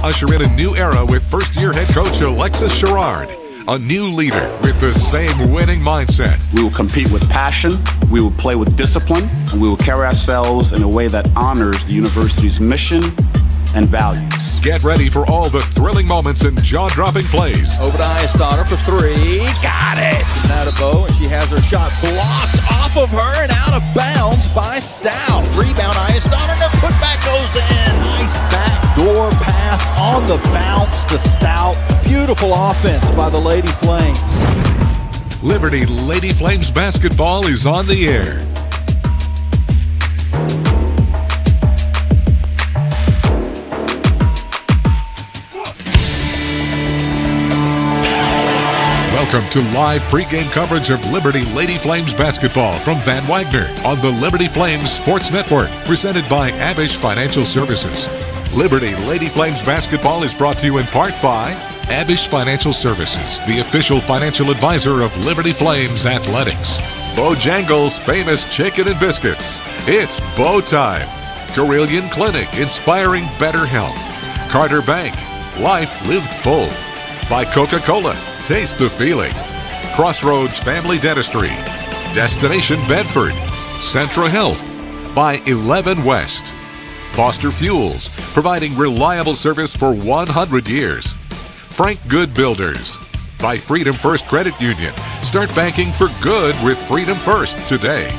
usher in a new era with first-year head coach Alexis Sherrard. A new leader with the same winning mindset. We will compete with passion, we will play with discipline, and we will carry ourselves in a way that honors the university's mission and values. Get ready for all the thrilling moments and jaw-dropping plays. Over to Ayestana for three. Got it! Now to Bo, and she has her shot blocked off of her and out of bounds by Stout. Rebound Ayestana, and the putback goes in. Nice backdoor pass on the bounce to Stout. Beautiful offense by the Lady Flames. Liberty Lady Flames basketball is on the air. Welcome to live pregame coverage of Liberty Lady Flames basketball from Van Wagner on the Liberty Flames Sports Network, presented by Abish Financial Services. Liberty Lady Flames basketball is brought to you in part by Abish Financial Services, the official financial advisor of Liberty Flames Athletics. Bojangles' famous chicken and biscuits. It's Bo time. Carilion Clinic, inspiring better health. Carter Bank, life lived full. By Coca-Cola, taste the feeling. Crossroads Family Dentistry. Destination Bedford. Centra Health. By 11 West. Foster Fuels, providing reliable service for 100 years. Frank Good Builders. By Freedom First Credit Union. Start banking for good with Freedom First today.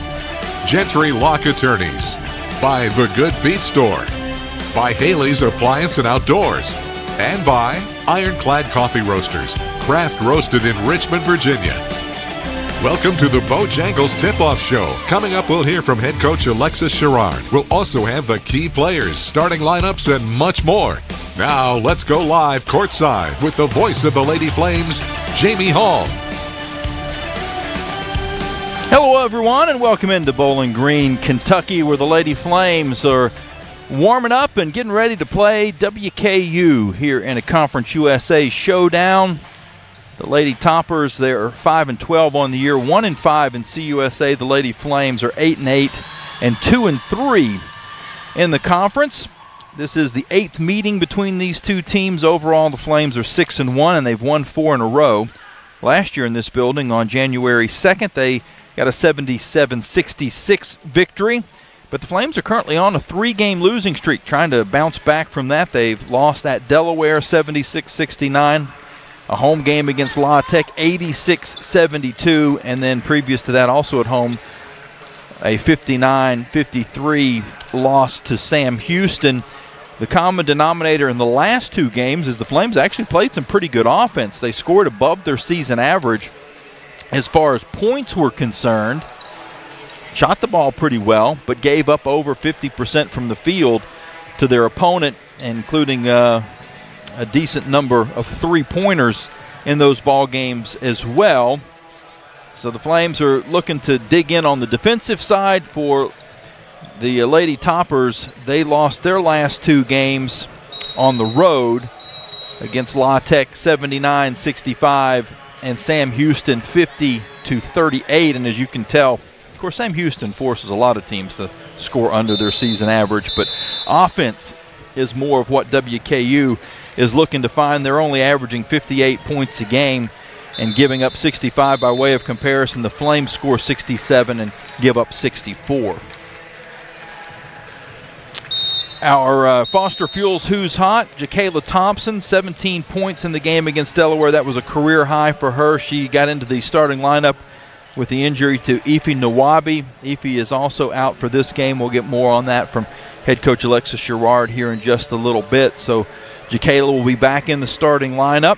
Gentry Lock Attorneys. By The Good Feet Store. By Haley's Appliance and Outdoors. And by Ironclad Coffee Roasters, craft roasted in Richmond, Virginia. Welcome to the Bojangles Tip-Off Show. Coming up, we'll hear from head coach Alexis Sherrard. We'll also have the key players, starting lineups, and much more. Now, let's go live courtside with the voice of the Lady Flames, Jamie Hall. Hello, everyone, and welcome into Bowling Green, Kentucky, where the Lady Flames are warming up and getting ready to play WKU here in a Conference USA showdown. The Lady Toppers, they're 5-12 on the year, 1-5 in CUSA. The Lady Flames are 8-8 and 2-3 in the conference. This is the 8th meeting between these two teams. Overall, the Flames are 6-1, and they've won 4 in a row. Last year in this building on January 2nd, they got a 77-66 victory. But the Flames are currently on a 3-game losing streak, trying to bounce back from that. They've lost at Delaware 76-69, a home game against La Tech 86-72, and then previous to that also at home a 59-53 loss to Sam Houston. The common denominator in the last 2 games is the Flames actually played some pretty good offense. They scored above their season average as far as points were concerned. Shot the ball pretty well, but gave up over 50% from the field to their opponent, including a decent number of 3-pointers in those ball games as well. So the Flames are looking to dig in on the defensive side. For the Lady Toppers, they lost their last 2 games on the road against La Tech 79-65 and Sam Houston 50-38. And as you can tell, of course, Sam Houston forces a lot of teams to score under their season average, but offense is more of what WKU is looking to find. They're only averaging 58 points a game and giving up 65 by way of comparison. The Flames score 67 and give up 64. Our Foster Fuels Who's Hot, Jacayla Thompson, 17 points in the game against Delaware. That was a career high for her. She got into the starting lineup with the injury to Ife Nawabi. Ife is also out for this game. We'll get more on that from head coach Alexis Sherrard here in just a little bit. So Jacayla will be back in the starting lineup.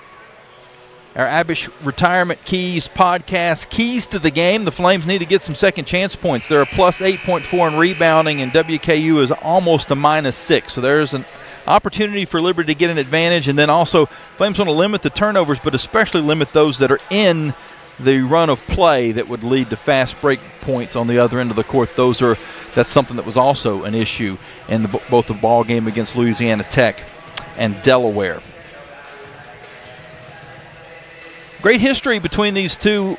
Our Abish Retirement Keys podcast, keys to the game. The Flames need to get some second chance points. They're a plus 8.4 in rebounding, and WKU is almost a -6. So there's an opportunity for Liberty to get an advantage. And then also, Flames want to limit the turnovers, but especially limit those that are in the run of play that would lead to fast break points on the other end of the court. That's something that was also an issue in both the ball game against Louisiana Tech and Delaware. Great history between these two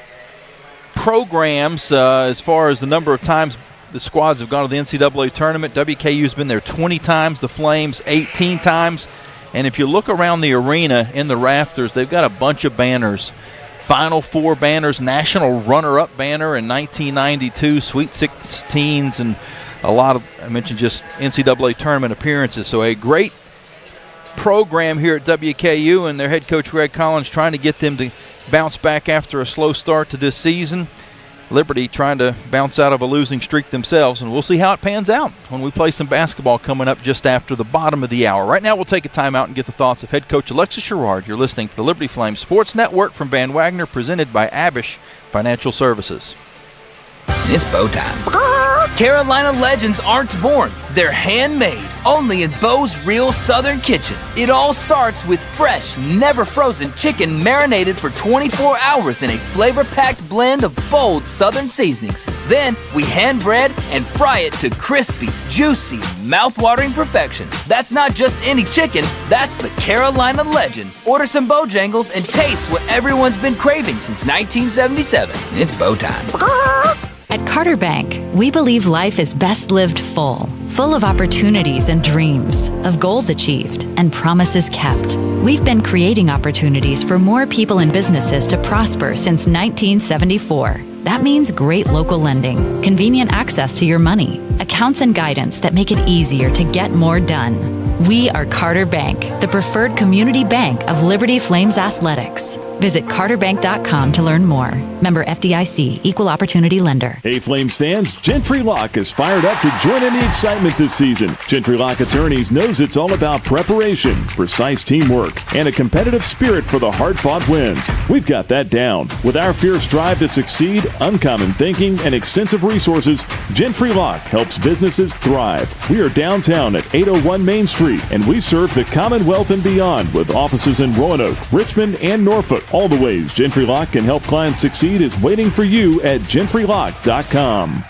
programs as far as the number of times the squads have gone to the NCAA tournament. WKU has been there 20 times, the Flames 18 times. And if you look around the arena in the rafters, they've got a bunch of banners. Final Four banners, national runner-up banner in 1992, Sweet 16s, and a lot of, I mentioned just NCAA tournament appearances. So a great program here at WKU, and their head coach Greg Collins trying to get them to bounce back after a slow start to this season. Liberty trying to bounce out of a losing streak themselves, and we'll see how it pans out when we play some basketball coming up just after the bottom of the hour. Right now, we'll take a timeout and get the thoughts of head coach Alexis Sherrard. You're listening to the Liberty Flames Sports Network from Van Wagner, presented by Abish Financial Services. It's bow time. Carolina legends aren't born. They're handmade, only in Bo's Real Southern Kitchen. It all starts with fresh, never frozen chicken marinated for 24 hours in a flavor-packed blend of bold Southern seasonings. Then we hand bread and fry it to crispy, juicy, mouth-watering perfection. That's not just any chicken, that's the Carolina legend. Order some Bojangles and taste what everyone's been craving since 1977. It's bow time. At Carter Bank, we believe life is best lived full of opportunities and dreams, of goals achieved and promises kept. We've been creating opportunities for more people and businesses to prosper since 1974. That means great local lending, convenient access to your money, accounts and guidance that make it easier to get more done. We are Carter Bank, the preferred community bank of Liberty Flames Athletics. Visit carterbank.com to learn more. Member FDIC, Equal Opportunity Lender. Hey, Flames fans, Gentry Lock is fired up to join in the excitement this season. Gentry Lock Attorneys knows it's all about preparation, precise teamwork, and a competitive spirit for the hard-fought wins. We've got that down. With our fierce drive to succeed, uncommon thinking, and extensive resources, Gentry Lock helps businesses thrive. We are downtown at 801 Main Street, and we serve the Commonwealth and beyond with offices in Roanoke, Richmond, and Norfolk. All the ways Gentry Lock can help clients succeed is waiting for you at gentrylock.com.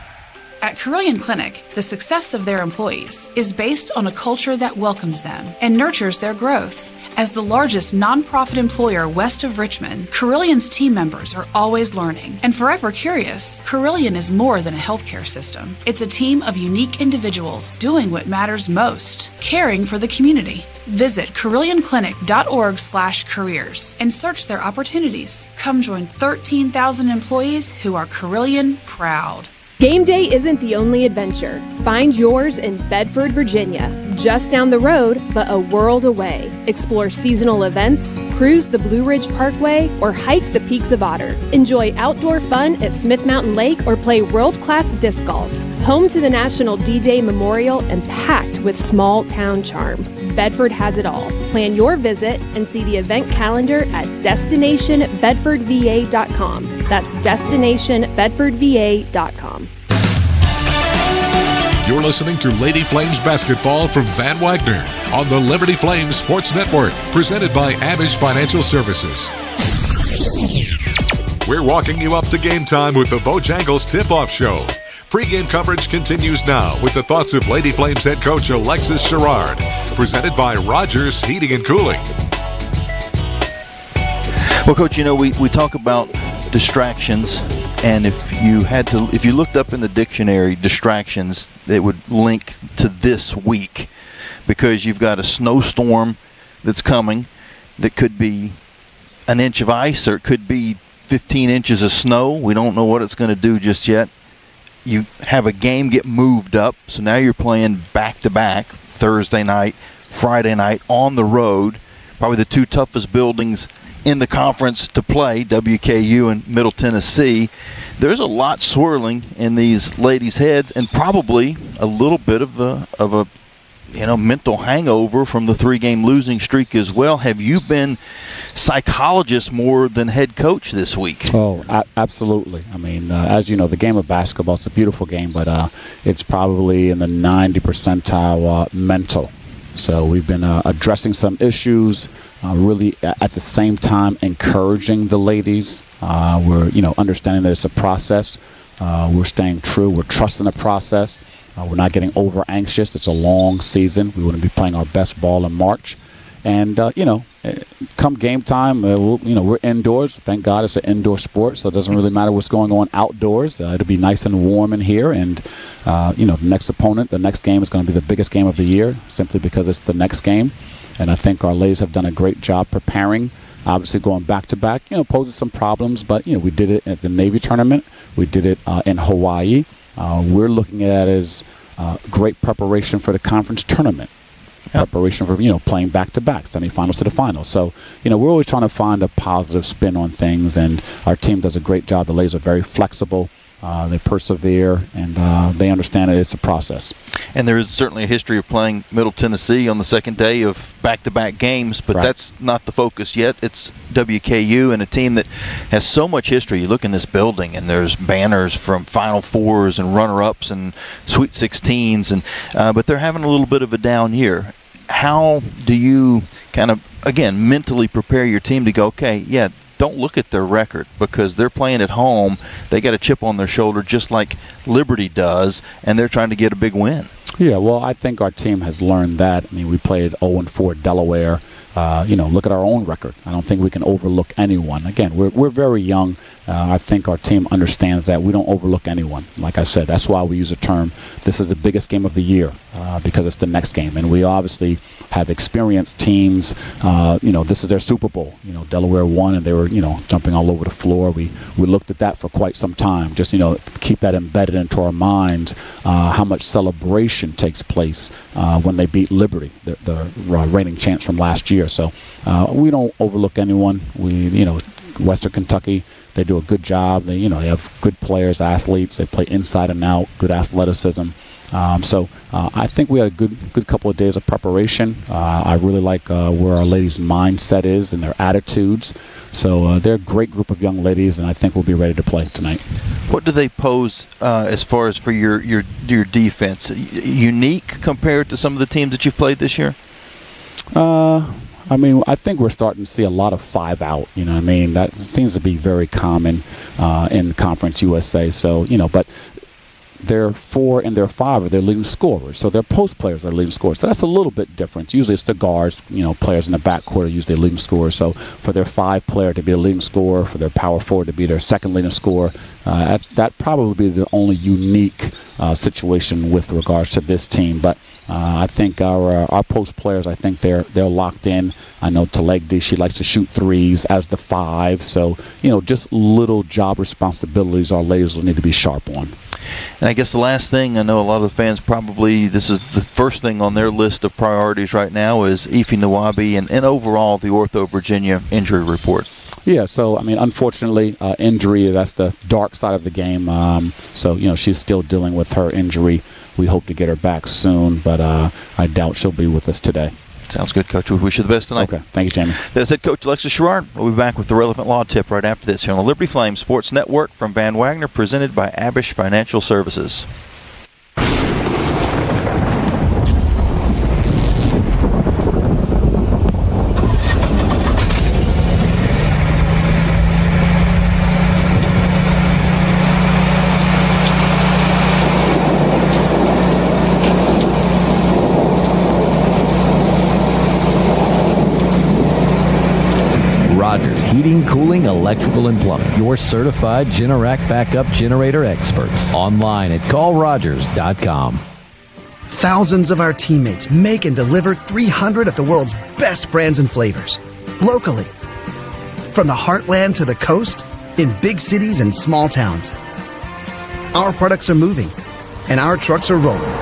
At Carilion Clinic, the success of their employees is based on a culture that welcomes them and nurtures their growth. As the largest nonprofit employer west of Richmond, Carillion's team members are always learning and forever curious. Carilion is more than a healthcare system. It's a team of unique individuals doing what matters most, caring for the community. Visit CarillionClinic.org/careers and search their opportunities. Come join 13,000 employees who are Carilion proud. Game day isn't the only adventure. Find yours in Bedford, Virginia. Just down the road, but a world away. Explore seasonal events, cruise the Blue Ridge Parkway, or hike the peaks of Otter. Enjoy outdoor fun at Smith Mountain Lake or play world-class disc golf. Home to the National D-Day Memorial and packed with small-town charm. Bedford has it all. Plan your visit and see the event calendar at destinationbedfordva.com. That's destinationbedfordva.com. You're listening to Lady Flames basketball from Van Wagner on the Liberty Flames Sports Network, presented by Abish Financial Services. We're walking you up to game time with the Bojangles Tip-Off Show. Pre-game coverage continues now with the thoughts of Lady Flames head coach Alexis Sherrard, presented by Rogers Heating and Cooling. Well, Coach, you know, we talk about distractions, and if you looked up in the dictionary distractions, it would link to this week, because you've got a snowstorm that's coming that could be an inch of ice, or it could be 15 inches of snow. We don't know what it's going to do just yet. You have a game get moved up, so now you're playing back-to-back, Thursday night, Friday night, on the road, probably the two toughest buildings in the conference to play, WKU and Middle Tennessee. There's a lot swirling in these ladies' heads, and probably a little bit of a mental hangover from the 3-game losing streak as well. Have you been psychologist more than head coach this week? Oh, absolutely. I mean, as you know, the game of basketball, it's a beautiful game, but it's probably in the 90 percentile mental. So we've been addressing some issues, really at the same time encouraging the ladies. We're, understanding that it's a process. We're staying true. We're trusting the process. We're not getting over anxious. It's a long season. We want to be playing our best ball in March. And, come game time, we're indoors. Thank God it's an indoor sport, so it doesn't really matter what's going on outdoors. It'll be nice and warm in here. And, the next opponent, the next game is going to be the biggest game of the year, simply because it's the next game. And I think our ladies have done a great job preparing. Obviously, going back-to-back, poses some problems. But, we did it at the Navy tournament. We did it in Hawaii. We're looking at it as great preparation for the conference tournament. Preparation for, playing back-to-back, semifinals to the finals. So, we're always trying to find a positive spin on things, and our team does a great job. The ladies are very flexible. They persevere, and they understand that it's a process. And there is certainly a history of playing Middle Tennessee on the second day of back-to-back games, but that's not the focus yet. It's WKU and a team that has so much history. You look in this building, and there's banners from Final Fours and runner-ups and Sweet 16s, and but they're having a little bit of a down year. How do you kind of, again, mentally prepare your team to go, okay, don't look at their record because they're playing at home. They got a chip on their shoulder just like Liberty does, and they're trying to get a big win. Yeah, well, I think our team has learned that. I mean, we played 0-4 Delaware. Look at our own record. I don't think we can overlook anyone. Again, we're very young. I think our team understands that we don't overlook anyone. Like I said, that's why we use the term, this is the biggest game of the year, because it's the next game. And we obviously have experienced teams. This is their Super Bowl. Delaware won, and they were, jumping all over the floor. We looked at that for quite some time. Just, keep that embedded into our minds, how much celebration takes place when they beat Liberty, the reigning champs from last year. So we don't overlook anyone. Western Kentucky, they do a good job. They have good players, athletes. They play inside and out, good athleticism. So I think we had a good couple of days of preparation. I really like where our ladies' mindset is and their attitudes. So they're a great group of young ladies, and I think we'll be ready to play tonight. What do they pose as far as for your defense? Unique compared to some of the teams that you've played this year? I think we're starting to see a lot of 5-out. That seems to be very common in Conference USA. So, but they're 4 and they're 5 are their leading scorers. So their post players are leading scorers. So that's a little bit different. Usually it's the guards, players in the backcourt are usually leading scorers. So for their 5 player to be a leading scorer, for their power forward to be their second leading scorer, that probably be the only unique situation with regards to this team. But I think our post players, I think they're locked in. I know Talegdi, she likes to shoot threes as the 5. So, just little job responsibilities our ladies will need to be sharp on. And I guess the last thing, I know a lot of the fans probably, this is the first thing on their list of priorities right now, is Ify Nwabi and overall the Ortho Virginia injury report. Yeah, so, unfortunately, injury, that's the dark side of the game. So, she's still dealing with her injury. We hope to get her back soon, but I doubt she'll be with us today. Sounds good, Coach. We wish you the best tonight. Okay. Thank you, Jamie. That's it, Coach Alexis Sherrard. We'll be back with the relevant law tip right after this here on the Liberty Flames Sports Network from Van Wagner, presented by Abish Financial Services. Heating, cooling, electrical, and plumbing. Your certified Generac backup generator experts. Online at callrogers.com. Thousands of our teammates make and deliver 300 of the world's best brands and flavors. Locally. From the heartland to the coast, in big cities and small towns. Our products are moving, and our trucks are rolling.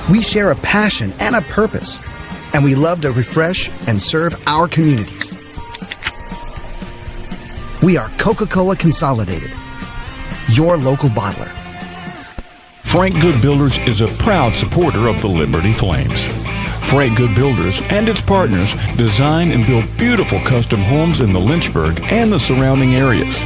We share a passion and a purpose, and we love to refresh and serve our communities. We are Coca-Cola Consolidated, your local bottler. Frank Good Builders is a proud supporter of the Liberty Flames. Frank Good Builders and its partners design and build beautiful custom homes in the Lynchburg and the surrounding areas.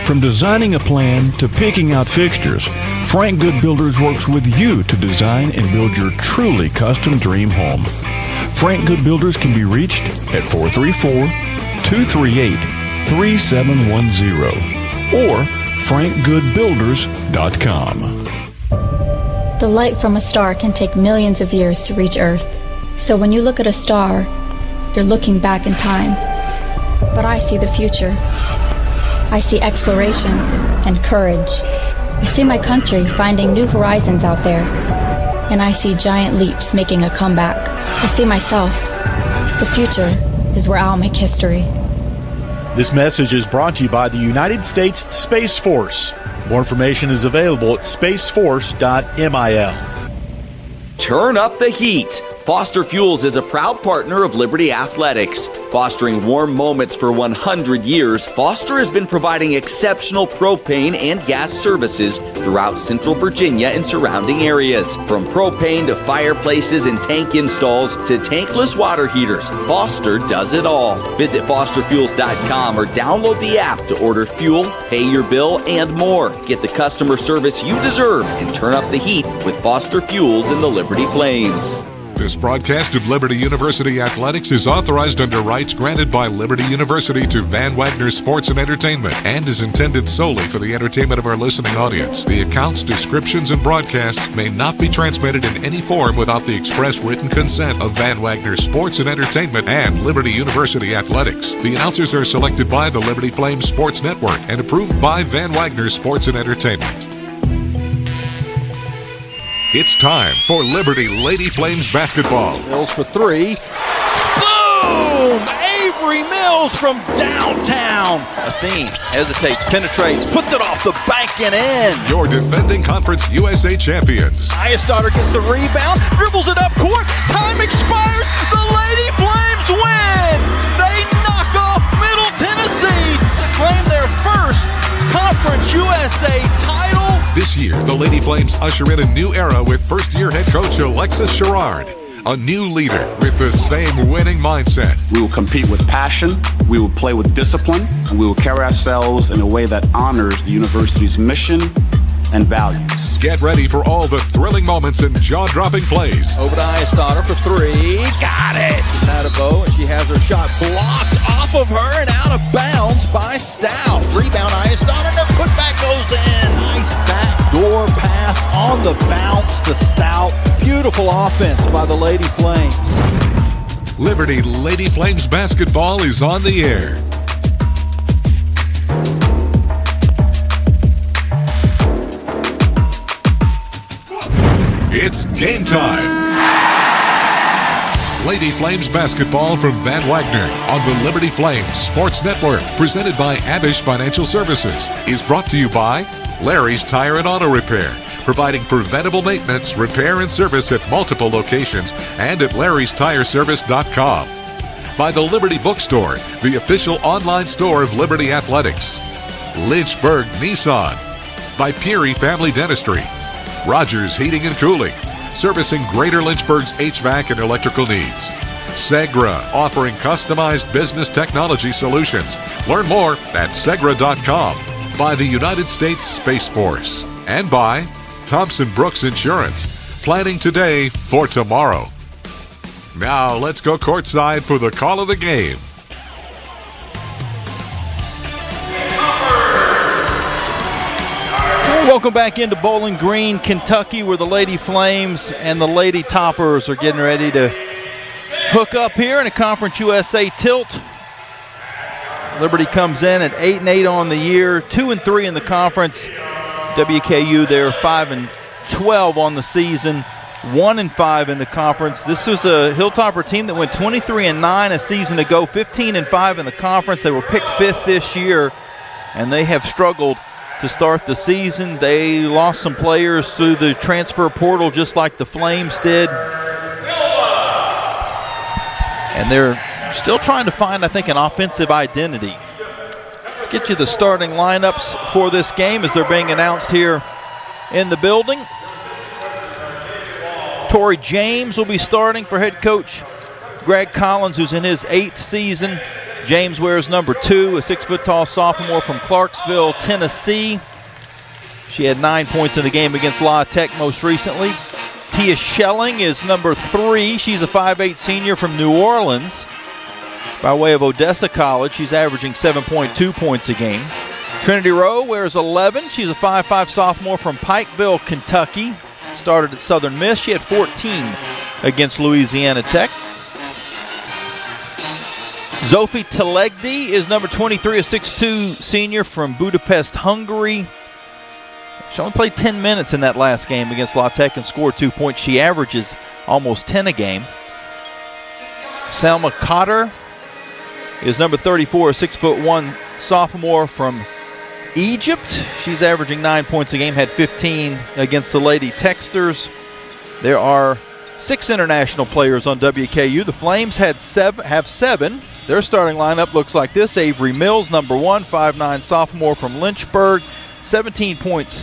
From designing a plan to picking out fixtures, Frank Good Builders works with you to design and build your truly custom dream home. Frank Good Builders can be reached at 434-238-3710 or frankgoodbuilders.com. The light from a star can take millions of years to reach Earth. So when you look at a star, you're looking back in time. But I see the future. I see exploration and courage. I see my country finding new horizons out there. and I see giant leaps making a comeback. I see myself. The future is where I'll make history. This message is brought to you by the United States Space Force. More information is available at spaceforce.mil. Turn up the heat. Foster Fuels is a proud partner of Liberty Athletics. Fostering warm moments for 100 years, Foster has been providing exceptional propane and gas services throughout Central Virginia and surrounding areas. From propane to fireplaces and tank installs to tankless water heaters, Foster does it all. Visit fosterfuels.com or download the app to order fuel, pay your bill, and more. Get the customer service you deserve and turn up the heat with Foster Fuels and the Liberty Flames. This broadcast of Liberty University Athletics is authorized under rights granted by Liberty University to Van Wagner Sports and Entertainment and is intended solely for the entertainment of our listening audience. The accounts, descriptions, and broadcasts may not be transmitted in any form without the express written consent of Van Wagner Sports and Entertainment and Liberty University Athletics. The announcers are selected by the Liberty Flames Sports Network and approved by Van Wagner Sports and Entertainment. It's time for Liberty Lady Flames basketball. Mills for three. Boom! Avery Mills from downtown. Athene hesitates, penetrates, puts it off the bank and in. Your defending Conference USA champions. Eyestarter gets the rebound, dribbles it up court. Time expires. The Lady Flames win. They knock off Middle Tennessee to claim their first Conference USA title. This year, the Lady Flames usher in a new era with first-year head coach Alexis Sherrard, a new leader with the same winning mindset. We will compete with passion, we will play with discipline, and we will carry ourselves in a way that honors the university's mission and values. Get ready for all the thrilling moments and jaw-dropping plays. Over to Eyestarter for three. Got it! Attaboy, and she has her shot blocked off of her and out of bounds by Stout. Rebound Eyestarter, and the putback goes in. Nice backdoor pass on the bounce to Stout. Beautiful offense by the Lady Flames. Liberty Lady Flames basketball is on the air. It's game time. Lady Flames basketball from Van Wagner on the Liberty Flames Sports Network, presented by Abish Financial Services, is brought to you by Larry's Tire and Auto Repair, providing preventable maintenance, repair, and service at multiple locations and at larrystireservice.com. By the Liberty Bookstore, the official online store of Liberty Athletics. Lynchburg Nissan. By Peary Family Dentistry. Rogers Heating and Cooling, servicing Greater Lynchburg's HVAC and electrical needs. Segra, offering customized business technology solutions. Learn more at segra.com. By the United States Space Force. And by Thompson Brooks Insurance, planning today for tomorrow. Now let's go courtside for the call of the game. Welcome back into Bowling Green, Kentucky, where the Lady Flames and the Lady Toppers are getting ready to hook up here in a Conference USA tilt. Liberty comes in at 8-8 on the year, 2-3 in the conference. WKU, they're 5-12 on the season, 1-5 in the conference. This was a Hilltopper team that went 23-9 a season ago, 15-5 in the conference. They were picked 5th this year, and they have struggled to start the season. They lost some players through the transfer portal just like the Flames did. And they're still trying to find, I think, an offensive identity. Let's get you the starting lineups for this game as they're being announced here in the building. Torrey James will be starting for head coach Greg Collins, who's in his 8th season. James wears number 2, a 6-foot-tall sophomore from Clarksville, Tennessee. She had 9 points in the game against La Tech most recently. Tia Schelling is number 3. She's a 5'8 senior from New Orleans by way of Odessa College. She's averaging 7.2 points a game. Trinity Rowe wears 11. She's a 5'5 sophomore from Pikeville, Kentucky. Started at Southern Miss. She had 14 against Louisiana Tech. Zofie Telegdi is number 23, a 6'2 senior from Budapest, Hungary. She only played 10 minutes in that last game against La Tech and scored 2 points. She averages almost 10 a game. Selma Cotter is number 34, a 6'1" sophomore from Egypt. She's averaging 9 points a game, had 15 against the Lady Texters. There are 6 international players on WKU. The Flames have 7. Their starting lineup looks like this. Avery Mills, number 1, 5'9" sophomore from Lynchburg, 17 points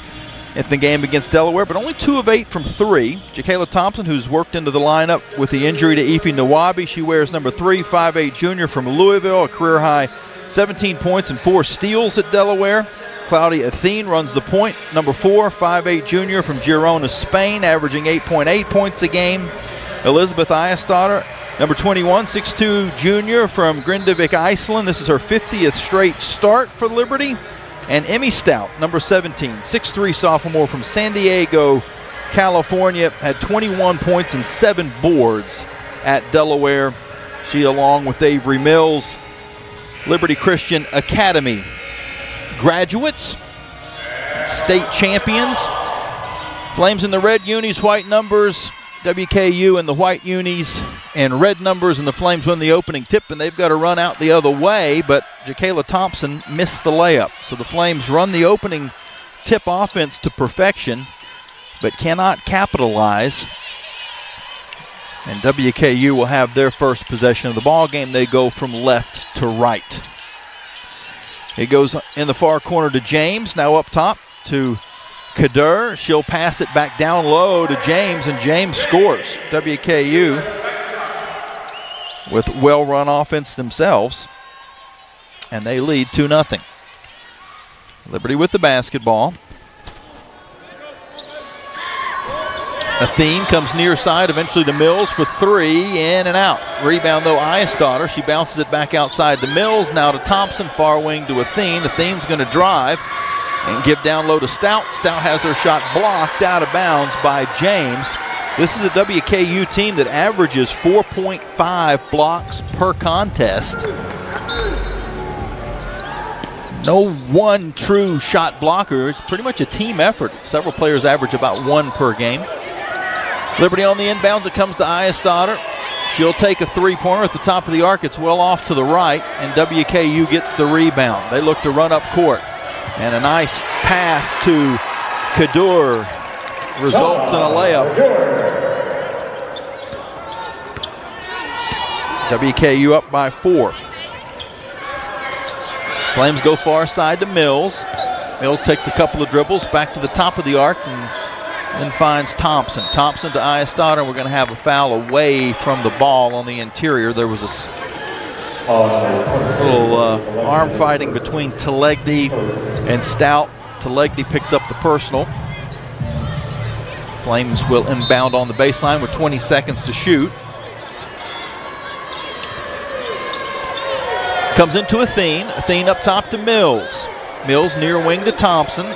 in the game against Delaware, but only 2 of 8 from 3. Jakayla Thompson, who's worked into the lineup with the injury to Ife Nawabi. She wears number 3, 5'8" junior from Louisville, a career-high 17 points and 4 steals at Delaware. Claudia Athene runs the point, number 4, 5'8" junior from Girona, Spain, averaging 8.8 points a game. Elizabeth Ayestadter, number 21, 6'2" junior from Grindavik, Iceland. This is her 50th straight start for Liberty. And Emmy Stout, number 17, 6'3" sophomore from San Diego, California, had 21 points and 7 boards at Delaware. She, along with Avery Mills, Liberty Christian Academy graduates, state champions. Flames in the red unis, white numbers. WKU in the white unis and red numbers, and the Flames win the opening tip, and they've got to run out the other way, but Jakayla Thompson missed the layup. So the Flames run the opening tip offense to perfection, but cannot capitalize. And WKU will have their first possession of the ball game. They go from left to right. It goes in the far corner to James, now up top to Kadur. She'll pass it back down low to James, and James scores. WKU with well-run offense themselves, and they lead 2-0. Liberty with the basketball. Athene comes near side, eventually to Mills for 3, in and out. Rebound, though, Ayestadter. She bounces it back outside to Mills, now to Thompson, far wing to Athene. Athene's going to drive and give down low to Stout. Stout has her shot blocked out of bounds by James. This is a WKU team that averages 4.5 blocks per contest. No one true shot blocker. It's pretty much a team effort. Several players average about 1 per game. Liberty on the inbounds. It comes to Ayestadter. She'll take a three-pointer at the top of the arc. It's well off to the right, and WKU gets the rebound. They look to run up court. And a nice pass to Kadur results in a layup. WKU up by 4. Flames go far side to Mills. Mills takes a couple of dribbles back to the top of the arc and then finds Thompson. Thompson to Ayestadter. We're going to have a foul away from the ball on the interior. There was a little arm fighting between Telegdi and Stout. Telegdi picks up the personal. Flames will inbound on the baseline with 20 seconds to shoot. Comes into Athene. Athene up top to Mills. Mills near wing to Thompson.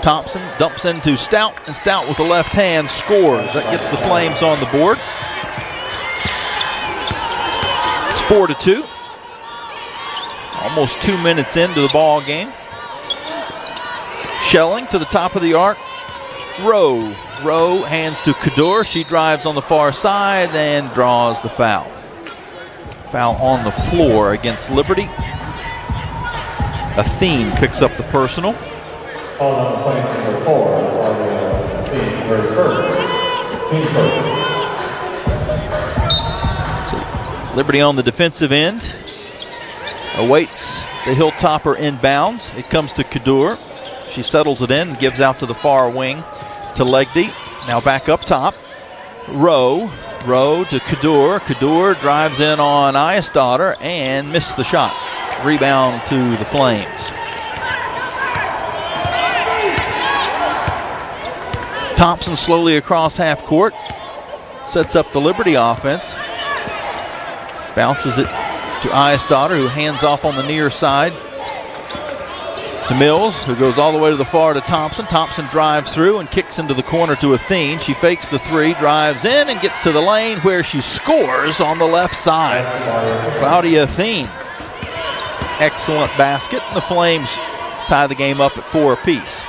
Thompson dumps into Stout, and Stout with the left hand scores. That gets the Flames on the board. It's 4-2. Almost 2 minutes into the ball game. Schelling to the top of the arc. Rowe hands to Kadur. She drives on the far side and draws the foul. Foul on the floor against Liberty. Athene picks up the personal. So Liberty on the defensive end. Awaits the Hilltopper inbounds. It comes to Kadur. She settles it in and gives out to the far wing to Legdy. Now back up top. Rowe to Kadur. Kadur drives in on Ayestadter and missed the shot. Rebound to the Flames. Thompson slowly across half court. Sets up the Liberty offense. Bounces it to Ayestadter, who hands off on the near side to Mills, who goes all the way to the far to Thompson. Thompson drives through and kicks into the corner to Athene. She fakes the three, drives in, and gets to the lane where she scores on the left side. Claudia Athene. Excellent basket. The Flames tie the game up at 4 apiece.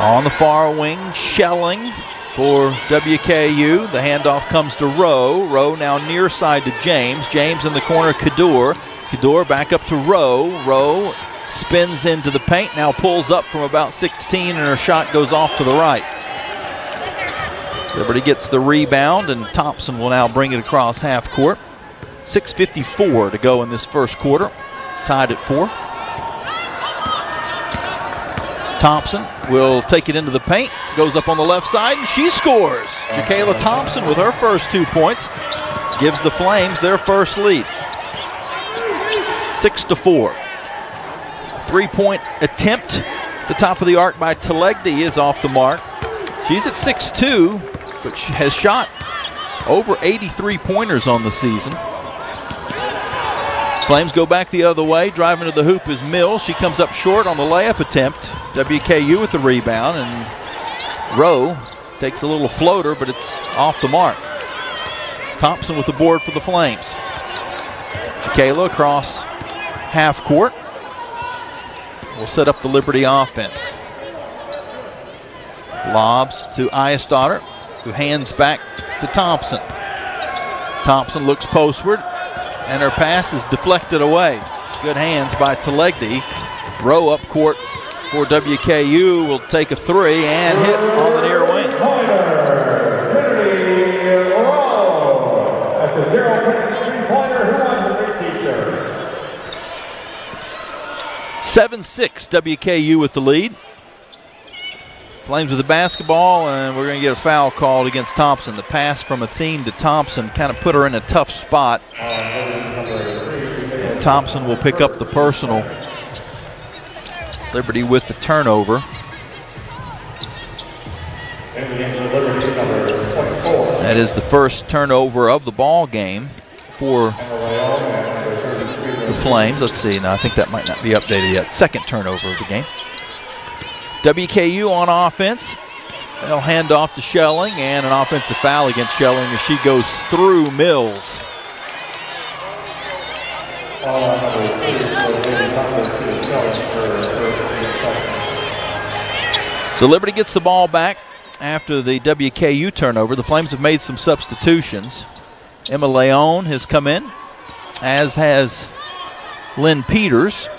On the far wing, Shelling for WKU. The handoff comes to Rowe. Rowe now near side to James. James in the corner, Kaddour. Kaddour back up to Rowe. Rowe spins into the paint, now pulls up from about 16, and her shot goes off to the right. Liberty gets the rebound, and Thompson will now bring it across half court. 6:54 to go in this first quarter. Tied at 4. Thompson will take it into the paint, goes up on the left side, and she scores. Jacayla Thompson with her first 2 points gives the Flames their first lead. 6-4. 3-point attempt at the top of the arc by Telegdi is off the mark. She's at 6'2", but she has shot over 83 pointers on the season. Flames go back the other way. Driving to the hoop is Mills. She comes up short on the layup attempt. WKU with the rebound, and Rowe takes a little floater, but it's off the mark. Thompson with the board for the Flames. Jacayla across half court will set up the Liberty offense. Lobs to Eyestadter, who hands back to Thompson. Thompson looks postward, and her pass is deflected away. Good hands by Telegdi. Rowe up court for WKU will take a 3 and hit on the near wing. 7-6 WKU with the lead. Flames with the basketball, and we're going to get a foul called against Thompson. The pass from Athene to Thompson kind of put her in a tough spot. And Thompson will pick up the personal. Liberty with the turnover. That is the first turnover of the ball game for the Flames. Let's see. Now I think that might not be updated yet. Second turnover of the game. WKU on offense. They'll hand off to Shelling, and an offensive foul against Shelling as she goes through Mills. So Liberty gets the ball back after the WKU turnover. The Flames have made some substitutions. Emma Leon has come in, as has Lynn Peters.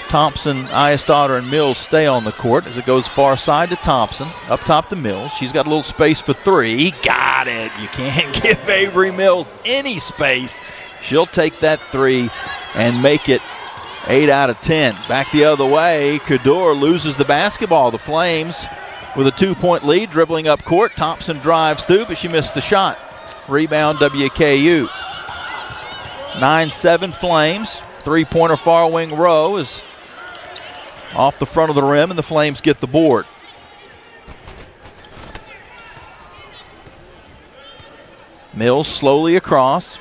Thompson, Eyestadter, and Mills stay on the court as it goes far side to Thompson. Up top to Mills. She's got a little space for 3. Got it. You can't give Avery Mills any space. She'll take that 3 and make it 8 out of 10. Back the other way, Kaddour loses the basketball. The Flames with a 2-point lead, dribbling up court. Thompson drives through, but she missed the shot. Rebound WKU. 9-7 Flames. 3-pointer far wing Rowe is off the front of the rim, and the Flames get the board. Mills slowly across.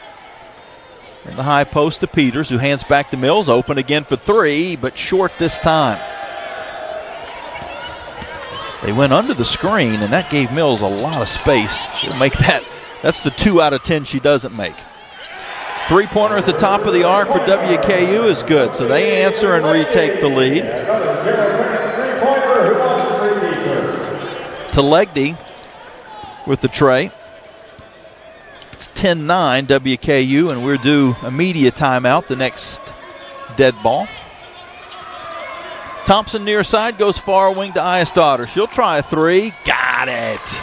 In the high post to Peters, who hands back to Mills. Open again for 3, but short this time. They went under the screen, and that gave Mills a lot of space. She'll make that. That's the 2 out of 10 she doesn't make. 3-pointer at the top of the arc for WKU is good, so they answer and retake the lead. Telegdi with the tray. It's 10-9 WKU, and we're due a media timeout, the next dead ball. Thompson near side goes far wing to Eyestadter. She'll try a 3. Got it.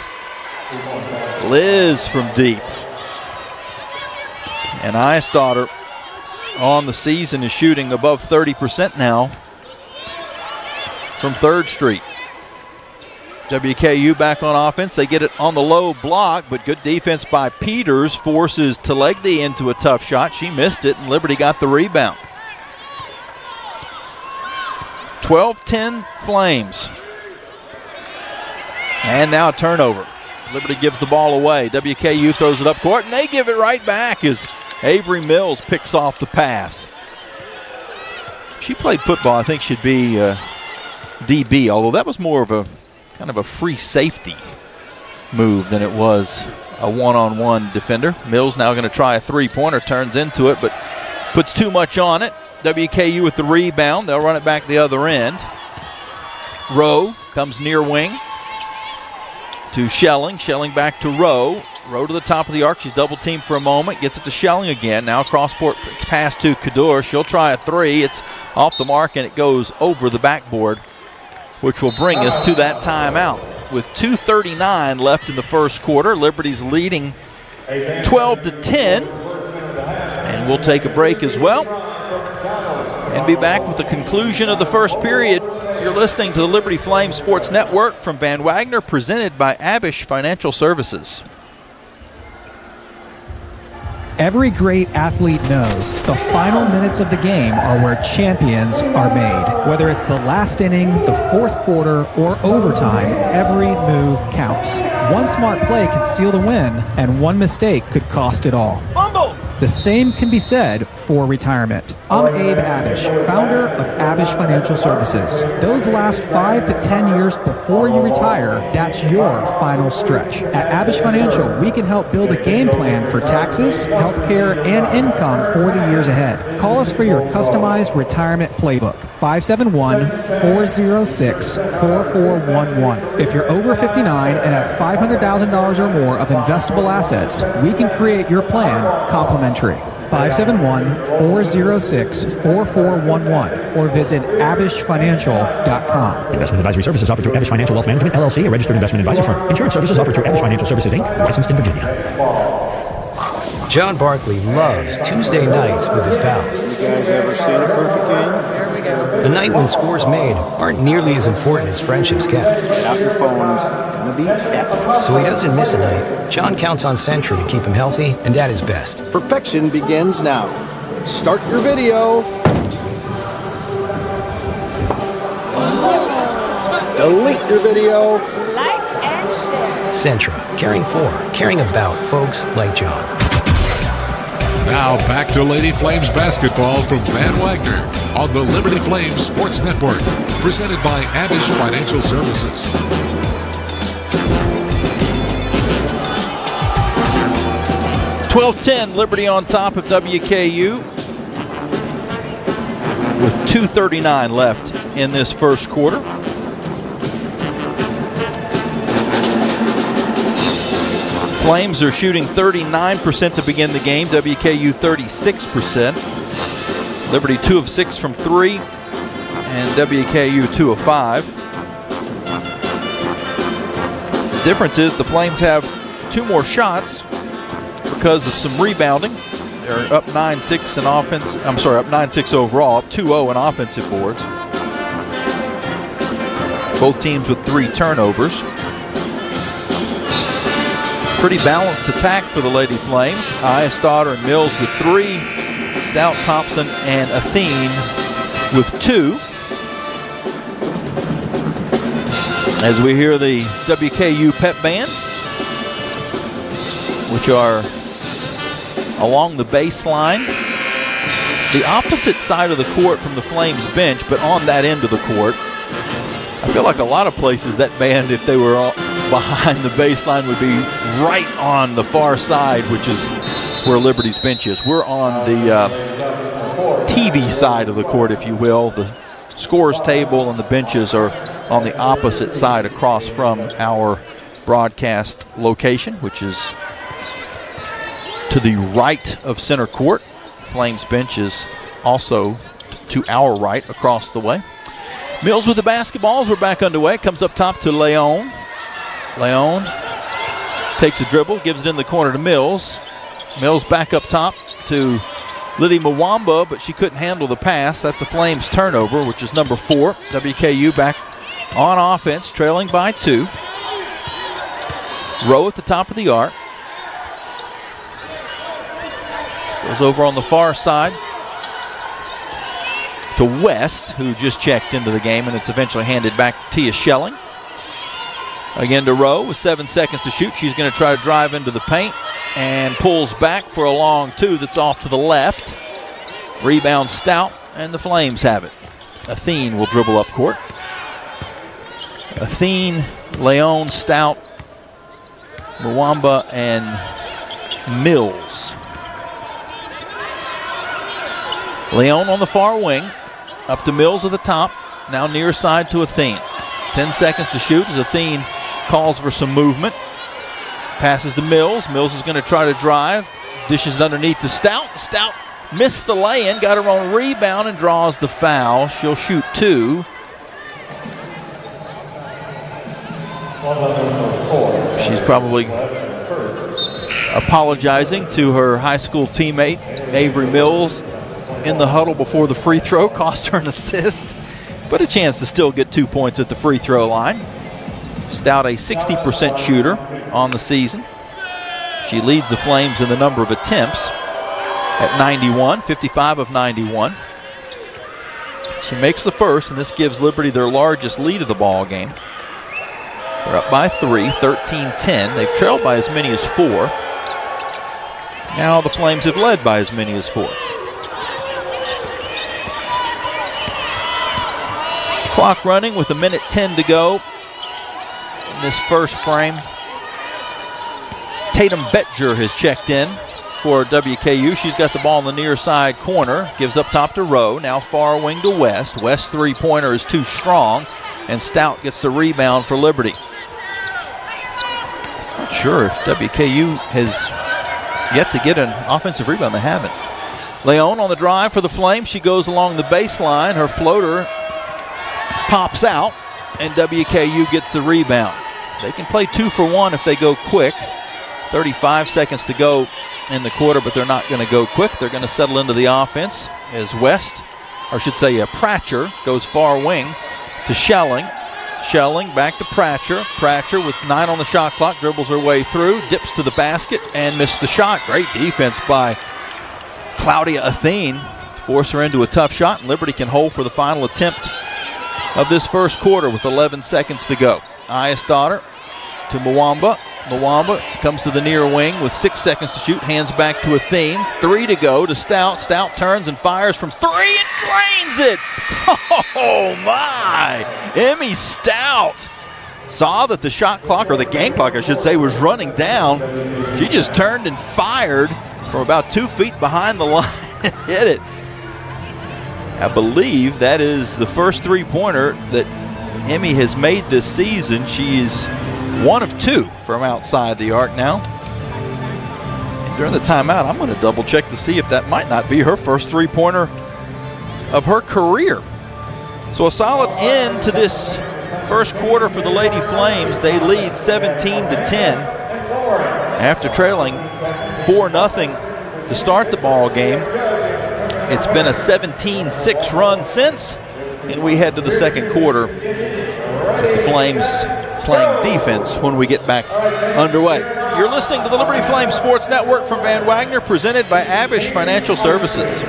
Liz from deep. And Eyestadter on the season is shooting above 30% now from 3rd Street. WKU back on offense. They get it on the low block, but good defense by Peters forces Telegdi into a tough shot. She missed it, and Liberty got the rebound. 12-10 Flames. And now a turnover. Liberty gives the ball away. WKU throws it up court, and they give it right back as Avery Mills picks off the pass. She played football. I think she'd be DB, although that was more of a kind of a free safety move than it was a one-on-one defender. Mills now going to try a 3-pointer, turns into it, but puts too much on it. WKU with the rebound. They'll run it back the other end. Rowe comes near wing to Schelling. Schelling back to Rowe. Rowe to the top of the arc. She's double teamed for a moment. Gets it to Schelling again. Now cross-court pass to Kaddour. She'll try a three. It's off the mark, and it goes over the backboard, which will bring us to that timeout. With 2:39 left in the first quarter, Liberty's leading 12-10. And we'll take a break as well and be back with the conclusion of the first period. You're listening to the Liberty Flames Sports Network from Van Wagner, presented by Abish Financial Services. Every great athlete knows the final minutes of the game are where champions are made. Whether it's the last inning, the fourth quarter, or overtime, every move counts. One smart play can seal the win, and one mistake could cost it all. The same can be said for retirement. I'm Abe Abish, founder of Abish Financial Services. Those last 5 to 10 years before you retire, that's your final stretch. At Abish Financial, we can help build a game plan for taxes, healthcare, and income for the years ahead. Call us for your customized retirement playbook. 571-406-4411. If you're over 59 and have $500,000 or more of investable assets, we can create your plan complimentary. 571-406-4411 or visit abishfinancial.com. Investment advisory services offered through Abish Financial Wealth Management, LLC, a registered investment advisor firm. Insurance services offered through Abish Financial Services, Inc., licensed in Virginia. John Barkley loves Tuesday nights with his pals. You guys ever seen a perfect game? A night when scores made aren't nearly as important as friendships kept. Get out your phones, gonna be epic. So he doesn't miss a night. John counts on Century to keep him healthy and at his best. Perfection begins now. Start your video. Delete your video. Like and share. Centra, caring for, caring about folks like John. Now back to Lady Flames basketball from Van Wagner on the Liberty Flames Sports Network, presented by Abish Financial Services. (12-10) Liberty on top of WKU with 2:39 left in this first quarter. Flames are shooting 39% to begin the game. WKU 36%. Liberty 2 of 6 from 3, and WKU 2 of 5. The difference is the Flames have 2 more shots because of some rebounding. They're up 9-6 in offense. I'm sorry, up 9-6 overall, up 2-0 in offensive boards. Both teams with 3 turnovers. Pretty balanced attack for the Lady Flames. Stoddard and Mills with 3. Stout, Thompson, and Athene with 2. As we hear the WKU pep band, which are along the baseline, the opposite side of the court from the Flames bench, but on that end of the court. I feel like a lot of places that band, if they were behind the baseline, would be right on the far side, which is where Liberty's bench is. We're on the TV side of the court, if you will. The scores table and the benches are on the opposite side across from our broadcast location, which is to the right of center court. Flames bench is also to our right across the way. Mills with the basketballs. We're back underway. Comes up top to Leon. Leon takes a dribble, gives it in the corner to Mills. Mills back up top to Liddy Mwamba, but she couldn't handle the pass. That's a Flames turnover, which is number 4. WKU back on offense, trailing by 2. Rowe at the top of the arc. Goes over on the far side to West, who just checked into the game, and it's eventually handed back to Tia Schelling. Again to Rowe with 7 seconds to shoot. She's going to try to drive into the paint and pulls back for a long 2 that's off to the left. Rebound Stout, and the Flames have it. Athene will dribble up court. Athene, Leon, Stout, Mwamba, and Mills. Leon on the far wing, up to Mills at the top, now near side to Athene. 10 seconds to shoot as Athene calls for some movement. Passes to Mills. Mills is going to try to drive. Dishes underneath to Stout. Stout missed the lay-in, got her own rebound and draws the foul. She'll shoot 2. She's probably apologizing to her high school teammate, Avery Mills, in the huddle before the free throw. Cost her an assist, but a chance to still get 2 points at the free throw line. Stout, a 60% shooter on the season. She leads the Flames in the number of attempts at 91, 55 of 91. She makes the first, and this gives Liberty their largest lead of the ball game. They're up by 3, 13-10. They've trailed by as many as 4. Now the Flames have led by as many as 4. Clock running with 1:10 to go in this first frame. Tatum Betger has checked in for WKU. She's got the ball in the near side corner. Gives up top to Rowe. Now far wing to West. West's three-pointer is too strong, and Stout gets the rebound for Liberty. Not sure if WKU has yet to get an offensive rebound. They haven't. Leon on the drive for the Flames. She goes along the baseline. Her floater pops out, and WKU gets the rebound. They can play 2 for 1 if they go quick. 35 seconds to go in the quarter, but they're not going to go quick. They're going to settle into the offense as West, or I should say Pratcher, goes far wing to Schelling. Schelling back to Pratcher. Pratcher with 9 on the shot clock, dribbles her way through, dips to the basket, and missed the shot. Great defense by Claudia Athene. Force her into a tough shot, and Liberty can hold for the final attempt of this first quarter with 11 seconds to go. Ayesdaughter to Mwamba. Mwamba comes to the near wing with 6 seconds to shoot. Hands back to Athene. 3 to go to Stout. Stout turns and fires from 3 and drains it. Oh, my. Emmy Stout saw that the shot clock, or the game clock, I should say, was running down. She just turned and fired from about 2 feet behind the line and hit it. I believe that is the first three-pointer that Emmy has made this season. She is 1 of 2 from outside the arc now. And during the timeout, I'm going to double check to see if that might not be her first three-pointer of her career. So a solid end to this first quarter for the Lady Flames. They lead 17-10 after trailing 4-0 to start the ball game. It's been a 17-6 run since, and we head to the second quarter with the Flames playing defense when we get back underway. You're listening to the Liberty Flames Sports Network from Van Wagner, presented by Abish Financial Services.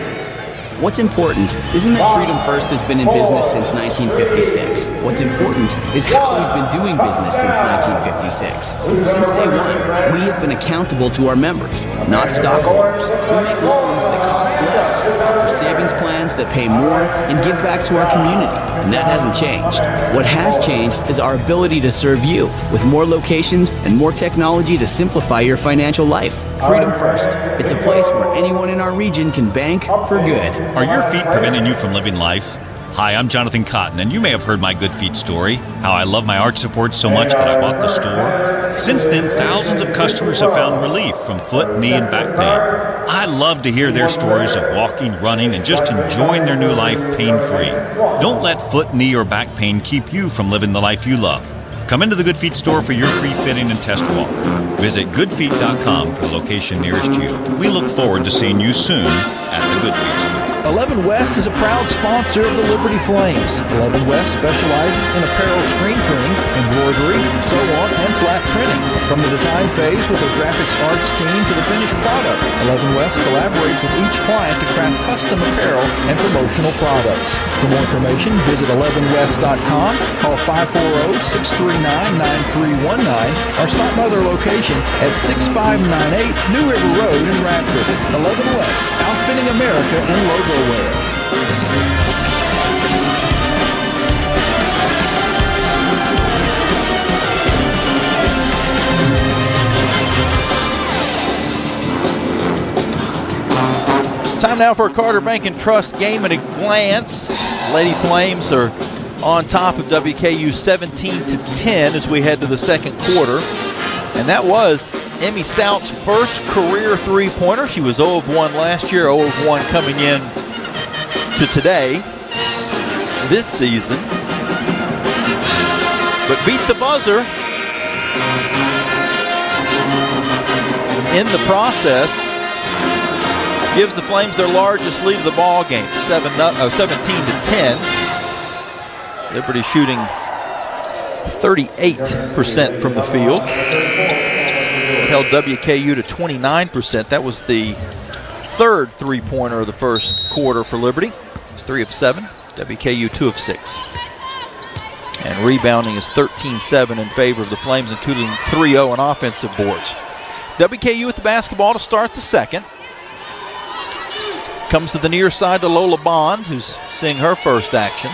What's important isn't that Freedom First has been in business since 1956. What's important is how we've been doing business since 1956. Since day one, we have been accountable to our members, not stockholders. We make loans that cost less, for savings plans that pay more, and give back to our community. And that hasn't changed. What has changed is our ability to serve you with more locations and more technology to simplify your financial life. Freedom First. It's a place where anyone in our region can bank for good. Are your feet preventing you from living life? Hi, I'm Jonathan Cotton, and you may have heard my Good Feet story, how I love my arch support so much that I bought the store. Since then, thousands of customers have found relief from foot, knee, and back pain. I love to hear their stories of walking, running, and just enjoying their new life pain-free. Don't let foot, knee, or back pain keep you from living the life you love. Come into the Good Feet store for your free fitting and test walk. Visit goodfeet.com for the location nearest you. We look forward to seeing you soon at the Good Feet store. 11 West is a proud sponsor of the Liberty Flames. 11 West specializes in apparel screen printing, embroidery, sew-on, and flat printing. From the design phase with their graphics arts team to the finished product, 11 West collaborates with each client to craft custom apparel and promotional products. For more information, visit 11west.com, call 540-639-9319, or stop by their location at 6598 New River Road in Radford. 11 West, outfitting America in logo wear. Time now for a Carter Bank and Trust game at a glance. Lady Flames are on top of WKU 17-10 as we head to the second quarter. And that was Emmy Stout's first career three-pointer. She was 0 of 1 last year, 0 of 1 coming in to today, this season. But beat the buzzer in the process. Gives the Flames their largest lead of the ball game, 17-10. Liberty shooting 38% from the field. Held WKU to 29%. That was the third three-pointer of the first quarter for Liberty. 3 of 7. WKU 2 of 6. And rebounding is 13-7 in favor of the Flames, including 3-0 on offensive boards. WKU with the basketball to start the second. Comes to the near side to Lola Bond, who's seeing her first action.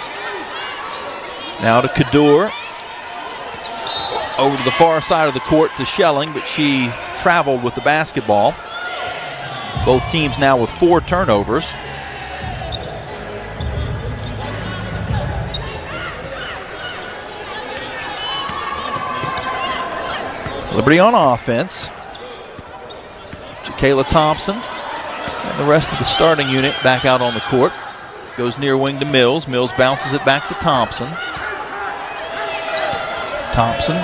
Now to Kadur. Over to the far side of the court to Schelling, but she traveled with the basketball. Both teams now with 4 turnovers. Liberty on offense. Kayla Thompson and the rest of the starting unit back out on the court. Goes near wing to Mills. Mills bounces it back to Thompson. Thompson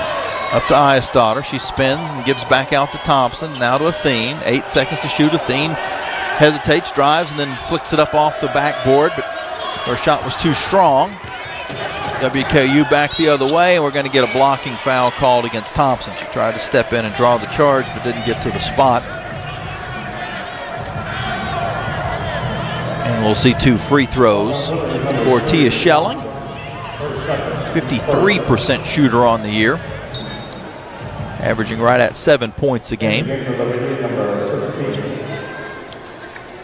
up to Eyesdotter. She spins and gives back out to Thompson. Now to Athene. 8 seconds to shoot. Athene hesitates, drives, and then flicks it up off the backboard, but her shot was too strong. WKU back the other way, and we're going to get a blocking foul called against Thompson. She tried to step in and draw the charge, but didn't get to the spot. And we'll see 2 free throws for Tia Schelling. 53% shooter on the year, averaging right at 7 points a game.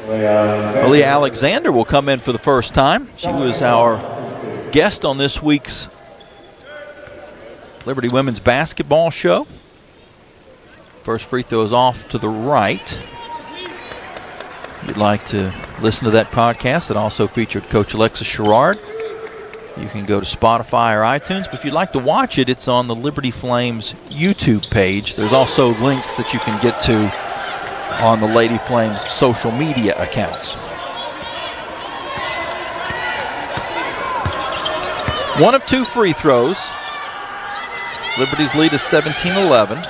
Aaliyah Alexander will come in for the first time. She was our guest on this week's Liberty Women's Basketball Show. First free throw is off to the right. If you'd like to listen to that podcast that also featured Coach Alexis Sherrard, you can go to Spotify or iTunes. But if you'd like to watch it, it's on the Liberty Flames YouTube page. There's also links that you can get to on the Lady Flames social media accounts. 1 of 2 free throws. Liberty's lead is 17-11.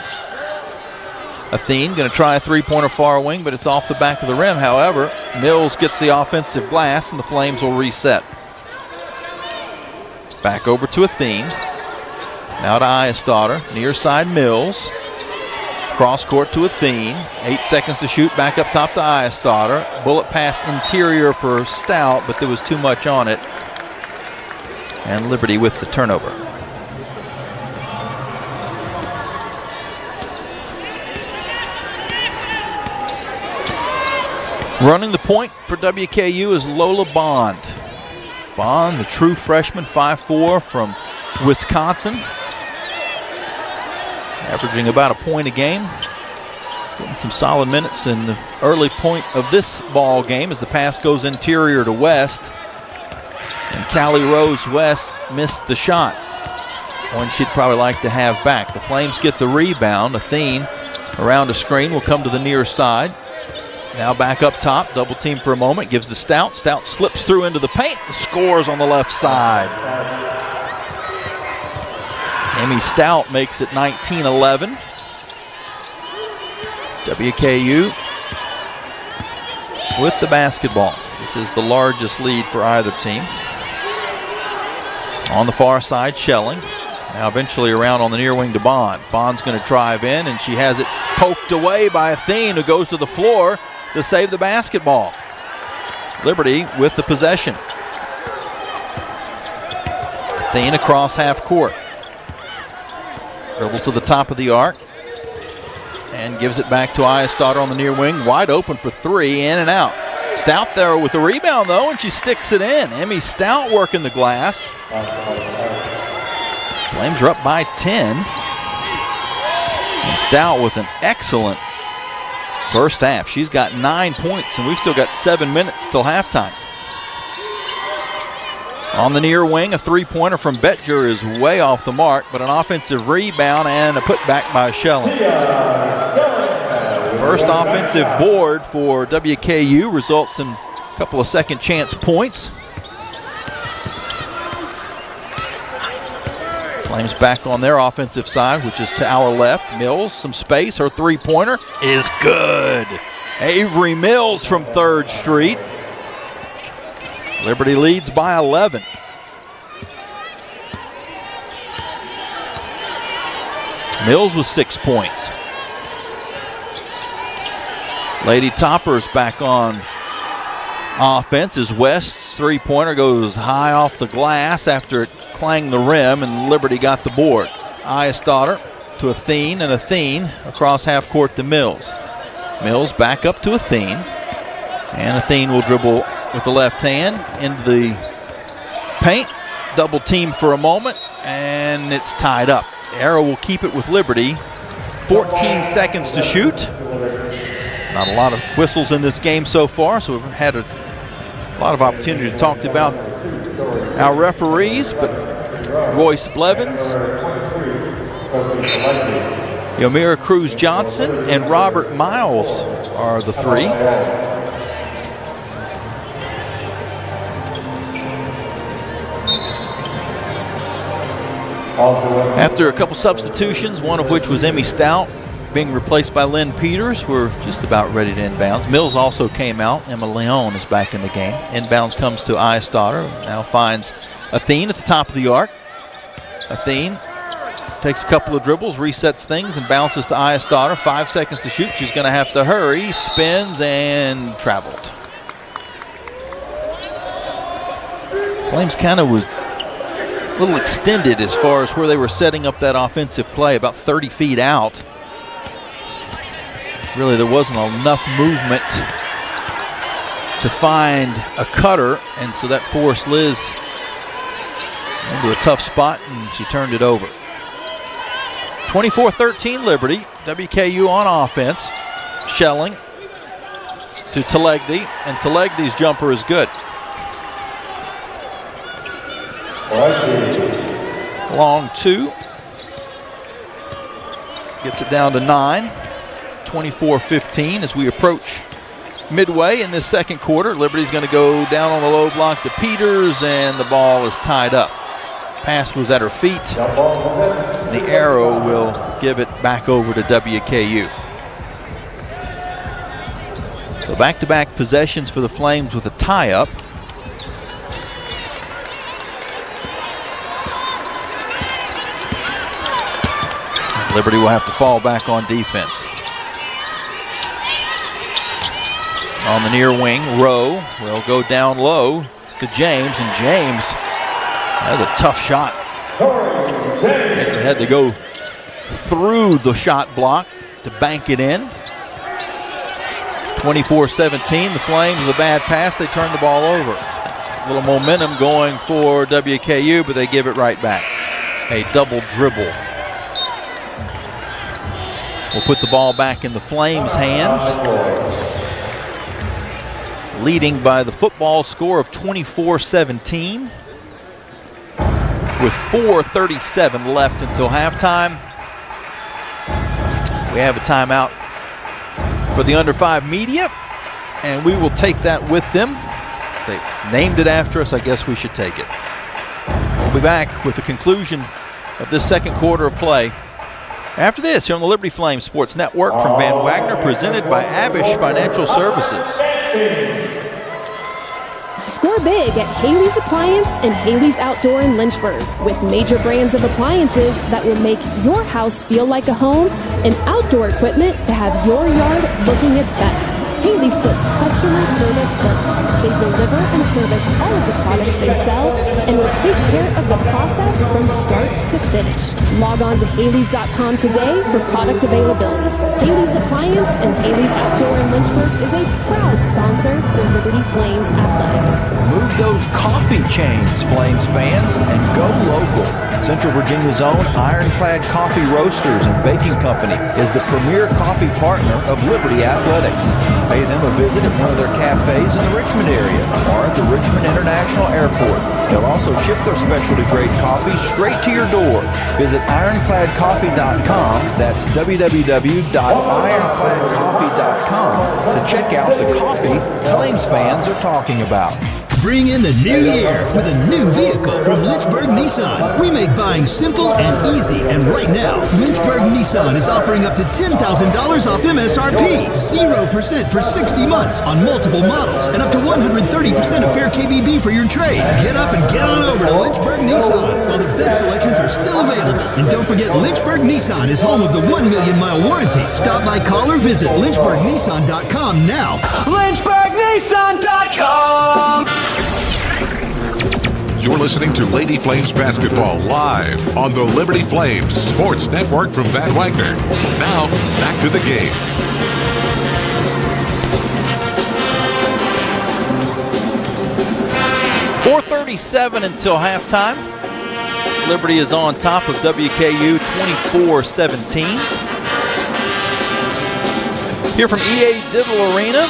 Athene going to try a three-pointer far wing, but it's off the back of the rim. However, Mills gets the offensive glass, and the Flames will reset. Back over to Athene. Now to Eyesdotter. Near side Mills. Cross court to Athene. 8 seconds to shoot. Back up top to Eyesdotter. Bullet pass interior for Stout, but there was too much on it. And Liberty with the turnover. Running the point for WKU is Lola Bond. Bond, the true freshman, 5'4", from Wisconsin. Averaging about a point a game. Getting some solid minutes in the early point of this ball game as the pass goes interior to West. And Callie Rose West missed the shot. One she'd probably like to have back. The Flames get the rebound. Athene around a screen will come to the near side. Now back up top, double team for a moment, gives to Stout. Stout slips through into the paint and scores on the left side. Emmy Stout makes it 19-11. WKU with the basketball. This is the largest lead for either team. On the far side, Schelling. Now eventually around on the near wing to Bond. Bond's going to drive in, and she has it poked away by Athene, who goes to the floor to save the basketball. Liberty with the possession. Athene across half court. Dribbles to the top of the arc and gives it back to Eyesdotter on the near wing. Wide open for 3, in and out. Stout there with the rebound, though, and she sticks it in. Emmy Stout working the glass. Flames are up by 10. And Stout with an excellent first half. She's got 9 points, and we've still got 7 minutes till halftime. On the near wing, a three-pointer from Betger is way off the mark, but an offensive rebound and a putback by Schelling. First offensive board for WKU results in a couple of second chance points. Flames back on their offensive side, which is to our left. Mills, some space. Her three-pointer is good. Avery Mills from 3rd Street. Liberty leads by 11. Mills with 6 points. Lady Toppers back on offense as West's three-pointer goes high off the glass after it clanged the rim, and Liberty got the board. Eyestarter to Athene, and Athene across half court to Mills. Mills back up to Athene, and Athene will dribble with the left hand into the paint. Double team for a moment, and it's tied up. Arrow will keep it with Liberty. 14 seconds to shoot. Not a lot of whistles in this game so far, so we've had a lot of opportunity to talk about our referees, but Royce Blevins, Yomira Cruz-Johnson, and Robert Miles are the three. After a couple substitutions, one of which was Emmy Stout being replaced by Lynn Peters, we're just about ready to inbounds. Mills also came out. Emma Leon is back in the game. Inbounds comes to Eyestarter. Now finds Athene at the top of the arc. Athene takes a couple of dribbles, resets things, and bounces to Eyestarter. 5 seconds to shoot. She's going to have to hurry. Spins and traveled. Flames kind of was a little extended as far as where they were setting up that offensive play, about 30 feet out. Really, there wasn't enough movement to find a cutter, and so that forced Liz into a tough spot, and she turned it over. 24-13 Liberty. WKU on offense. Schelling to Telegdi, and Telegdi's jumper is good. Long two. Gets it down to 9. 24-15 as we approach midway in this second quarter. Liberty's going to go down on the low block to Peters, and the ball is tied up. Pass was at her feet. The Arrow will give it back over to WKU. So back-to-back possessions for the Flames with a tie-up. Liberty will have to fall back on defense. On the near wing, Rowe will go down low to James, and James has a tough shot. Guess they had to go through the shot block to bank it in. 24-17, the Flames with a bad pass, they turn the ball over. A little momentum going for WKU, but they give it right back. A double dribble. We'll put the ball back in the Flames' hands. Leading by the football score of 24-17 with 4:37 left until halftime. We have a timeout for the under 5 media, and we will take that with them. They named it after us. I guess we should take it. We'll be back with the conclusion of this second quarter of play after this here on the Liberty Flames Sports Network from Van Wagner, presented by Abish Financial Services. Score big at Haley's Appliance and Haley's Outdoor in Lynchburg, with major brands of appliances that will make your house feel like a home and outdoor equipment to have your yard looking its best. Haley's puts customer service first. They deliver and service all of the products they sell and will take care of the process from start to finish. Log on to Haley's.com today for product availability. Haley's Appliance and Haley's Outdoor in Lynchburg is a proud sponsor for Liberty Flames Athletics. Move those coffee chains, Flames fans, and go local. Central Virginia's own Ironclad Coffee Roasters and Baking Company is the premier coffee partner of Liberty Athletics. Pay them a visit at one of their cafes in the Richmond area or at the Richmond International Airport. They'll also ship their specialty grade coffee straight to your door. Visit ironcladcoffee.com. That's www.ironcladcoffee.com to check out the coffee Flames fans are talking about. Bring in the new year with a new vehicle from Lynchburg Nissan. We make buying simple and easy, and right now, Lynchburg Nissan is offering up to $10,000 off MSRP, 0% for 60 months on multiple models, and up to 130% of fair KBB for your trade. Get up and get on over to Lynchburg Nissan while the best selections are still available. And don't forget, Lynchburg Nissan is home of the 1 million mile warranty. Stop by, call, or visit LynchburgNissan.com now. LynchburgNissan.com! You're listening to Lady Flames basketball live on the Liberty Flames Sports Network from Van Wagner. Now, back to the game. .437 until halftime. Liberty is on top of WKU 24-17. Here from EA Diddle Arena.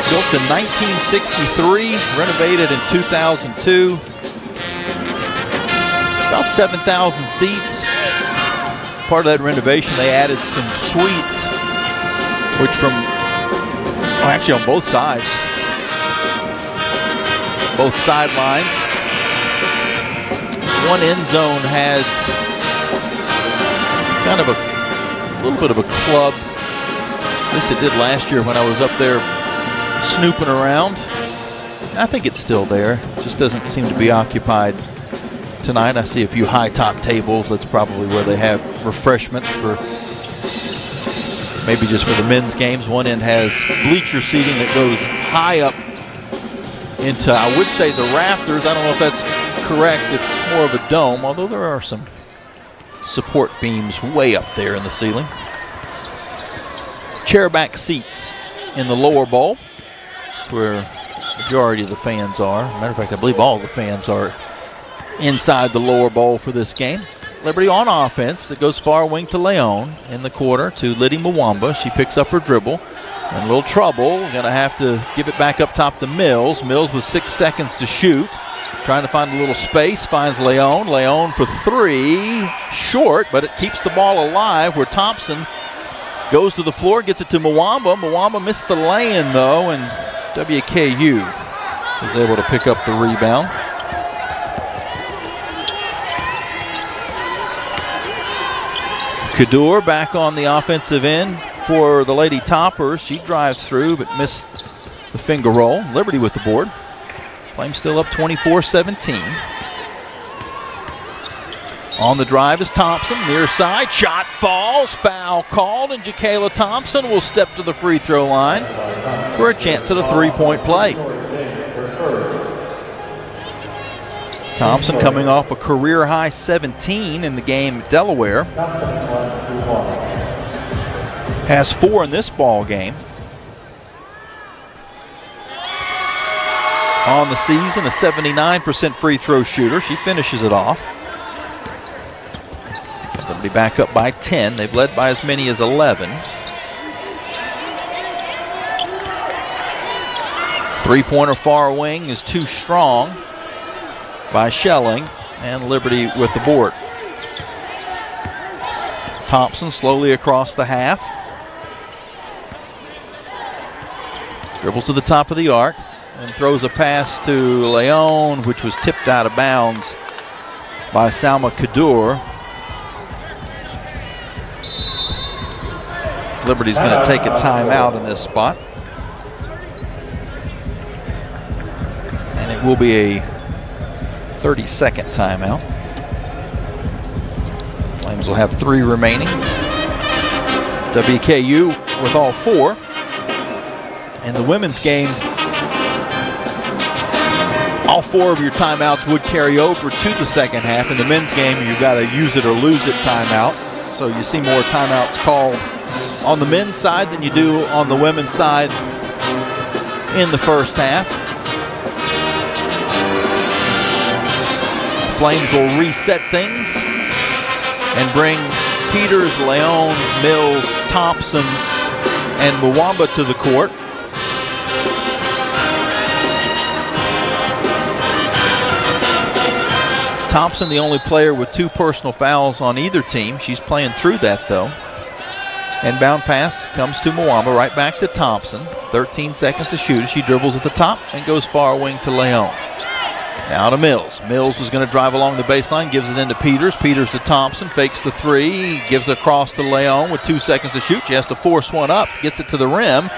Built in 1963, renovated in 2002. About 7,000 seats. Part of that renovation, they added some suites, which actually on both sides. Both sidelines. One end zone has kind of a little bit of a club. At least it did last year when I was up there snooping around. I think it's still there. Just doesn't seem to be occupied tonight. I see a few high top tables. That's probably where they have refreshments for maybe just for the men's games. One end has bleacher seating that goes high up into, I would say, the rafters. I don't know if that's correct. It's more of a dome, although there are some support beams way up there in the ceiling. Chairback seats in the lower bowl. That's where the majority of the fans are. Matter of fact, I believe all the fans are inside the lower bowl for this game. Liberty on offense. It goes far wing to Leon in the quarter to Liddy Mwamba. She picks up her dribble. In a little trouble. Going to have to give it back up top to Mills. Mills with 6 seconds to shoot. Trying to find a little space. Finds Leon. Leon for three. Short, but it keeps the ball alive where Thompson goes to the floor, gets it to Mwamba. Mwamba missed the lay-in, though, and WKU is able to pick up the rebound. Kaddour back on the offensive end for the Lady Toppers. She drives through but missed the finger roll. Liberty with the board. Flames still up 24-17. On the drive is Thompson, near side, shot falls, foul called, and Jacayla Thompson will step to the free throw line for a chance at a three-point play. Thompson coming off a career-high 17 in the game at Delaware. Has 4 in this ball game. On the season, a 79% free throw shooter. She finishes it off. They'll be back up by 10. They've led by as many as 11. Three-pointer far wing is too strong by Schelling, and Liberty with the board. Thompson slowly across the half. Dribbles to the top of the arc and throws a pass to Leon, which was tipped out of bounds by Salma Kaddour. Liberty's going to take a timeout in this spot. And it will be a 30-second timeout. Flames will have 3 remaining. WKU with all 4. In the women's game, all 4 of your timeouts would carry over to the second half. In the men's game, you've got to use it or lose it timeout. So you see more timeouts called on the men's side than you do on the women's side in the first half. Flames will reset things and bring Peters, Leon, Mills, Thompson, and Mwamba to the court. Thompson, the only player with 2 personal fouls on either team. She's playing through that, though. Inbound pass comes to Mwamba, right back to Thompson. 13 seconds to shoot. She dribbles at the top and goes far wing to Leon. Now to Mills. Mills is going to drive along the baseline, gives it into Peters. Peters to Thompson, fakes the 3, gives it across to Leon with 2 seconds to shoot. She has to force one up, gets it to the rim,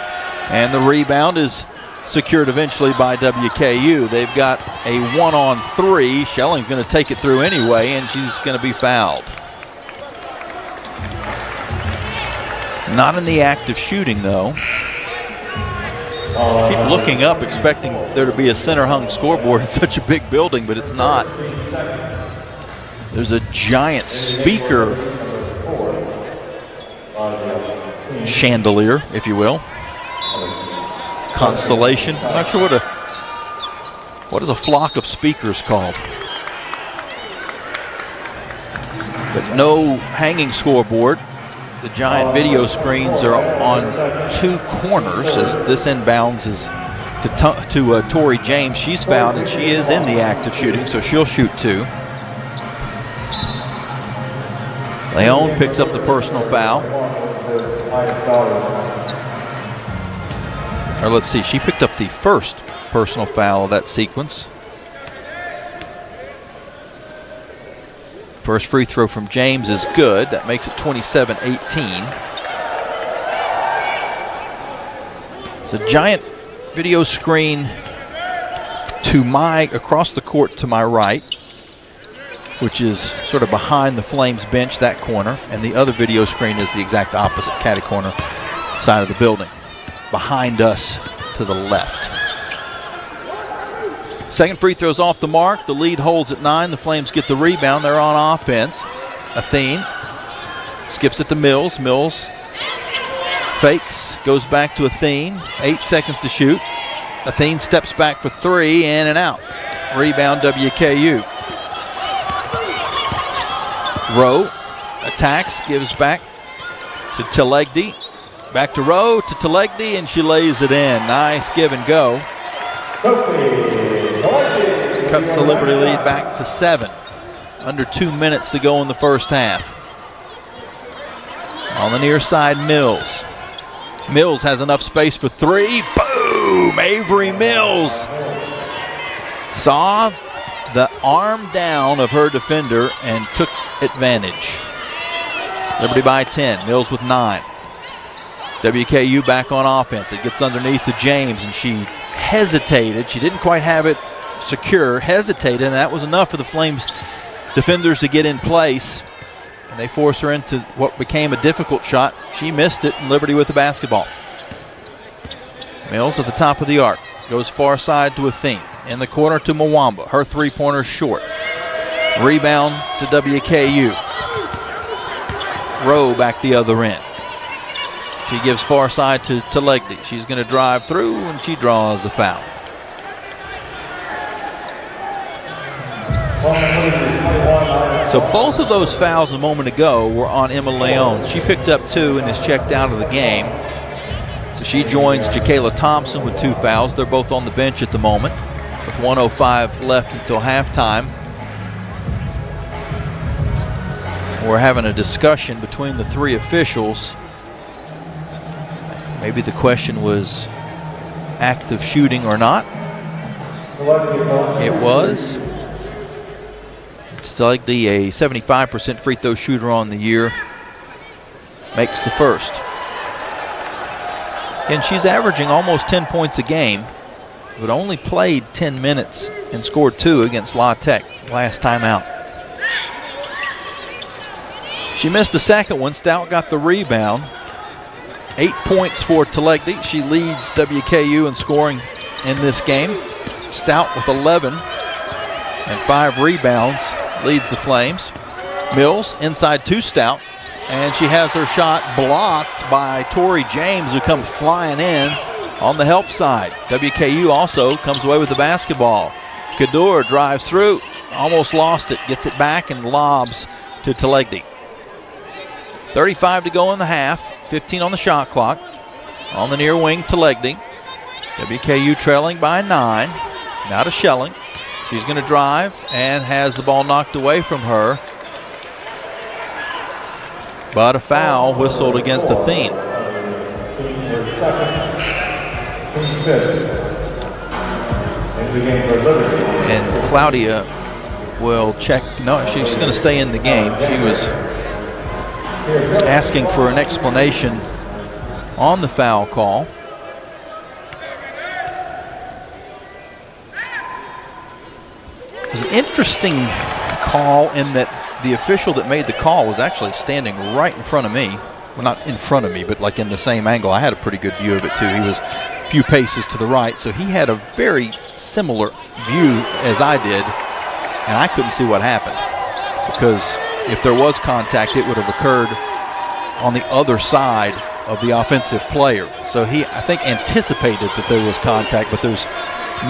and the rebound is secured eventually by WKU. They've got a 1-on-3. Schelling's going to take it through anyway, and she's going to be fouled. Not in the act of shooting, though. Keep looking up, expecting there to be a center-hung scoreboard in such a big building, but it's not. There's a giant speaker chandelier, if you will. Constellation. I'm not sure what is a flock of speakers called. But no hanging scoreboard. The giant video screens are on 2 corners as this inbounds is to Tori James. She's fouled and she is in the act of shooting, so she'll shoot 2. Leon picks up the personal foul. Or let's see, she picked up the first personal foul of that sequence. First free throw from James is good. That makes it 27-18. It's a giant video screen across the court to my right, which is sort of behind the Flames bench, that corner, and the other video screen is the exact opposite, catty corner side of the building, behind us to the left. Second free throw's off the mark. The lead holds at 9. The Flames get the rebound. They're on offense. Athene skips it to Mills. Mills fakes, goes back to Athene. 8 seconds to shoot. Athene steps back for 3, in and out. Rebound WKU. Rowe attacks, gives back to Telegdi. Back to Rowe, to Telegdi, and she lays it in. Nice give and go. Cuts the Liberty lead back to 7. Under 2 minutes to go in the first half. On the near side, Mills. Mills has enough space for 3. Boom! Avery Mills saw the arm down of her defender and took advantage. Liberty by 10. Mills with 9. WKU back on offense. It gets underneath to James, and she hesitated. She didn't quite have it secure, hesitated, and that was enough for the Flames defenders to get in place, and they force her into what became a difficult shot. She missed it, and Liberty with the basketball. Mills at the top of the arc, goes far side to Athene. In the corner to Mwamba, her 3-pointer short. Rebound to WKU. Rowe back the other end. She gives far side to Telegdi. She's going to drive through, and she draws a foul. So both of those fouls a moment ago were on Emma Leon. She picked up 2 and is checked out of the game. So she joins Jakayla Thompson with 2 fouls. They're both on the bench at the moment with 1:05 left until halftime. We're having a discussion between the 3 officials. Maybe the question was active shooting or not. It was. It's like a 75% free throw shooter on the year makes the first. And she's averaging almost 10 points a game, but only played 10 minutes and scored 2 against La Tech last time out. She missed the second one. Stout got the rebound. 8 points for Telegdi. She leads WKU in scoring in this game. Stout with 11 and 5 rebounds leads the Flames. Mills inside to Stout, and she has her shot blocked by Tori James, who comes flying in on the help side. WKU also comes away with the basketball. Kaddour drives through, almost lost it, gets it back and lobs to Telegdi. 35 to go in the half. 15 on the shot clock. On the near wing to Legdy. WKU trailing by 9. Now to Schelling. She's going to drive and has the ball knocked away from her. But a foul whistled against Athene. And Claudia will check. No, she's going to stay in the game. She was asking for an explanation on the foul call. It was an interesting call in that the official that made the call was actually standing right in front of me. Well, not in front of me, but like in the same angle. I had a pretty good view of it too. He was a few paces to the right, so he had a very similar view as I did, and I couldn't see what happened, because if there was contact, it would have occurred on the other side of the offensive player. So he, I think, anticipated that there was contact, but there's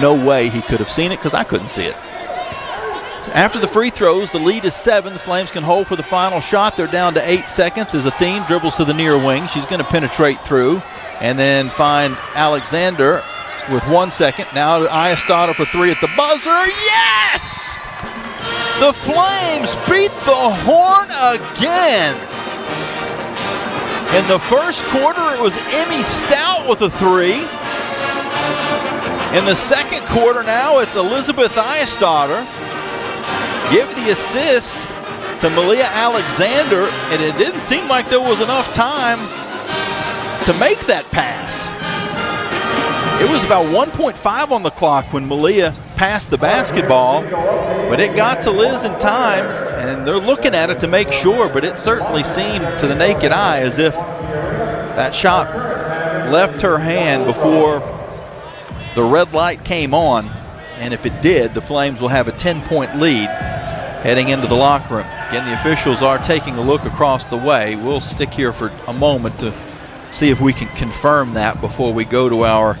no way he could have seen it because I couldn't see it. After the free throws, the lead is 7. The Flames can hold for the final shot. They're down to 8 seconds as Athene dribbles to the near wing. She's going to penetrate through and then find Alexander with 1 second. Now to Iastada for 3 at the buzzer. Yes! The Flames beat the Horn again. In the first quarter, it was Emmy Stout with a 3. In the second quarter now, it's Elizabeth Iastada. Give the assist to Malia Alexander, and it didn't seem like there was enough time to make that pass. It was about 1.5 on the clock when Malia passed the basketball, but it got to Liz in time, and they're looking at it to make sure, but it certainly seemed to the naked eye as if that shot left her hand before the red light came on, and if it did, the Flames will have a 10-point lead heading into the locker room. Again, the officials are taking a look across the way. We'll stick here for a moment to see if we can confirm that before we go to our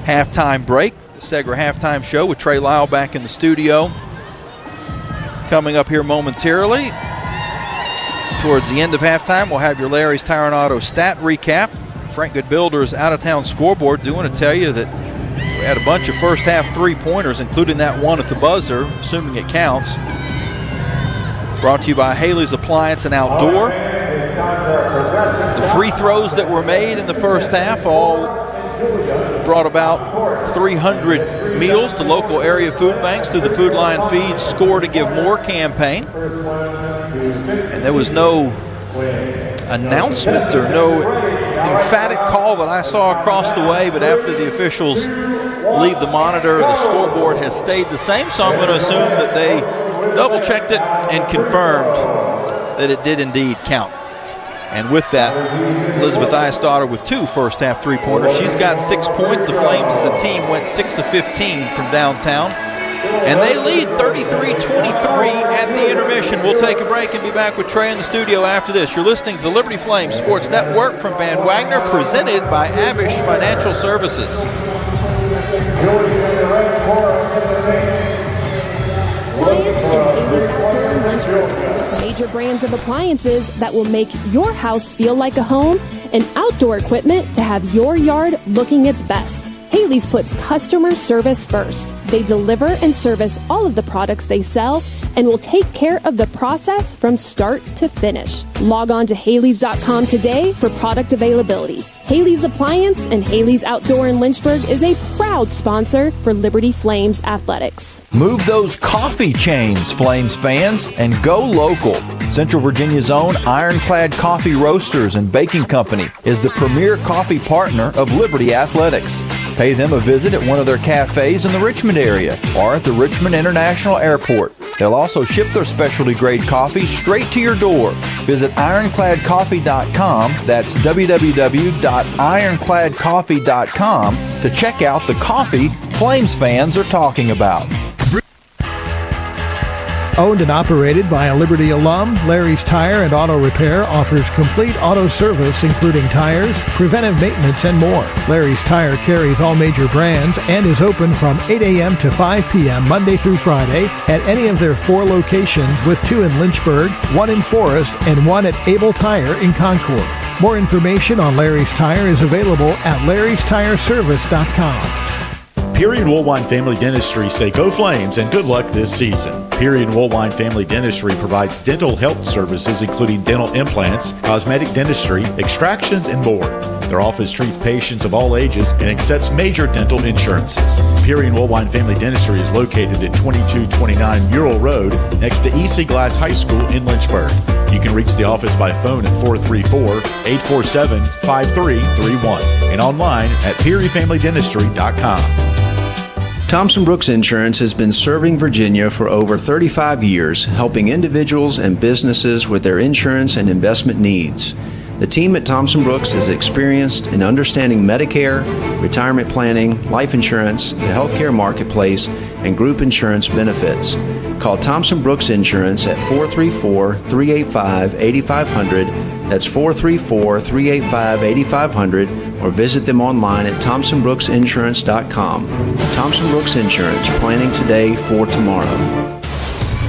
halftime break. The Segra Halftime Show with Trey Lyle back in the studio. Coming up here momentarily. Towards the end of halftime, we'll have your Larry's Tire and Auto stat recap. Frank Good Builders out-of-town scoreboard. Do want to tell you that we had a bunch of first half three-pointers, including that one at the buzzer, assuming it counts. Brought to you by Haley's Appliance and Outdoor. The free throws that were made in the first half all brought about 300 meals to local area food banks through the Food Line Feeds Score to Give More campaign. And there was no announcement or no emphatic call that I saw across the way, but after the officials leave the monitor, the scoreboard has stayed the same, so I'm going to assume that they double-checked it and confirmed that it did indeed count. And with that, Elizabeth Iastada with 2 first-half three-pointers. She's got 6 points. The Flames as a team went 6 of 15 from downtown. And they lead 33-23 at the intermission. We'll take a break and be back with Trey in the studio after this. You're listening to the Liberty Flames Sports Network from Van Wagner, presented by Abish Financial Services. Appliance and Haley's Outdoor in Lynchburg. Major brands of appliances that will make your house feel like a home, and outdoor equipment to have your yard looking its best. Haley's puts customer service first. They deliver and service all of the products they sell and will take care of the process from start to finish. Log on to Haleys.com today for product availability. Haley's Appliance and Haley's Outdoor in Lynchburg is a proud sponsor for Liberty Flames Athletics. Move those coffee chains, Flames fans, and go local. Central Virginia's own Ironclad Coffee Roasters and Baking Company is the premier coffee partner of Liberty Athletics. Pay them a visit at one of their cafes in the Richmond area or at the Richmond International Airport. They'll also ship their specialty grade coffee straight to your door. Visit ironcladcoffee.com, that's www.ironcladcoffee.com, to check out the coffee Flames fans are talking about. Owned and operated by a Liberty alum, Larry's Tire and Auto Repair offers complete auto service including tires, preventive maintenance, and more. Larry's Tire carries all major brands and is open from 8 a.m. to 5 p.m. Monday through Friday at any of their 4 locations, with 2 in Lynchburg, 1 in Forest, and 1 at Able Tire in Concord. More information on Larry's Tire is available at larrystireservice.com. Peary and Woolwine Family Dentistry say go Flames and good luck this season. Peary and Woolwine Family Dentistry provides dental health services including dental implants, cosmetic dentistry, extractions, and more. Their office treats patients of all ages and accepts major dental insurances. Peary and Woolwine Family Dentistry is located at 2229 Mural Road next to EC Glass High School in Lynchburg. You can reach the office by phone at 434-847-5331 and online at pearyfamilydentistry.com. Thompson Brooks Insurance has been serving Virginia for over 35 years, helping individuals and businesses with their insurance and investment needs. The team at Thompson Brooks is experienced in understanding Medicare, retirement planning, life insurance, the healthcare marketplace, and group insurance benefits. Call Thompson Brooks Insurance at 434-385-8500. That's 434-385-8500, or visit them online at thompsonbrooksinsurance.com. Thompson Brooks Insurance, planning today for tomorrow.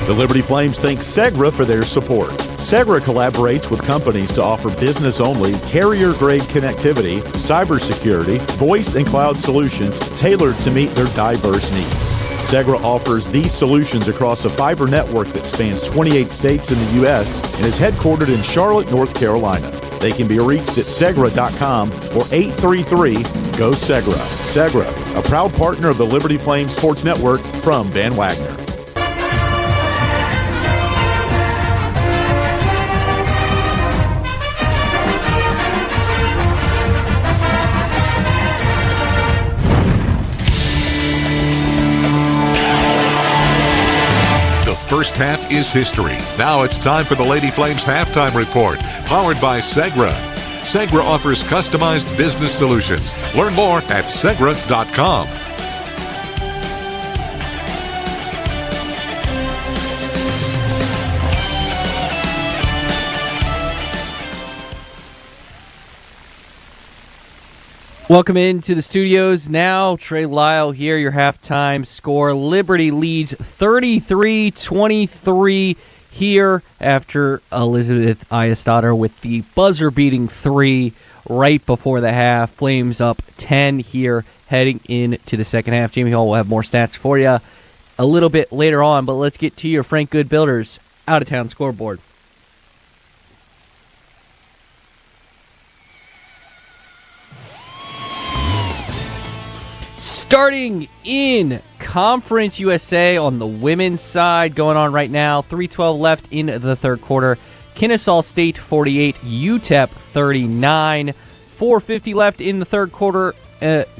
The Liberty Flames thank Segra for their support. Segra collaborates with companies to offer business-only, carrier-grade connectivity, cybersecurity, voice and cloud solutions tailored to meet their diverse needs. Segra offers these solutions across a fiber network that spans 28 states in the U.S. and is headquartered in Charlotte, North Carolina. They can be reached at segra.com or 833-GO-SEGRA. Segra, a proud partner of the Liberty Flames Sports Network from Van Wagner. First half is history. Now it's time for the Lady Flames halftime report, powered by Segra. Segra offers customized business solutions. Learn more at segra.com. Welcome into the studios now. Trey Lyle here, your halftime score. Liberty leads 33-23 here after Elizabeth Ayestado with the buzzer-beating 3 right before the half. Flames up 10 here heading into the second half. Jamie Hall will have more stats for you a little bit later on, but let's get to your Frank Good Builders out-of-town scoreboard. Starting in Conference USA on the women's side, going on right now, 3:12 left in the third quarter. Kennesaw State 48, UTEP 39. 4:50 left in the third quarter.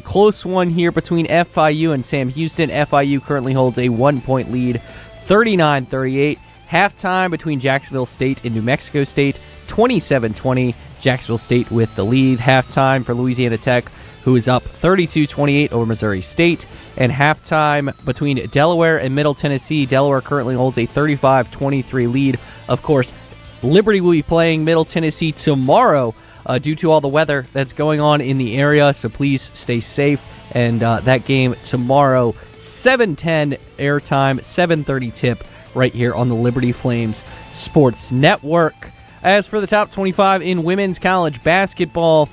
Close one here between FIU and Sam Houston. FIU currently holds a 1-point lead, 39-38. Halftime between Jacksonville State and New Mexico State, 27-20. Jacksonville State with the lead. Halftime for Louisiana Tech, who is up 32-28 over Missouri State. And halftime between Delaware and Middle Tennessee. Delaware currently holds a 35-23 lead. Of course, Liberty will be playing Middle Tennessee tomorrow due to all the weather that's going on in the area, so please stay safe. And that game tomorrow, 7:10 airtime, 7:30 tip right here on the Liberty Flames Sports Network. As for the top 25 in women's college basketball,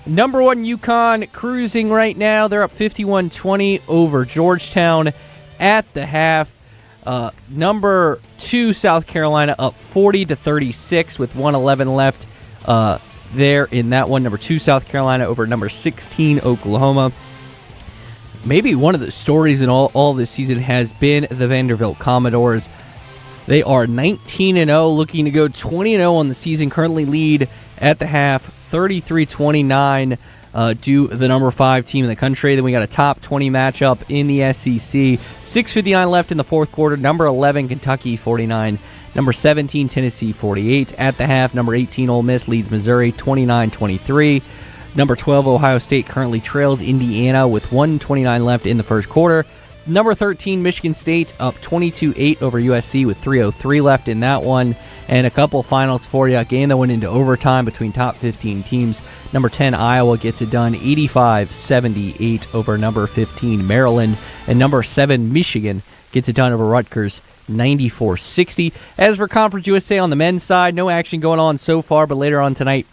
number 1 UConn cruising right now. They're up 51-20 over Georgetown at the half. Number 2 South Carolina up 40-36 with 1:11 left there in that one. Number 2 South Carolina over number 16 Oklahoma. Maybe one of the stories in all this season has been the Vanderbilt Commodores. They are 19-0, looking to go 20-0 on the season. Currently lead at the half, 33-29, do the number 5 team in the country. Then we got a top 20 matchup in the SEC. 6:59 left in the fourth quarter. Number 11 Kentucky 49. Number 17 Tennessee 48 at the half. Number 18 Ole Miss leads Missouri 29-23. Number 12 Ohio State currently trails Indiana with 1:29 left in the first quarter. Number 13, Michigan State up 22-8 over USC with 3:03 left in that one. And a couple finals for you. A game that went into overtime between top 15 teams. Number 10, Iowa gets it done 85-78 over number 15, Maryland. And number 7, Michigan gets it done over Rutgers 94-60. As for Conference USA on the men's side, no action going on so far, but later on tonight,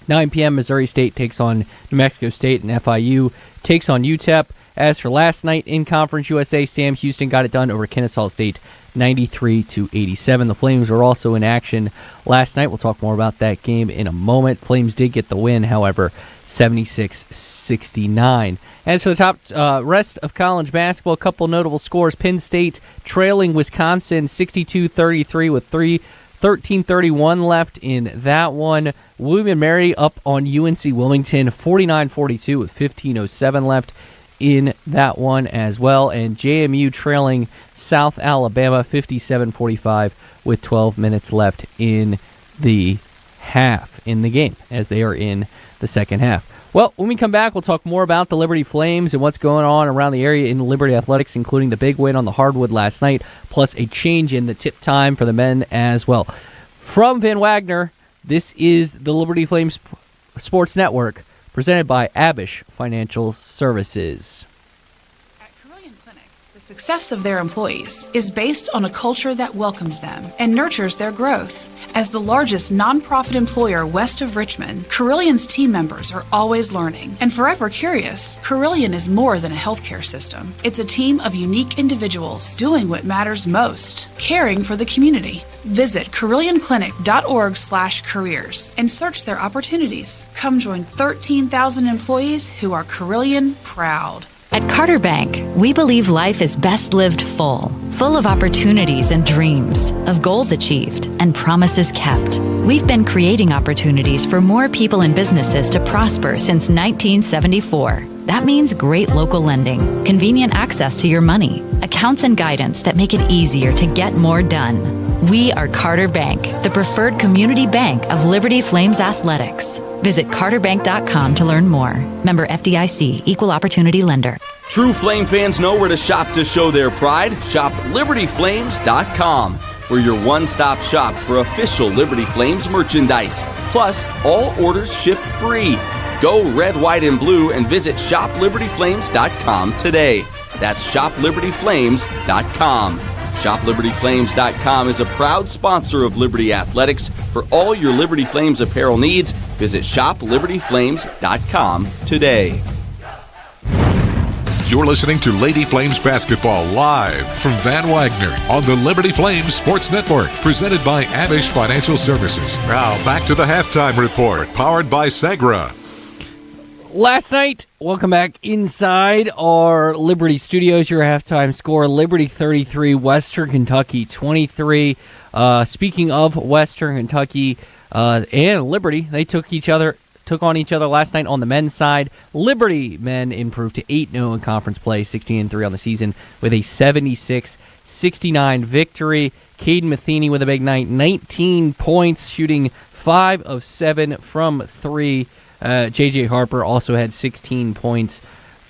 9 p.m., Missouri State takes on New Mexico State, and FIU takes on UTEP. As for last night in Conference USA, Sam Houston got it done over Kennesaw State, 93-87. The Flames were also in action last night. We'll talk more about that game in a moment. Flames did get the win, however, 76-69. As for the top rest of college basketball, a couple notable scores. Penn State trailing Wisconsin 62-33 with 13:31 left in that one. William & Mary up on UNC Wilmington 49-42 with 15:07 left in that one as well. And JMU trailing South Alabama 57-45 with 12 minutes left in the half in the game as they are in the second half. Well, when we come back, we'll talk more about the Liberty Flames and what's going on around the area in Liberty Athletics, including the big win on the hardwood last night, plus a change in the tip time for the men as well. From Van Wagner, this is the Liberty Flames Sports Network, presented by Abish Financial Services. The success of their employees is based on a culture that welcomes them and nurtures their growth. As the largest nonprofit employer west of Richmond, Carillion's team members are always learning and forever curious. Carillion is more than a healthcare system. It's a team of unique individuals doing what matters most, caring for the community. Visit CarillionClinic.org/careers and search their opportunities. Come join 13,000 employees who are Carillion proud. At Carter Bank, we believe life is best lived full of opportunities and dreams, of goals achieved and promises kept. We've been creating opportunities for more people and businesses to prosper since 1974. That means great local lending, convenient access to your money, accounts and guidance that make it easier to get more done. We are Carter Bank, the preferred community bank of Liberty Flames Athletics. Visit carterbank.com to learn more. Member FDIC, Equal Opportunity Lender. True Flame fans know where to shop to show their pride. Shop LibertyFlames.com. We're your one-stop shop for official Liberty Flames merchandise. Plus, all orders ship free. Go red, white, and blue and visit ShopLibertyFlames.com today. That's ShopLibertyFlames.com. ShopLibertyFlames.com is a proud sponsor of Liberty Athletics. For all your Liberty Flames apparel needs, visit ShopLibertyFlames.com today. You're listening to Lady Flames Basketball live from Van Wagner on the Liberty Flames Sports Network, presented by Abish Financial Services. Now back to the halftime report, powered by Segra. Last night, welcome back inside our Liberty studios. Your halftime score, Liberty 33, Western Kentucky 23. Speaking of Western Kentucky and Liberty, they took on each other last night on the men's side. Liberty men improved to 8-0 in conference play, 16-3 on the season, with a 76-69 victory. Caden Matheny with a big night, 19 points, shooting 5 of 7 from 3. J.J. Harper also had 16 points.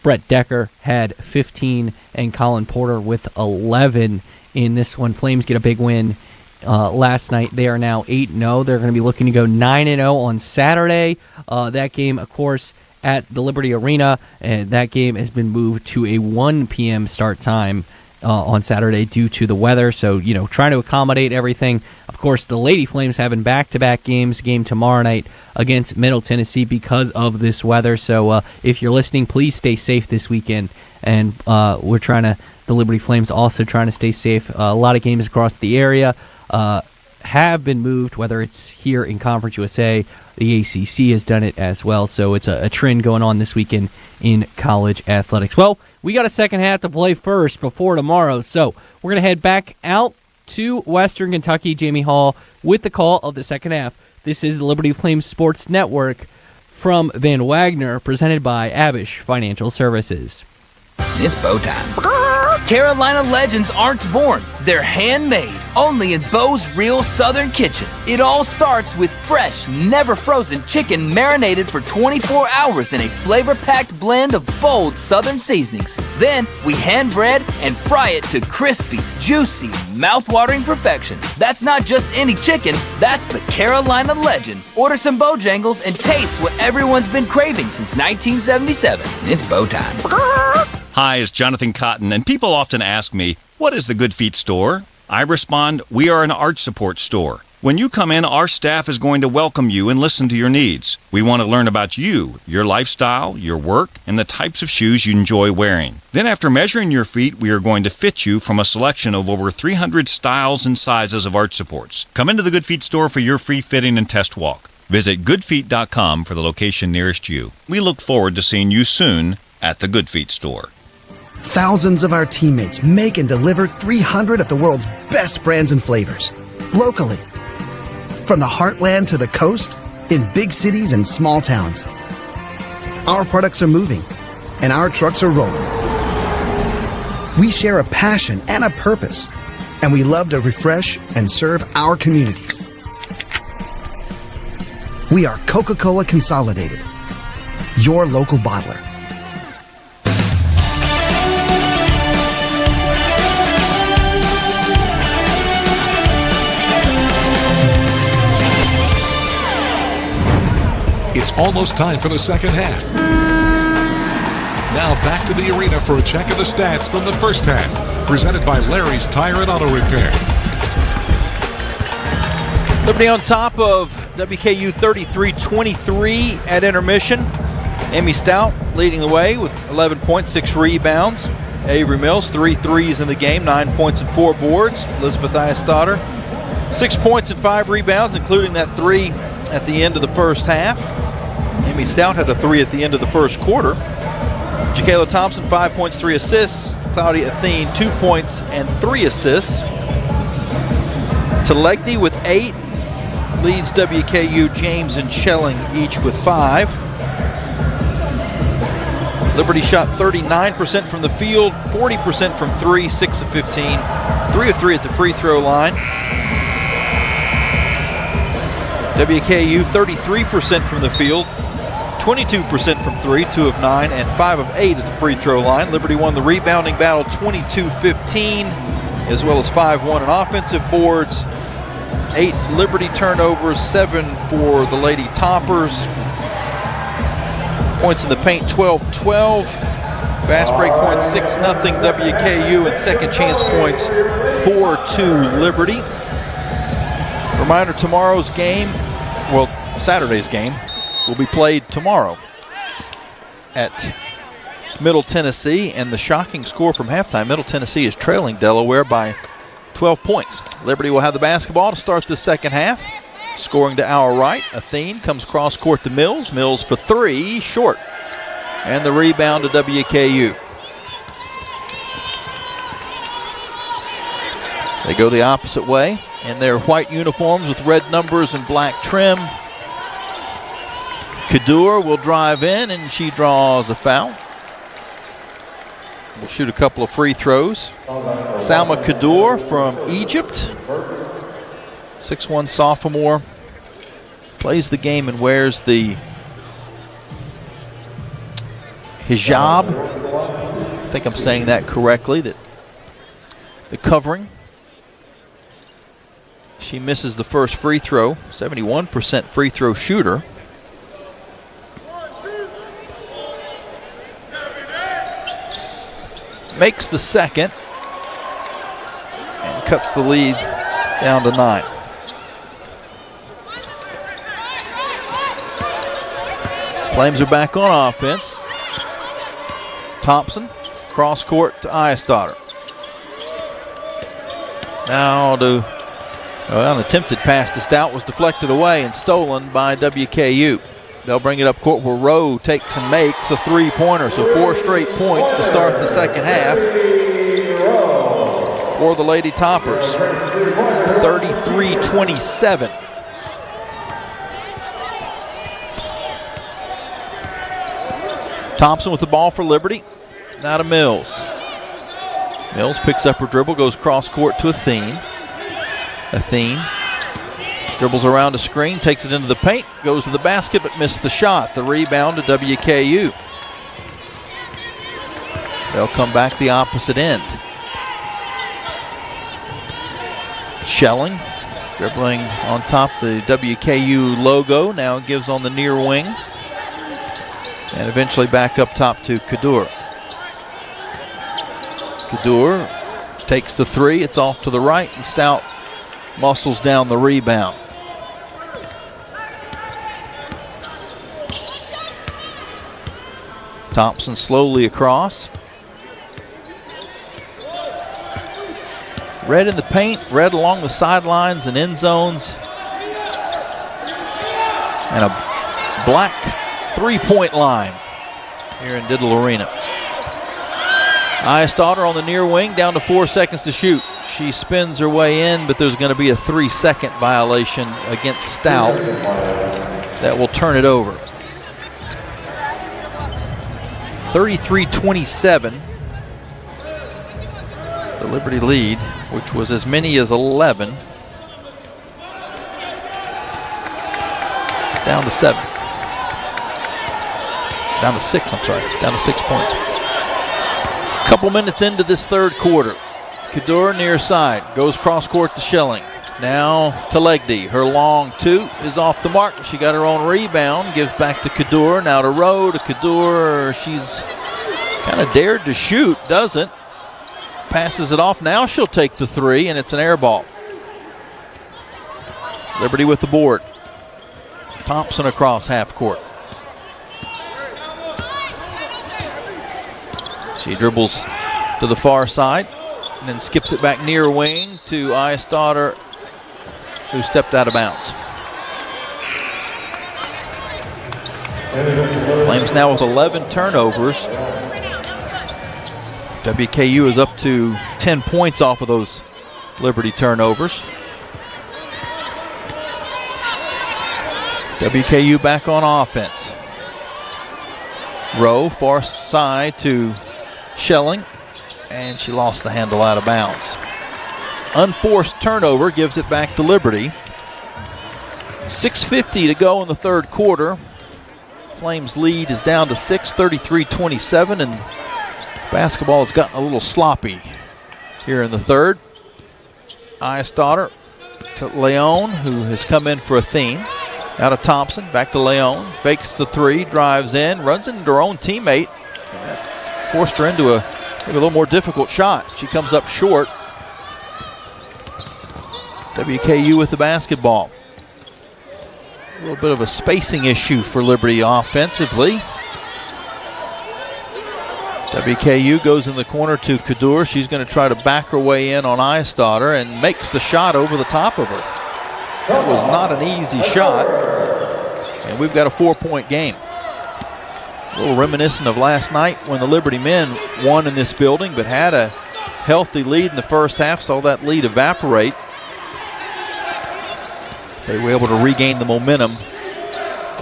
Brett Decker had 15, and Colin Porter with 11 in this one. Flames get a big win last night. They are now 8-0. They're going to be looking to go 9-0 on Saturday. That game, of course, at the Liberty Arena, and that game has been moved to a 1 p.m. start time on Saturday due to the weather. So, trying to accommodate everything. Of course, the Lady Flames having back-to-back games, game tomorrow night against Middle Tennessee because of this weather. So if you're listening, please stay safe this weekend. And the Liberty Flames also trying to stay safe. A lot of games across the area have been moved, whether it's here in Conference USA. The ACC has done it as well. So it's a trend going on this weekend in college athletics. Well, we got a second half to play first before tomorrow. So we're going to head back out to Western Kentucky. Jamie Hall with the call of the second half. This is the Liberty Flames Sports Network from Van Wagner, presented by Abish Financial Services. It's bow time. Carolina legends aren't born. They're handmade, only in Bo's Real Southern Kitchen. It all starts with fresh, never frozen chicken marinated for 24 hours in a flavor-packed blend of bold Southern seasonings. Then we hand bread and fry it to crispy, juicy, mouth-watering perfection. That's not just any chicken, that's the Carolina legend. Order some Bojangles and taste what everyone's been craving since 1977. It's bow time. Hi, it's Jonathan Cotton, and people often ask me, what is the Good Feet store? I respond, we are an arch support store. When you come in, our staff is going to welcome you and listen to your needs. We want to learn about you, your lifestyle, your work, and the types of shoes you enjoy wearing. Then after measuring your feet, we are going to fit you from a selection of over 300 styles and sizes of arch supports. Come into the Good Feet store for your free fitting and test walk. Visit goodfeet.com for the location nearest you. We look forward to seeing you soon at the Good Feet store. Thousands of our teammates make and deliver 300 of the world's best brands and flavors, locally. From the heartland to the coast, in big cities and small towns. Our products are moving, and our trucks are rolling. We share a passion and a purpose, and we love to refresh and serve our communities. We are Coca-Cola Consolidated, your local bottler. It's almost time for the second half. Now back to the arena for a check of the stats from the first half. Presented by Larry's Tire and Auto Repair. Liberty on top of WKU 33-23 at intermission. Amy Stout leading the way with 11 points, 6 rebounds. Avery Mills, 3 threes in the game, 9 points and 4 boards. Elizabeth Iastadter, 6 points and 5 rebounds, including that 3 at the end of the first half. Amy Stout had a 3 at the end of the first quarter. Jacayla Thompson, 5 points, 3 assists. Claudia Athene, 2 points and 3 assists. Telegny with 8 leads WKU. James and Schelling each with 5. Liberty shot 39% from the field, 40% from 3, 6 of 15, 3 of 3 at the free throw line. WKU 33% from the field, 22% from 3, 2 of 9, and 5 of 8 at the free throw line. Liberty won the rebounding battle 22-15, as well as 5-1 in offensive boards. 8 Liberty turnovers, 7 for the Lady Toppers. Points in the paint, 12-12. Fast break points, 6-0 WKU, and second chance points, 4-2 Liberty. Reminder, tomorrow's game, well, Saturday's game, will be played tomorrow at Middle Tennessee, and the shocking score from halftime, Middle Tennessee is trailing Delaware by 12 points. Liberty will have the basketball to start the second half. Scoring to our right, Athene comes cross court to Mills. Mills for 3, short. And the rebound to WKU. They go the opposite way in their white uniforms with red numbers and black trim. Kadur will drive in, and she draws a foul. Will shoot a couple of free throws. Salma Kadur from Egypt, 6'1" sophomore, plays the game and wears the hijab. I think I'm saying that correctly, that the covering. She misses the first free throw, 71% free throw shooter. Makes the second and cuts the lead down to 9. Flames are back on offense. Thompson, cross court to Iastadter. Now to an attempted pass to Stout was deflected away and stolen by WKU. They'll bring it up court where Rowe takes and makes a three-pointer. So 4 straight points to start the second half for the Lady Toppers. 33-27. Thompson with the ball for Liberty. Now to Mills. Mills picks up her dribble, goes cross court to Athene. Athene dribbles around a screen, takes it into the paint, goes to the basket, but missed the shot. The rebound to WKU. They'll come back the opposite end. Schelling dribbling on top the WKU logo, now gives on the near wing. And eventually back up top to Kadur. Kadur takes the three, it's off to the right, and Stout muscles down the rebound. Thompson slowly across. Red in the paint, red along the sidelines and end zones. And a black three-point line here in Diddle Arena. Eyestaughter on the near wing, down to 4 seconds to shoot. She spins her way in, but there's going to be a 3-second violation against Stout that will turn it over. 33-27. The Liberty lead, which was as many as 11. It's down to 7. Down to 6, I'm sorry. Down to 6 points. Couple minutes into this third quarter. Kadur near side, goes cross court to Schelling. Now to Legdy. Her long two is off the mark. She got her own rebound, gives back to Kadur. Now to Rowe, to Kadur. She's kind of dared to shoot, doesn't. Passes it off. Now she'll take the three, and it's an air ball. Liberty with the board. Thompson across half court. She dribbles to the far side and then skips it back near wing to Eyestaughter, who stepped out of bounds. Flames now with 11 turnovers. WKU is up to 10 points off of those Liberty turnovers. WKU back on offense. Rowe, far side to Schelling, and she lost the handle out of bounds. Unforced turnover gives it back to Liberty. 6:50 to go in the third quarter. Flames lead is down to 6, 33-27, and basketball has gotten a little sloppy here in the third. Eyestaughter to Leon, who has come in for a theme. Out of Thompson, back to Leon, fakes the three, drives in, runs into her own teammate, and that forced her into maybe a little more difficult shot. She comes up short. WKU with the basketball. A little bit of a spacing issue for Liberty offensively. WKU goes in the corner to Kadur. She's going to try to back her way in on Eyestaughter and makes the shot over the top of her. That was not an easy shot, and we've got a 4-point game. A little reminiscent of last night when the Liberty men won in this building, but had a healthy lead in the first half, saw that lead evaporate. They were able to regain the momentum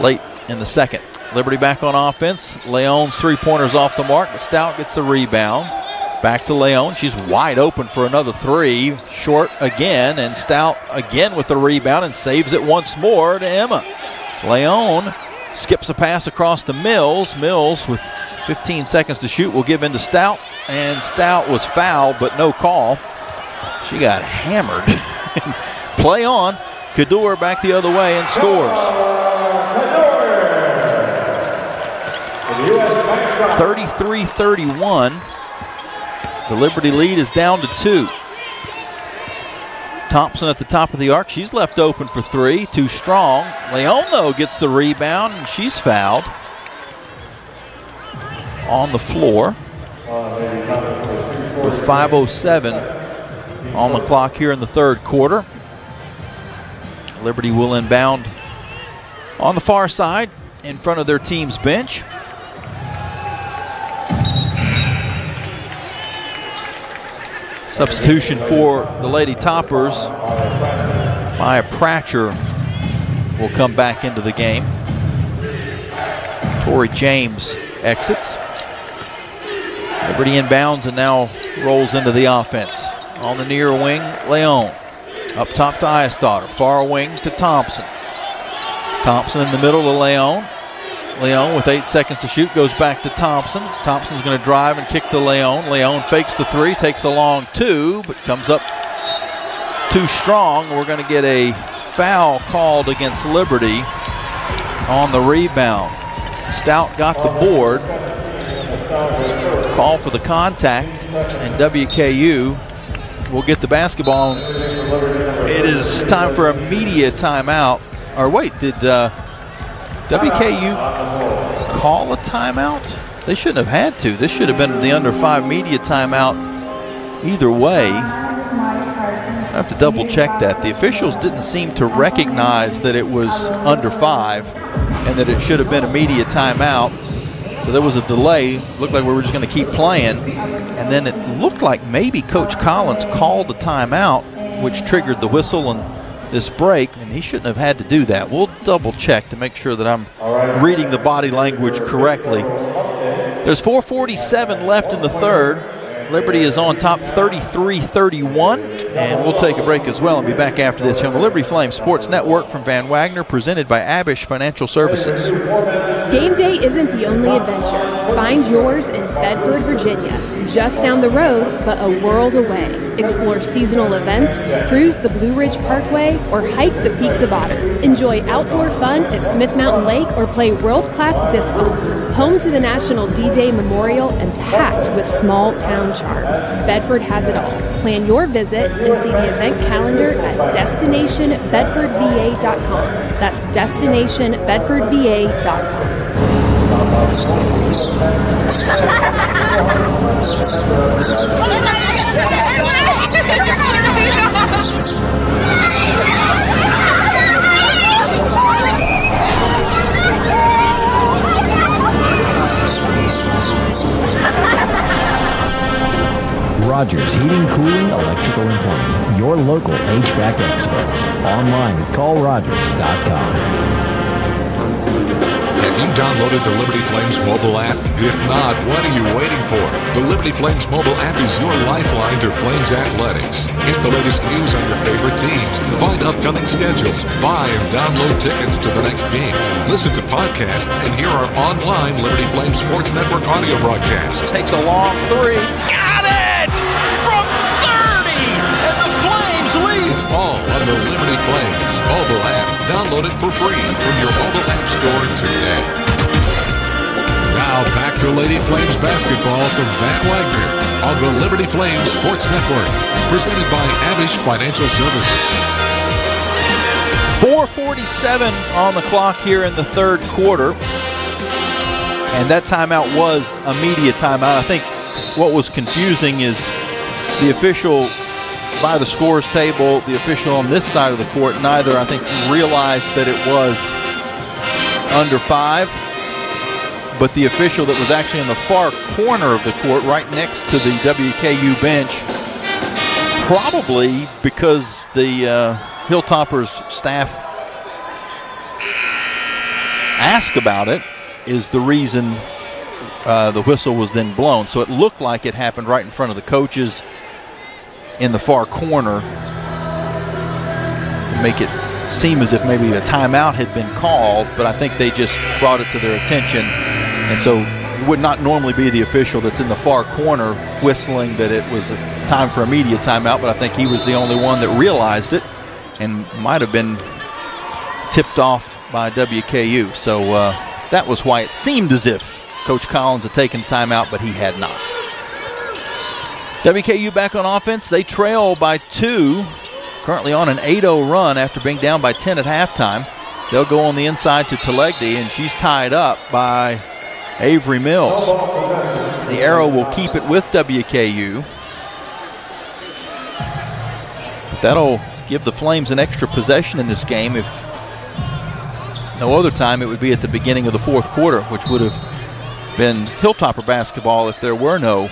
late in the second. Liberty back on offense. Leon's three-pointer's off the mark, but Stout gets the rebound. Back to Leon. She's wide open for another three. Short again, and Stout again with the rebound and saves it once more to Emma. Leon skips a pass across to Mills. Mills with 15 seconds to shoot will give in to Stout, and Stout was fouled, but no call. She got hammered. Play on. Kadur back the other way and scores. 33-31. The Liberty lead is down to 2. Thompson at the top of the arc. She's left open for three. Too strong. Leon, though, gets the rebound, and she's fouled on the floor with 5:07 on the clock here in the third quarter. Liberty will inbound on the far side in front of their team's bench. Substitution for the Lady Toppers. Maya Pratcher will come back into the game. Tori James exits. Liberty inbounds and now rolls into the offense. On the near wing, Leon. Up top to Eyestaughter. Far wing to Thompson. Thompson in the middle to Leon. Leon with 8 seconds to shoot goes back to Thompson. Thompson's going to drive and kick to Leon. Leon fakes the 3, takes a long 2, but comes up too strong. We're going to get a foul called against Liberty on the rebound. Stout got the board. Call for the contact, and WKU will get the basketball. It is time for a media timeout. Or wait, did WKU call a timeout? They shouldn't have had to. This should have been the under 5 media timeout either way. I have to double check that. The officials didn't seem to recognize that it was under 5 and that it should have been a media timeout. So there was a delay. Looked like we were just going to keep playing. And then it looked like maybe Coach Collins called the timeout, which triggered the whistle and this break, and he shouldn't have had to do that. We'll double check to make sure that I'm reading the body language correctly. There's 4:47 left in the third. Liberty is on top 33-31, and we'll take a break as well and be back after this here on the Liberty Flames Sports Network from Van Wagner, presented by Abish Financial Services. Game day isn't the only adventure. Find yours in Bedford, Virginia. Just down the road, but a world away. Explore seasonal events, cruise the Blue Ridge Parkway, or hike the peaks of Otter. Enjoy outdoor fun at Smith Mountain Lake or play world-class disc golf. Home to the National D-Day Memorial and packed with small-town charm. Bedford has it all. Plan your visit and see the event calendar at destinationbedfordva.com. That's destinationbedfordva.com. Rogers Heating, Cooling, Electrical, and Plumbing. Your local HVAC experts. Online at callrogers.com. Have you downloaded the Liberty Flames mobile app? If not, what are you waiting for? The Liberty Flames mobile app is your lifeline to Flames athletics. Get the latest news on your favorite teams. Find upcoming schedules. Buy and download tickets to the next game. Listen to podcasts and hear our online Liberty Flames Sports Network audio broadcasts. Takes a long 3. Got it! From 30! And the Flames lead! It's all on the Liberty Flames mobile app. Download it for free from your mobile app store today. Now back to Lady Flames basketball from Van Wagner on the Liberty Flames Sports Network, presented by Abish Financial Services. 4:47 on the clock here in the third quarter. And that timeout was a media timeout. I think what was confusing is the official by the scores table, the official on this side of the court, neither, I think, realized that it was under 5. But the official that was actually in the far corner of the court, right next to the WKU bench, probably because the Hilltoppers staff asked about it, is the reason the whistle was then blown. So it looked like it happened right in front of the coaches in the far corner to make it seem as if maybe a timeout had been called, but I think they just brought it to their attention. And so it would not normally be the official that's in the far corner whistling that it was time for a media timeout, but I think he was the only one that realized it and might have been tipped off by WKU. So that was why it seemed as if Coach Collins had taken timeout, but he had not. WKU back on offense. They trail by 2, currently on an 8-0 run after being down by 10 at halftime. They'll go on the inside to Telegdi, and she's tied up by Avery Mills. The arrow will keep it with WKU. But that'll give the Flames an extra possession in this game. If no other time, it would be at the beginning of the fourth quarter, which would have been Hilltopper basketball if there were no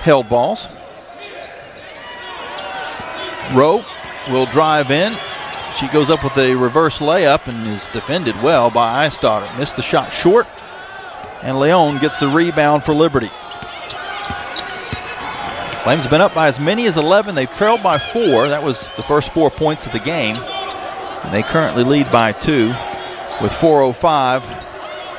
held balls. Rowe will drive in. She goes up with a reverse layup and is defended well by Eisstotter. Missed the shot short, and Leon gets the rebound for Liberty. Flames have been up by as many as 11. They've trailed by 4. That was the first 4 points of the game. And they currently lead by 2 with 4:05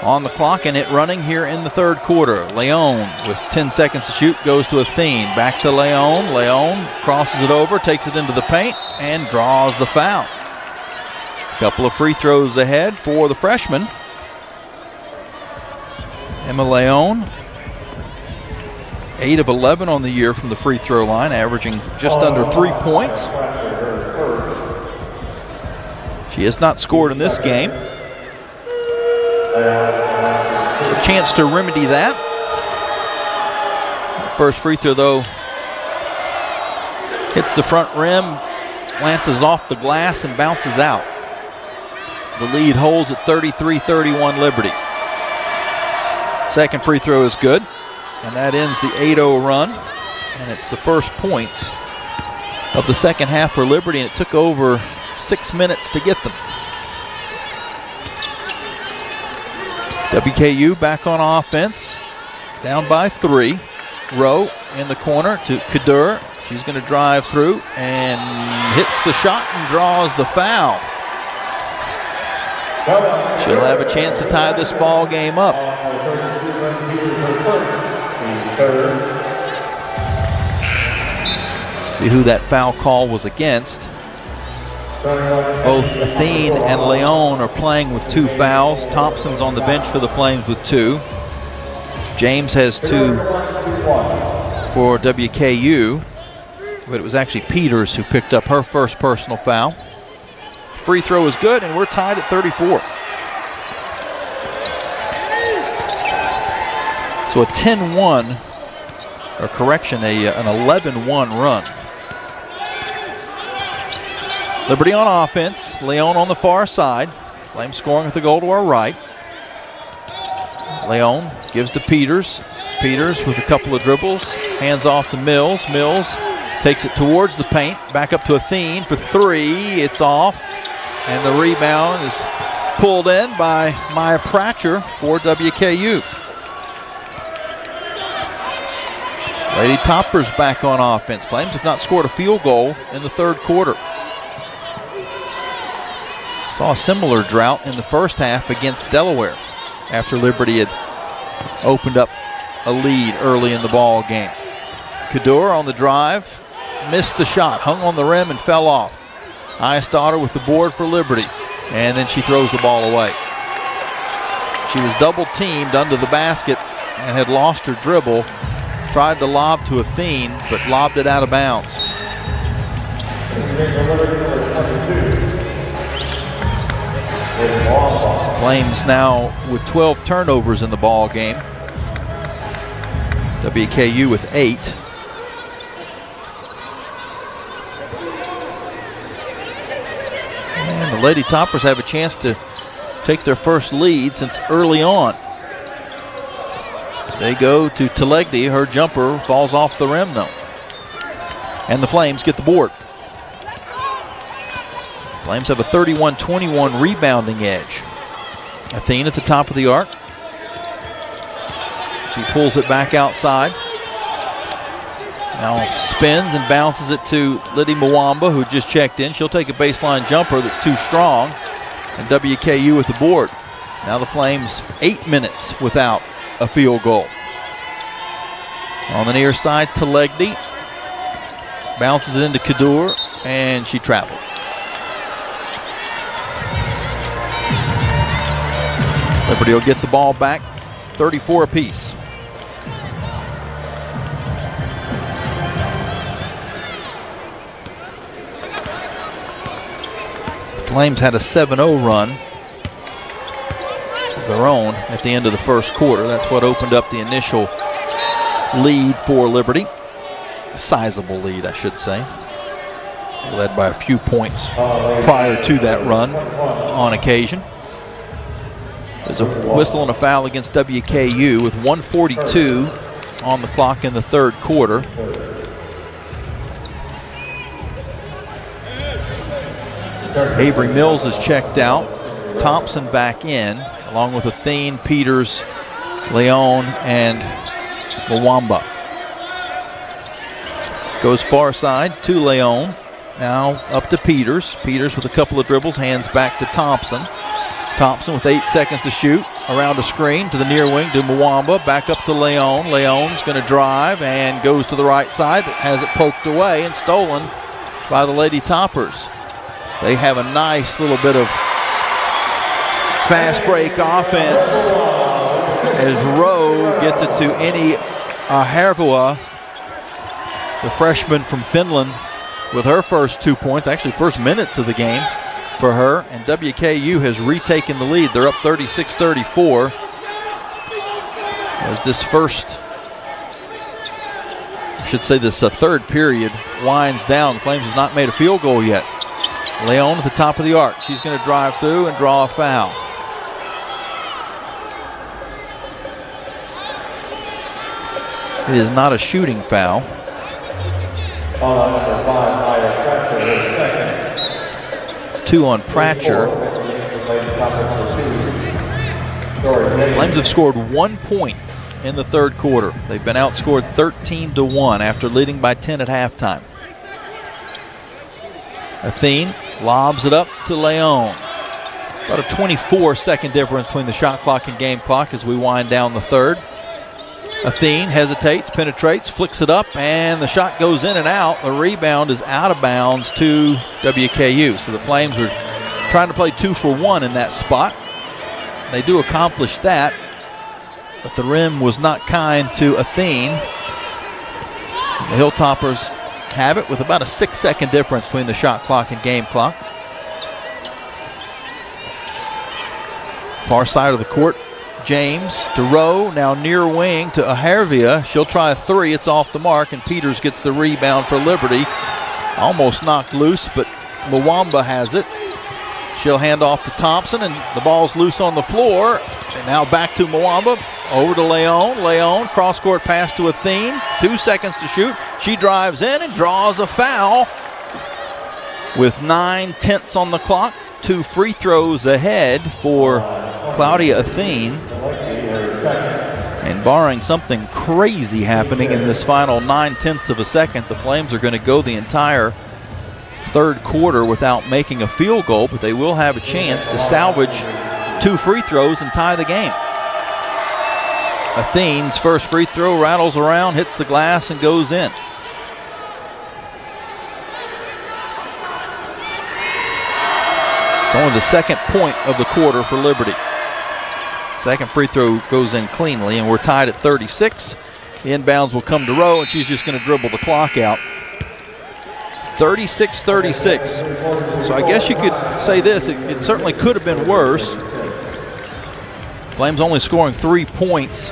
on the clock and it running here in the third quarter. Leon with 10 seconds to shoot goes to Athene. Back to Leon. Leon crosses it over, takes it into the paint, and draws the foul. Couple of free throws ahead for the freshman. Emma Leon, 8 of 11 on the year from the free throw line, averaging just under 3 points. She has not scored in this game. A chance to remedy that. First free throw, though, hits the front rim, lances off the glass, and bounces out. The lead holds at 33-31 Liberty. Second free throw is good, and that ends the 8-0 run. And it's the first points of the second half for Liberty, and it took over 6 minutes to get them. WKU back on offense, down by 3. Rowe in the corner to Kadur. She's going to drive through and hits the shot and draws the foul. She'll have a chance to tie this ball game up. See who that foul call was against. Both Athene and Leon are playing with 2 fouls. Thompson's on the bench for the Flames with 2. James has 2 for WKU, but it was actually Peters who picked up her first personal foul. Free throw is good, and we're tied at 34. So a 10-1, or correction, an 11-1 run. Liberty on offense. Leon on the far side. Flames scoring with the goal to our right. Leon gives to Peters. Peters with a couple of dribbles. Hands off to Mills. Mills takes it towards the paint. Back up to Athene for 3. It's off. And the rebound is pulled in by Maya Pratcher for WKU. Lady Toppers back on offense. Flames have not scored a field goal in the third quarter. Saw a similar drought in the first half against Delaware after Liberty had opened up a lead early in the ball game. Kadur on the drive, missed the shot, hung on the rim and fell off. Highest-Daughter with the board for Liberty, and then she throws the ball away. She was double-teamed under the basket and had lost her dribble. Tried to lob to Athene, but lobbed it out of bounds. Flames now with 12 turnovers in the ball game. WKU with 8. And the Lady Toppers have a chance to take their first lead since early on. They go to Telegdi. Her jumper falls off the rim though. And the Flames get the board. Flames have a 31-21 rebounding edge. Athene at the top of the arc. She pulls it back outside. Now spins and bounces it to Liddy Mwamba, who just checked in. She'll take a baseline jumper that's too strong. And WKU with the board. Now the Flames 8 minutes without a field goal. On the near side, Telegdi bounces it into Kadur, and she traveled. Liberty will get the ball back, 34 apiece. The Flames had a 7-0 run of their own at the end of the first quarter. That's what opened up the initial lead for Liberty. A sizable lead, I should say. They led by a few points prior to that run on occasion. There's a whistle and a foul against WKU with 1:42 on the clock in the third quarter. Avery Mills is checked out. Thompson back in, along with Athene, Peters, Leon, and Mwamba. Goes far side to Leon. Now up to Peters. Peters with a couple of dribbles, hands back to Thompson. Thompson with 8 seconds to shoot. Around a screen to the near wing to Mwamba. Back up to Leon. Leon's going to drive and goes to the right side, but has it poked away and stolen by the Lady Toppers. They have a nice little bit of fast break offense as Rowe gets it to Eni Ahervua, the freshman from Finland, with her first 2 points, actually first minutes of the game for her, and WKU has retaken the lead. They're up 36-34 as this third period winds down. The Flames has not made a field goal yet. Leon at the top of the arc. She's going to drive through and draw a foul. It is not a shooting foul. It's 2 on Pratcher. Flames have scored 1 point in the third quarter. They've been outscored 13-1 after leading by 10 at halftime. Athene lobs it up to Leon. About a 24-second difference between the shot clock and game clock as we wind down the third. Athene hesitates, penetrates, flicks it up, and the shot goes in and out. The rebound is out of bounds to WKU. So the Flames are trying to play 2 for 1 in that spot. They do accomplish that, but the rim was not kind to Athene. The Hilltoppers have it with about a 6-second difference between the shot clock and game clock. Far side of the court, James to Rowe, now near wing to Ahervia. She'll try a 3, it's off the mark, and Peters gets the rebound for Liberty. Almost knocked loose, but Mwamba has it. She'll hand off to Thompson, and the ball's loose on the floor. And now back to Mwamba, over to Leon. Leon, cross-court pass to Athene. 2 seconds to shoot. She drives in and draws a foul with 9/10 on the clock. 2 free throws ahead for Claudia Athene. And barring something crazy happening in this final 9/10 of a second, the Flames are going to go the entire third quarter without making a field goal, but they will have a chance to salvage 2 free throws and tie the game. Athene's first free throw rattles around, hits the glass, and goes in. It's only the second point of the quarter for Liberty. Second free throw goes in cleanly, and we're tied at 36. The inbounds will come to Rowe, and she's just going to dribble the clock out. 36-36. So I guess you could say this, it certainly could have been worse. Flames only scoring 3 points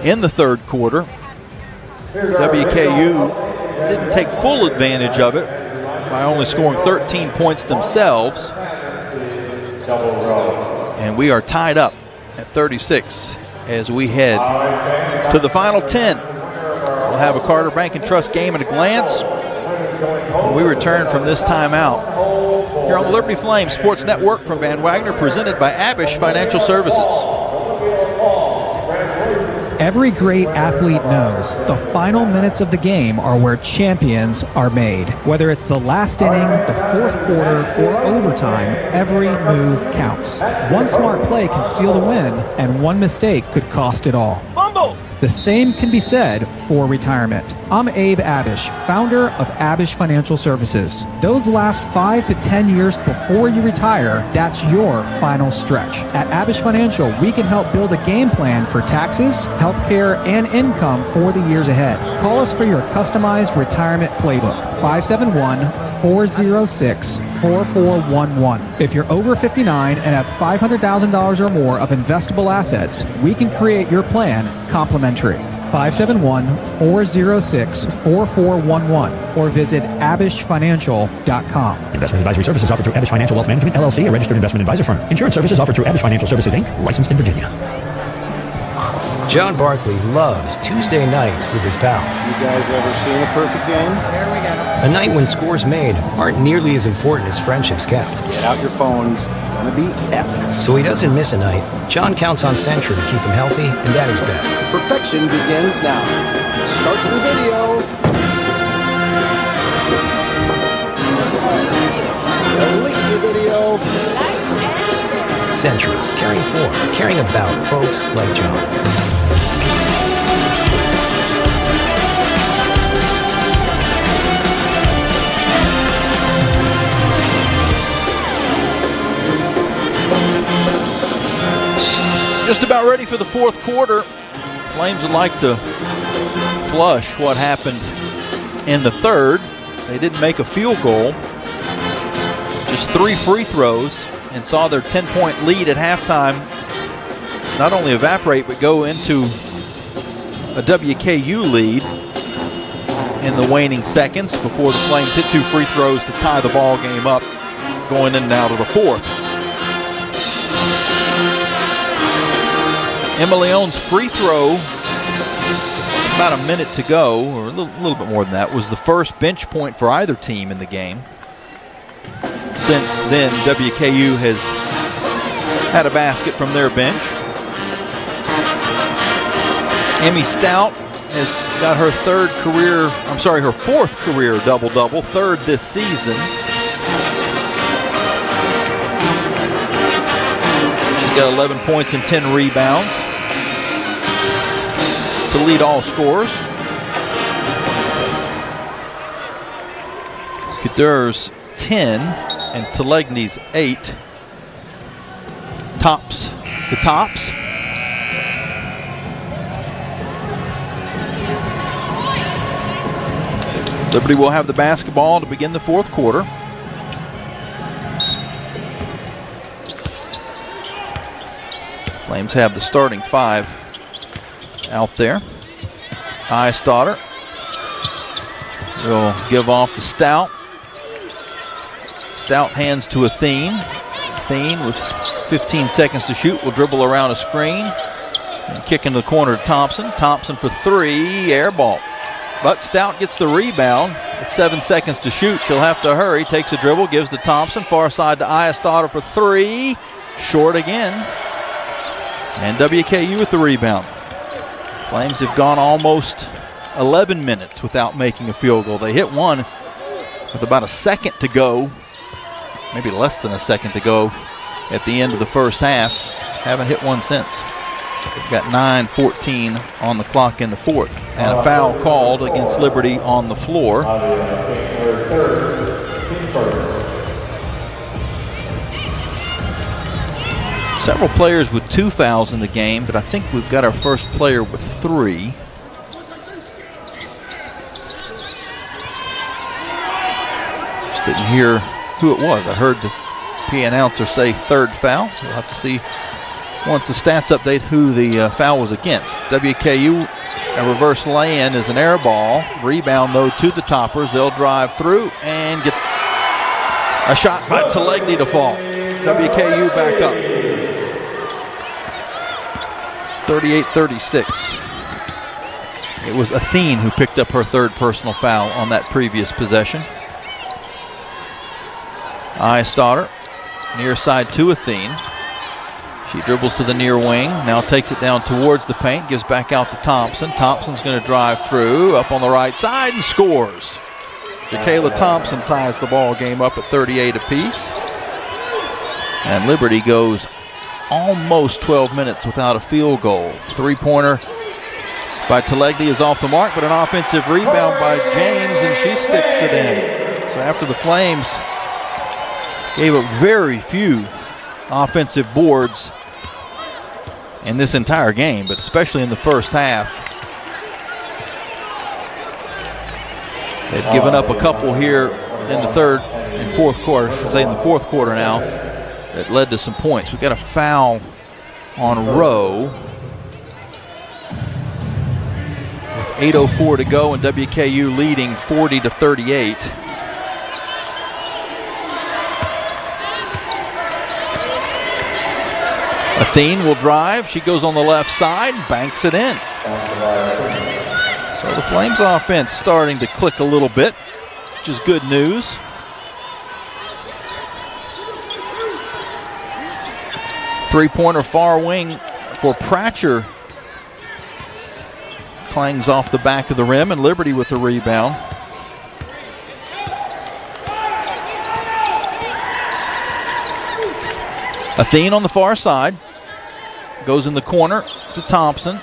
in the third quarter. WKU didn't take full advantage of it by only scoring 13 points themselves. And we are tied up at 36 as we head to the final 10. We'll have a Carter Bank and Trust game at a glance when we return from this timeout here on the Liberty Flames Sports Network from Van Wagner, presented by Abish Financial Services. Every great athlete knows the final minutes of the game are where champions are made. Whether it's the last inning, the fourth quarter, or overtime, every move counts. One smart play can seal the win, and one mistake could cost it all. The same can be said for retirement. I'm Abe Abish, founder of Abish Financial Services. Those last 5 to 10 years before you retire, that's your final stretch. At Abish Financial, we can help build a game plan for taxes, healthcare, and income for the years ahead. Call us for your customized retirement playbook, 571-406-4411. If you're over 59 and have $500,000 or more of investable assets, we can create your plan complimentary. 571-406-4411 or visit abishfinancial.com. Investment advisory services offered through Abish Financial Wealth Management, LLC, a registered investment advisor firm. Insurance services offered through Abish Financial Services, Inc., licensed in Virginia. John Barkley loves Tuesday nights with his pals. You guys ever seen a perfect game? There we go. A night when scores made aren't nearly as important as friendships kept. Get out your phones. Gonna be epic. So he doesn't miss a night. John counts on Century to keep him healthy and at his best. Perfection begins now. Start your video. Delete your video. Century, caring for, caring about folks like John. Just about ready for the fourth quarter. Flames would like to flush what happened in the third. They didn't make a field goal. Just 3 free throws, and saw their 10-point lead at halftime not only evaporate but go into a WKU lead in the waning seconds before the Flames hit 2 free throws to tie the ball game up going in and out of the fourth. Emma Leon's free throw, about a minute to go, or a little bit more than that, was the first bench point for either team in the game. Since then, WKU has had a basket from their bench. Emmy Stout has got her fourth career double-double, third this season. She's got 11 points and 10 rebounds to lead all scorers. Kader's 10 and Telegny's 8. Tops the tops. Liberty will have the basketball to begin the fourth quarter. Flames have the starting 5 out there. Eisstotter will give off to Stout. Stout hands to Athene. Athene with 15 seconds to shoot will dribble around a screen and kick into the corner to Thompson. Thompson for 3, air ball. But Stout gets the rebound with 7 seconds to shoot. She'll have to hurry. Takes a dribble, gives to Thompson. Far side to Eisstotter for 3. Short again. And WKU with the rebound. Flames have gone almost 11 minutes without making a field goal. They hit one with about a second to go, maybe less than a second to go at the end of the first half. Haven't hit one since. They've got 9:14 on the clock in the fourth. And a foul called against Liberty on the floor. Several players with 2 fouls in the game, but I think we've got our first player with 3. Just didn't hear who it was. I heard the PA announcer say third foul. We'll have to see once the stats update who the foul was against. WKU, a reverse lay-in is an air ball. Rebound, though, to the Toppers. They'll drive through and get a shot by Telegny to fall. WKU back up. 38-36. It was Athene who picked up her third personal foul on that previous possession. Eisstotter, near side to Athene. She dribbles to the near wing, now takes it down towards the paint, gives back out to Thompson. Thompson's going to drive through, up on the right side, and scores. Jacayla Thompson ties the ball game up at 38 apiece. And Liberty goes almost 12 minutes without a field goal. 3-pointer by Telegny is off the mark, but an offensive rebound by James, and she sticks it in. So after the Flames gave up very few offensive boards in this entire game, but especially in the first half, they've given up a couple here in the third and fourth quarter, I should say in the fourth quarter now, that led to some points. We've got a foul on Rowe. With 8:04 to go and WKU leading 40-38. Athene will drive. She goes on the left side and banks it in. So the Flames offense starting to click a little bit, which is good news. Three-pointer far wing for Pratcher. Clangs off the back of the rim, and Liberty with the rebound. Athene on the far side. Goes in the corner to Thompson.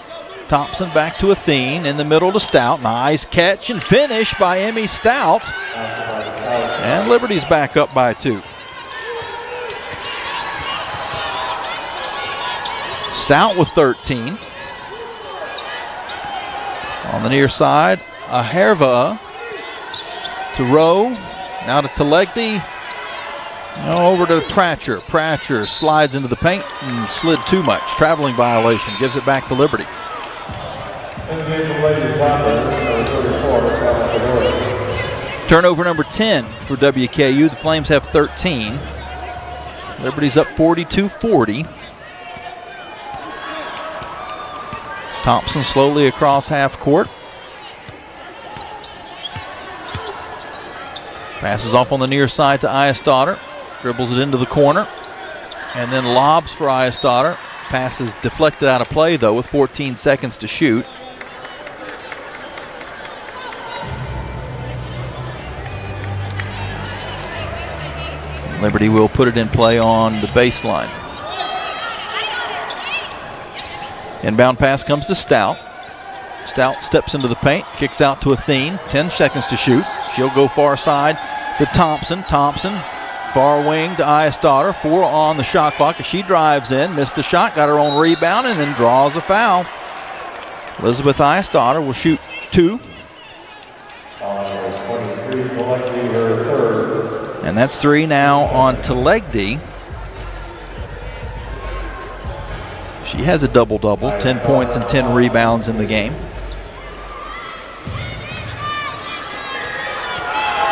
Thompson back to Athene. In the middle to Stout. Nice catch and finish by Emmy Stout. And Liberty's back up by 2. Stout with 13. On the near side, Aherva to Rowe. Now to Telegdi. Over to Pratcher. Pratcher slides into the paint and slid too much. Traveling violation. Gives it back to Liberty. Turnover number 10 for WKU. The Flames have 13. Liberty's up 42-40. Thompson slowly across half court. Passes off on the near side to Eyestadter. Dribbles it into the corner. And then lobs for Eyestadter. Pass is deflected out of play, though, with 14 seconds to shoot. Liberty will put it in play on the baseline. Inbound pass comes to Stout. Stout steps into the paint, kicks out to Athene. 10 seconds to shoot. She'll go far side to Thompson. Thompson, far wing to Eyestadter. 4 on the shot clock as she drives in. Missed the shot, got her own rebound, and then draws a foul. Elizabeth Eyestadter will shoot 2. And that's 3 now on Telegdi. She has a double-double, 10 points and 10 rebounds in the game.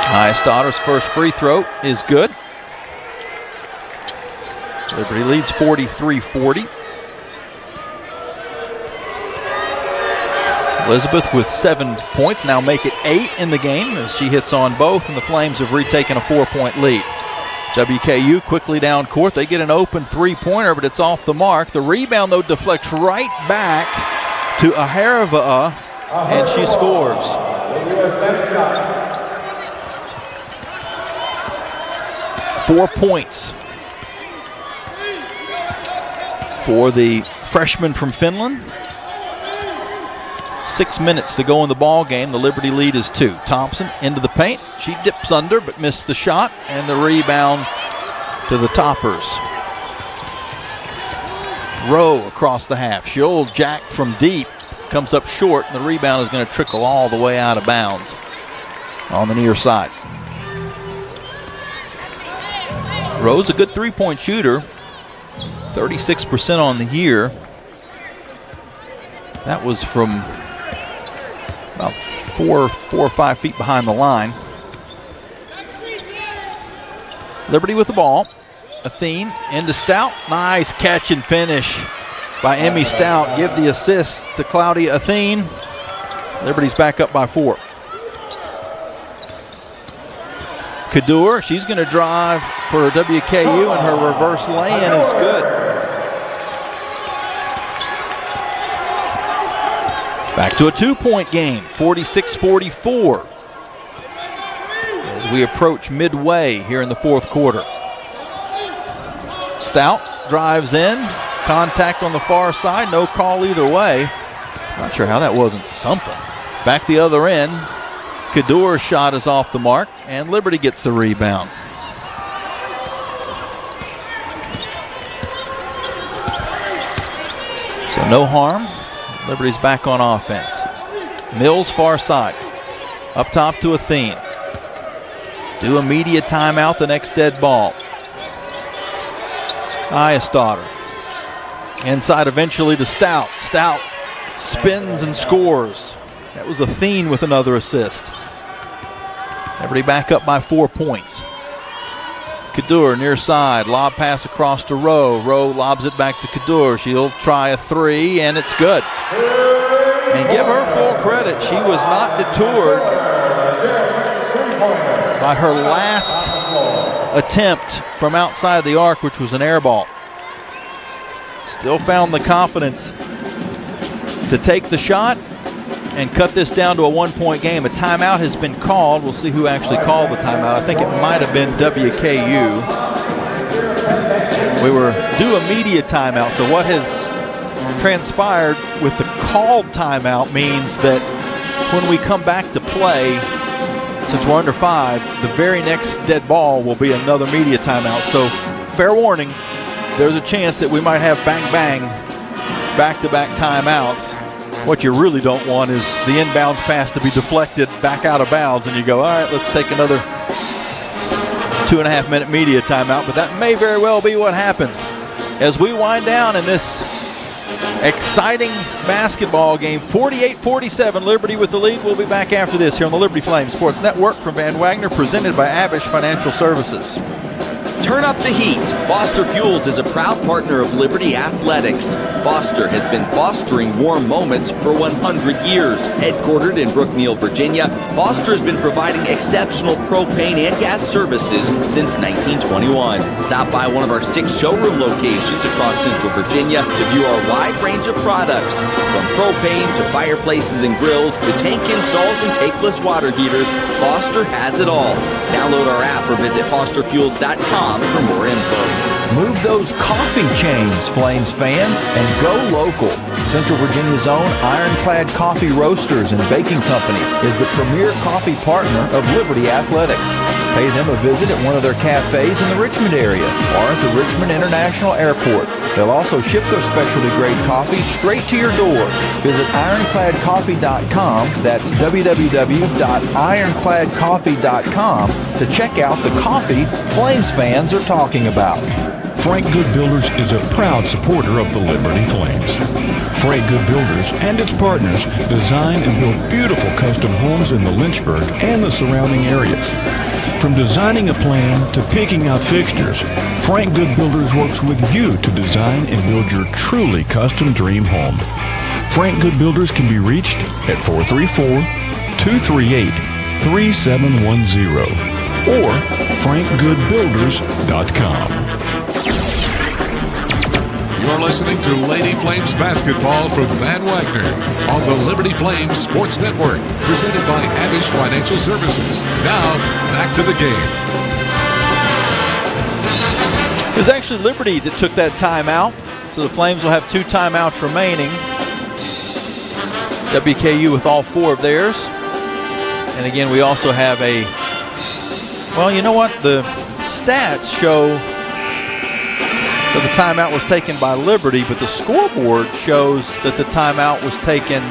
Eyestadter's first free throw is good. Liberty leads 43-40. Elizabeth with 7 points, now make it 8 in the game as she hits on both, and the Flames have retaken a 4-point lead. WKU quickly down court. They get an open three-pointer, but it's off the mark. The rebound, though, deflects right back to Aherva, and she scores. Four points for the freshman from Finland. 6 minutes to go in the ball game. The Liberty lead is 2. Thompson into the paint. She dips under but missed the shot, and the rebound to the Toppers. Rowe across the half. She'll jack from deep. Comes up short, and the rebound is going to trickle all the way out of bounds on the near side. Rowe's a good three-point shooter. 36% on the year. That was from about four or 5 feet behind the line. Liberty with the ball. Athene into Stout. Nice catch and finish by Emmy Stout. Give the assist to Claudia Athene. Liberty's back up by 4. Kadur, she's going to drive for WKU, and her reverse lay-in is good. Back to a 2-point game, 46-44. As we approach midway here in the fourth quarter. Stout drives in, contact on the far side, no call either way. Not sure how that wasn't something. Back the other end, Kadur's shot is off the mark, and Liberty gets the rebound. So no harm. Liberty's back on offense. Mills far side. Up top to Athene. Do a media timeout, the next dead ball. Eyestadter. Inside eventually to Stout. Stout spins and scores. That was Athene with another assist. Liberty back up by 4 points. Kadur near side. Lob pass across to Rowe. Rowe lobs it back to Kadur. She'll try a 3, and it's good. And give her full credit. She was not detoured by her last attempt from outside the arc, which was an air ball. Still found the confidence to take the shot and cut this down to a 1-point game. A timeout has been called. We'll see who actually called the timeout. I think it might have been WKU. We were due a media timeout, so what has transpired with the called timeout means that when we come back to play, since we're under 5, the very next dead ball will be another media timeout. So fair warning, there's a chance that we might have bang-bang back-to-back timeouts. What you really don't want is the inbounds pass to be deflected back out of bounds, and you go, all right, let's take another 2.5-minute media timeout. But that may very well be what happens as we wind down in this exciting basketball game. 48-47, Liberty with the lead. We'll be back after this here on the Liberty Flames Sports Network from Van Wagner, presented by Abish Financial Services. Turn up the heat. Foster Fuels is a proud partner of Liberty Athletics. Foster has been fostering warm moments for 100 years. Headquartered in Brookneal, Virginia, Foster has been providing exceptional propane and gas services since 1921. Stop by one of our 6 showroom locations across Central Virginia to view our wide range of products. From propane to fireplaces and grills to tank installs and tapeless water heaters, Foster has it all. Download our app or visit fosterfuels.com for more info. Move those coffee chains, Flames fans, and go local. Central Virginia's own Ironclad Coffee Roasters and Baking Company is the premier coffee partner of Liberty Athletics. Pay them a visit at one of their cafes in the Richmond area or at the Richmond International Airport. They'll also ship their specialty grade coffee straight to your door. Visit ironcladcoffee.com. That's www.ironcladcoffee.com to check out the coffee Flames fans are talking about. Frank Good Builders is a proud supporter of the Liberty Flames. Frank Good Builders and its partners design and build beautiful custom homes in the Lynchburg and the surrounding areas. From designing a plan to picking out fixtures, Frank Good Builders works with you to design and build your truly custom dream home. Frank Good Builders can be reached at 434-238-3710 or frankgoodbuilders.com. You're listening to Lady Flames basketball from Van Wagner on the Liberty Flames Sports Network, presented by Abish Financial Services. Now, back to the game. It was actually Liberty that took that timeout, so the Flames will have 2 timeouts remaining. WKU with all 4 of theirs. And again, we also have a, well, you know what? The stats show that the timeout was taken by Liberty, but the scoreboard shows that the timeout was taken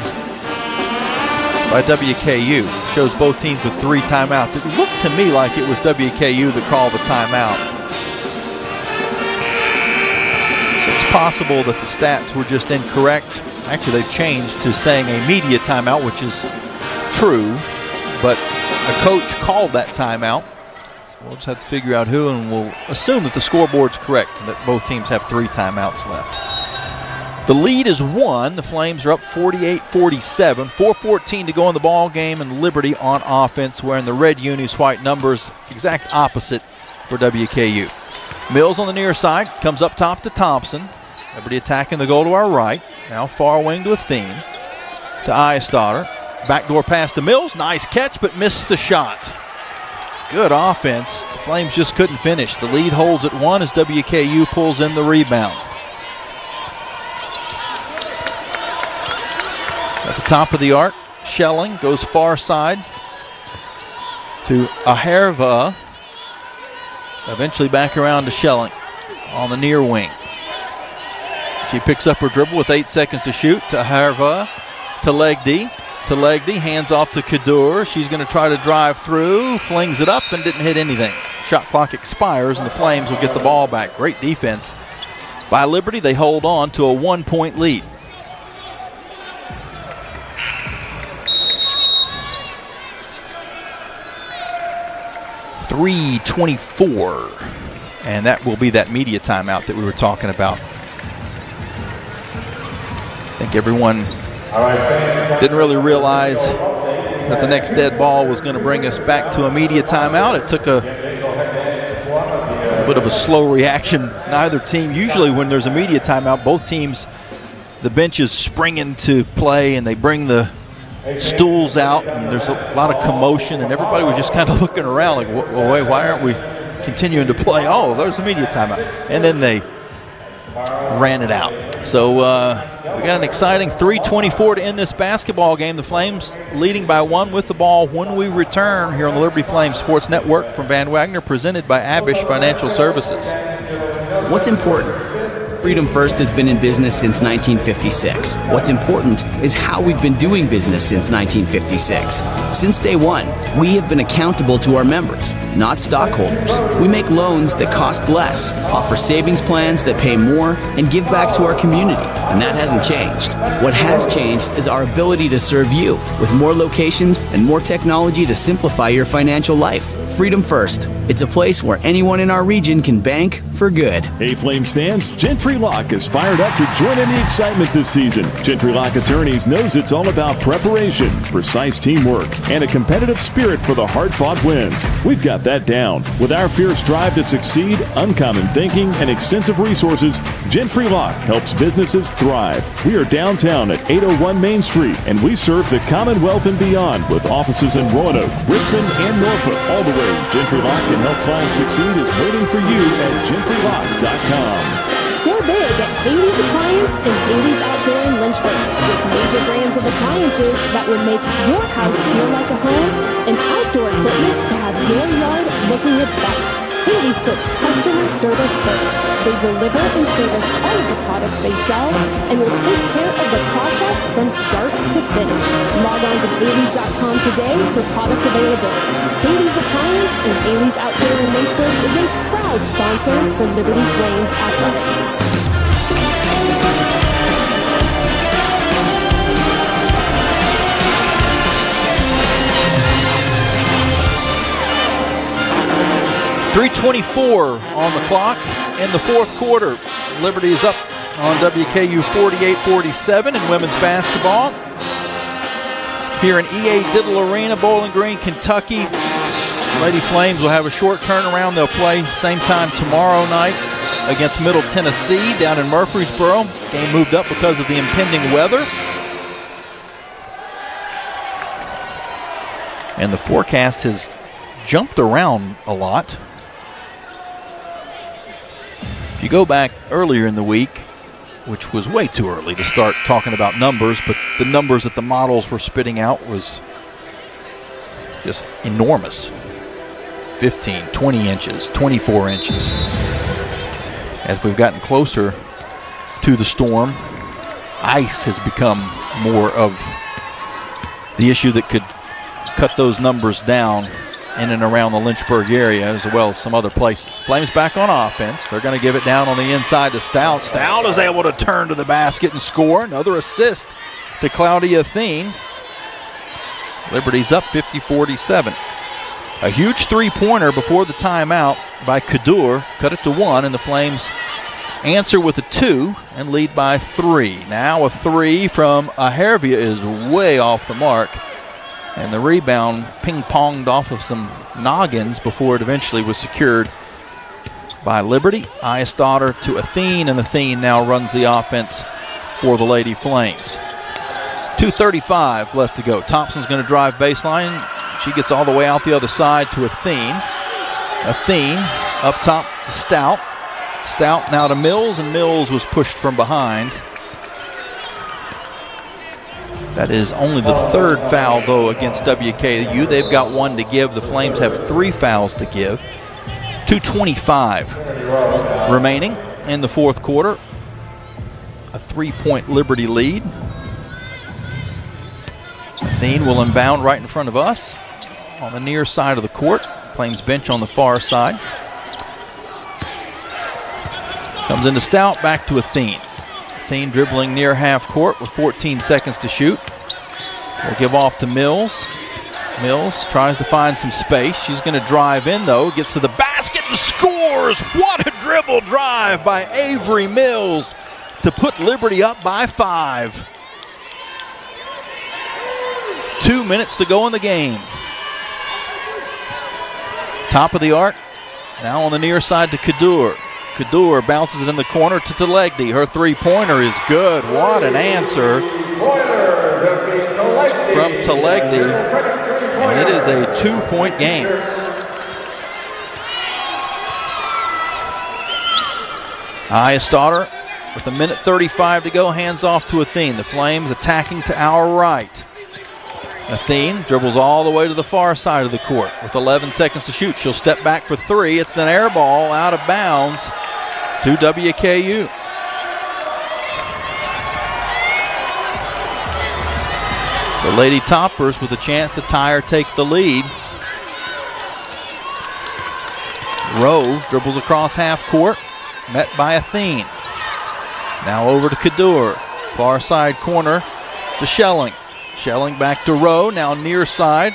by WKU. It shows both teams with 3 timeouts. It looked to me like it was WKU that called the timeout. So it's possible that the stats were just incorrect. Actually, they've changed to saying a media timeout, which is true, but a coach called that timeout. We'll just have to figure out who, and we'll assume that the scoreboard's correct and that both teams have 3 timeouts left. The lead is 1. The Flames are up 48-47. 4:14 to go in the ball game, and Liberty on offense, wearing the red unis, white numbers, exact opposite for WKU. Mills on the near side, comes up top to Thompson. Liberty attacking the goal to our right. Now far wing to Athene. To Eyestader. Backdoor pass to Mills. Nice catch, but missed the shot. Good offense. The Flames just couldn't finish. The lead holds at 1 as WKU pulls in the rebound. At the top of the arc, Schelling goes far side to Aherva. Eventually back around to Schelling on the near wing. She picks up her dribble with 8 seconds to shoot to Aherva, to Legdi. To Legdi, hands off to Kadur. She's going to try to drive through, flings it up and didn't hit anything. Shot clock expires and the Flames will get the ball back. Great defense by Liberty. They hold on to a 1-point lead. .324, and that will be that media timeout that we were talking about. I think everyone didn't really realize that the next dead ball was going to bring us back to a media timeout. It took a bit of a slow reaction. Neither team, usually when there's a media timeout, both teams, the benches spring into play and they bring the stools out, and there's a lot of commotion, and everybody was just kind of looking around like, well, wait, why aren't we continuing to play? Oh, there's a media timeout. And then they ran it out. So we got an exciting 3:24 to end this basketball game. The Flames leading by 1 with the ball when we return here on the Liberty Flames Sports Network from Van Wagner, presented by Abish Financial Services. What's important? Freedom First has been in business since 1956. What's important is how we've been doing business since 1956. Since day one, we have been accountable to our members, not stockholders. We make loans that cost less, offer savings plans that pay more, and give back to our community, and that hasn't changed. What has changed is our ability to serve you with more locations and more technology to simplify your financial life. Freedom First. It's a place where anyone in our region can bank for good. Hey, Flames fans, Gentry Lock is fired up to join in the excitement this season. Gentry Lock Attorneys knows it's all about preparation, precise teamwork, and a competitive spirit for the hard-fought wins. We've got that down. With our fierce drive to succeed, uncommon thinking, and extensive resources, Gentry Lock helps businesses thrive. We are downtown at 801 Main Street, and we serve the Commonwealth and beyond with offices in Roanoke, Richmond, and Norfolk. All the ways Gentry Lock can help clients succeed is waiting for you at GentryLock.com. Score big at Haley's Appliance and Haley's Outdoor in Lynchburg with major brands of appliances that will make your house feel like a home and outdoor equipment to have your yard looking its best. Haley's puts customer service first. They deliver and service all of the products they sell and will take care of the process from start to finish. Log on to Haley's.com today for product availability. Haley's Appliance and Haley's Outdoor in Lynchburg is a proud sponsor for Liberty Flames Athletics. 3:24 on the clock in the fourth quarter. Liberty is up on WKU 48-47 in women's basketball. Here in EA Diddle Arena, Bowling Green, Kentucky. Lady Flames will have a short turnaround. They'll play same time tomorrow night against Middle Tennessee down in Murfreesboro. Game moved up because of the impending weather. And the forecast has jumped around a lot. If you go back earlier in the week, which was way too early to start talking about numbers, but the numbers that the models were spitting out was just enormous. 15, 20 inches, 24 inches. As we've gotten closer to the storm, ice has become more of the issue that could cut those numbers down in and around the Lynchburg area, as well as some other places. Flames back on offense. They're going to give it down on the inside to Stout. Stout is able to turn to the basket and score. Another assist to Claudia Thien. Liberty's up 50-47. A huge three-pointer before the timeout by Kadur. Cut it to 1, and the Flames answer with a 2 and lead by 3. Now a 3 from Ahervia is way off the mark. And the rebound ping-ponged off of some noggins before it eventually was secured by Liberty. Iasdottir to Athene, and Athene now runs the offense for the Lady Flames. 2:35 left to go. Thompson's going to drive baseline. She gets all the way out the other side to Athene. Athene up top to Stout. Stout now to Mills, and Mills was pushed from behind. That is only the third foul, though, against WKU. They've got 1 to give. The Flames have 3 fouls to give. 2:25 remaining in the fourth quarter. A 3-point Liberty lead. Athene will inbound right in front of us on the near side of the court. Flames bench on the far side. Comes into Stout, back to Athene. Athene dribbling near half court with 14 seconds to shoot. We'll give off to Mills. Mills tries to find some space. She's going to drive in, though. Gets to the basket and scores. What a dribble drive by Avery Mills to put Liberty up by 5. 2 minutes to go in the game. Top of the arc. Now on the near side to Kadur. Kadur bounces it in the corner to Telegdi. Her three-pointer is good. What an answer from Telegdi. And it is a 2-point game. Iasdottir With 1:35 to go, hands off to Athene. The Flames attacking to our right. Athene dribbles all the way to the far side of the court with 11 seconds to shoot. She'll step back for three. It's an air ball out of bounds to WKU. The Lady Toppers with a chance to tie or take the lead. Rowe dribbles across half court, met by Athene. Now over to Kadur. Far side corner to Schelling. Schelling back to Rowe, now near side